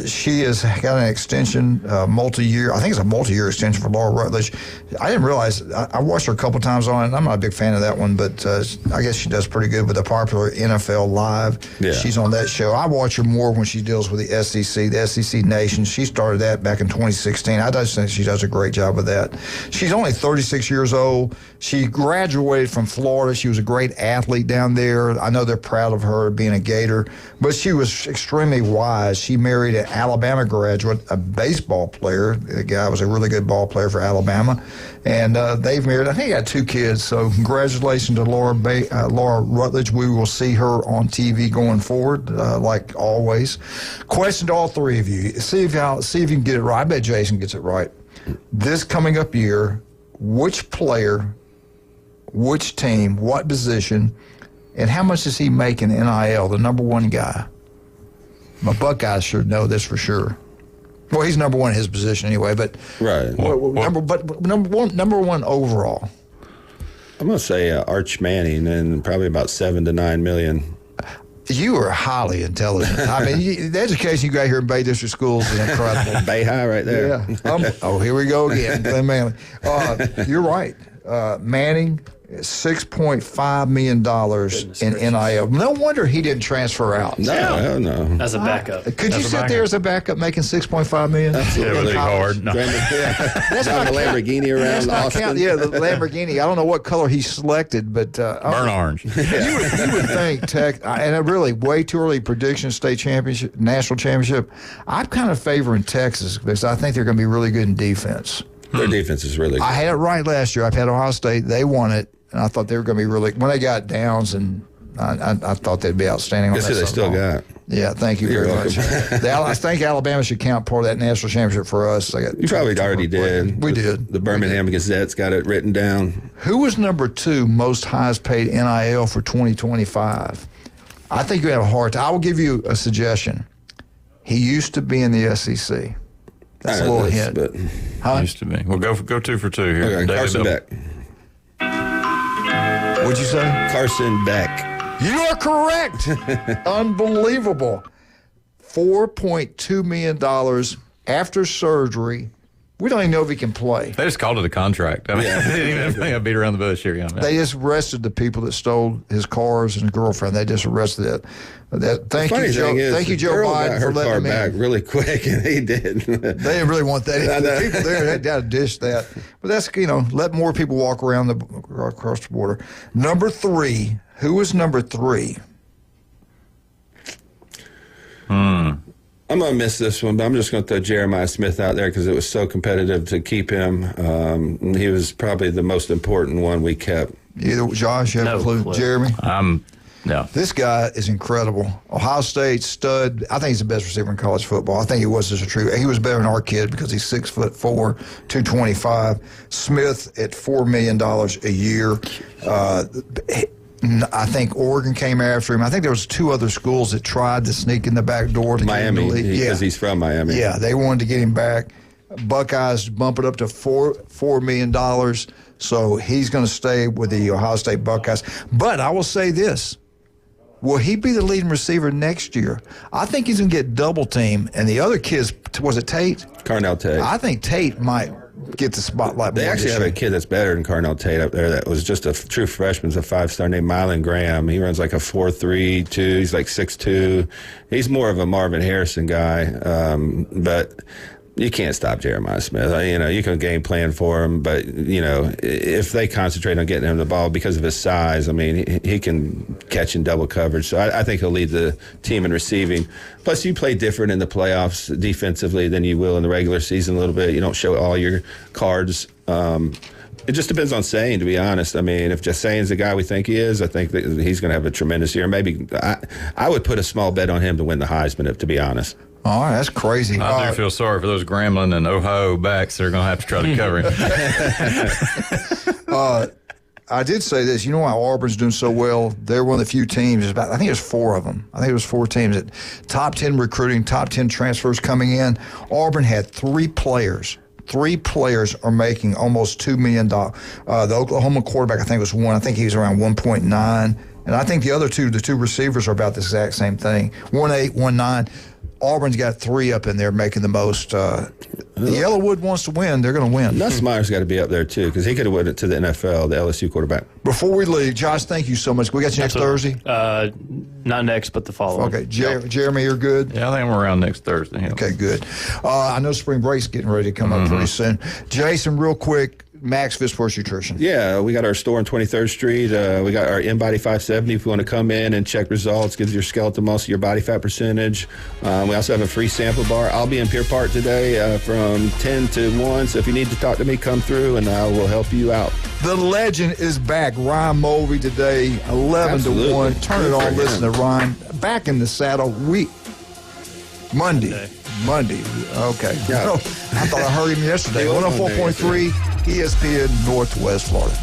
She has got an extension, multi-year. I think it's a multi-year extension for Laura Rutledge. I didn't realize. I watched her a couple times on it. I'm not a big fan of that one, but I guess she does pretty good with the popular NFL Live. Yeah. She's on that show. I watch her more when she deals with the SEC Nation. She started that back in 2016. I just think she does a great job with that. She's only 36 years old. She graduated from Florida. She was a great athlete down there. I know they're proud of her being a Gator, but she was extremely wise. She married an Alabama graduate, a baseball player. The guy was a really good ball player for Alabama, and they've married. I think they got 2 kids. So congratulations to Laura Rutledge. We will see her on TV going forward, like always. Question to all 3 of you: see if you can get it right. I bet Jason gets it right. This coming up year, which player, which team, what position, and how much does he make in NIL, the number 1 guy? My Buckeyes should know this for sure. Well, he's number 1 in his position anyway, but number one overall. I'm going to say Arch Manning, and probably about 7 to 9 million. You are highly intelligent. I mean, the education you got here in Bay District Schools is incredible. Bay High right there. Yeah. Here we go again. Glenn Manley. You're right. Manning, $6.5 million in NIL. No wonder he didn't transfer out. No. As a backup. Could you sit there as a backup making $6.5 million? That's really hard. No. That's not the Lamborghini around Austin. The Lamborghini. I don't know what color he selected, but burnt orange. You would think Tech, and a really way too early prediction, state championship, national championship. I'm kind of favoring Texas because I think they're going to be really good in defense. Their defense is really good. I had it right last year. I've had Ohio State. They won it. And I thought they were going to be really, when they got Downs, and I thought they'd be outstanding. Guess who they still got? Yeah, thank you very much. I think Alabama should count part of that national championship for us. You probably already did. We did. The Birmingham Gazette's got it written down. Who was number 2 most highest paid NIL for 2025? I think you have a hard time. I will give you a suggestion. He used to be in the SEC. That's a little hint. But used to be. We'll go 2 for 2 here. Okay, Carson Beck. What'd you say? Carson Beck. You are correct. Unbelievable. $4.2 million after surgery. We don't even know if he can play. They just called it a contract. I mean, they didn't even beat around the bush here. They just arrested the people that stole his cars and his girlfriend. They just arrested it. Thank you, Joe Biden, for letting him back in. Really quick, and he did. They didn't really want that. The people there had to dish that. But that's, let more people walk around across the border. Number 3. Who is number 3? I'm going to miss this one, but I'm just going to throw Jeremiah Smith out there because it was so competitive to keep him. He was probably the most important one we kept. Either Josh, you have a clue. Jeremy? Yeah. This guy is incredible. Ohio State stud. I think he's the best receiver in college football. I think he was as a true. He was better than our kid because he's 6'4", 225. Smith at $4 million a year. I think Oregon came after him. I think there was 2 other schools that tried to sneak in the back door to get him in the league. Because he's from Miami. Yeah, they wanted to get him back. Buckeyes bump it up to $4 million. So he's going to stay with the Ohio State Buckeyes. But I will say this. Will he be the leading receiver next year? I think he's going to get double team. And the other kids, was it Tate? Carnell Tate. I think Tate might get the spotlight. They actually have a kid that's better than Carnell Tate up there that was just a true freshman, a 5-star named Mylan Graham. He runs like a 4.32. He's like 6'2". He's more of a Marvin Harrison guy. But you can't stop Jeremiah Smith. You can game plan for him, but, if they concentrate on getting him the ball because of his size, he can catch in double coverage. So I think he'll lead the team in receiving. Plus, you play different in the playoffs defensively than you will in the regular season a little bit. You don't show all your cards. It just depends on Sane, to be honest. If just Sane's the guy we think he is, I think that he's going to have a tremendous year. Maybe I would put a small bet on him to win the Heisman, to be honest. All right, that's crazy. I do feel sorry for those Grambling and Ohio backs that are going to have to try to cover him. I did say this. You know why Auburn's doing so well? They're one of the few teams. I think there's 4 of them. I think it was 4 teams that top 10 recruiting, top 10 transfers coming in. Auburn had 3 players. 3 players are making almost $2 million. The Oklahoma quarterback, I think, was 1. I think he was around 1.9. And I think the other 2, the 2 receivers, are about the exact same thing. 1.8, 1.9. Auburn's got 3 up in there making the most. Yellowwood wants to win. They're going to win. Nussmeier's got to be up there, too, because he could have went to the NFL, the LSU quarterback. Before we leave, Josh, thank you so much. We got you next Thursday? Not next, but the following. Okay. Jeremy, you're good? Yeah, I think I'm around next Thursday. Yeah. Okay, good. I know spring break's getting ready to come up pretty soon. Jason, real quick, Max Fit Sports Nutrition. Yeah, we got our store on 23rd Street. We got our InBody 570 if you want to come in and check results, gives your skeletal muscle, your body fat percentage. We also have a free sample bar. I'll be in Pier Park today from 10 to 1, so if you need to talk to me, come through and I will help you out. The legend is back. Ryan Mulvey today, 11 to 1. Turn it on, listen to Ryan. Back in the saddle. Monday. Okay. Yeah. I thought I heard him yesterday. 104.3 ESPN Northwest Florida.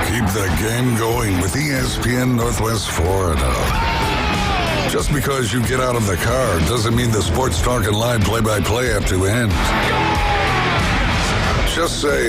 Keep the game going with ESPN Northwest Florida. Just because you get out of the car doesn't mean the Sports Talk and Live play-by-play have to end. Just say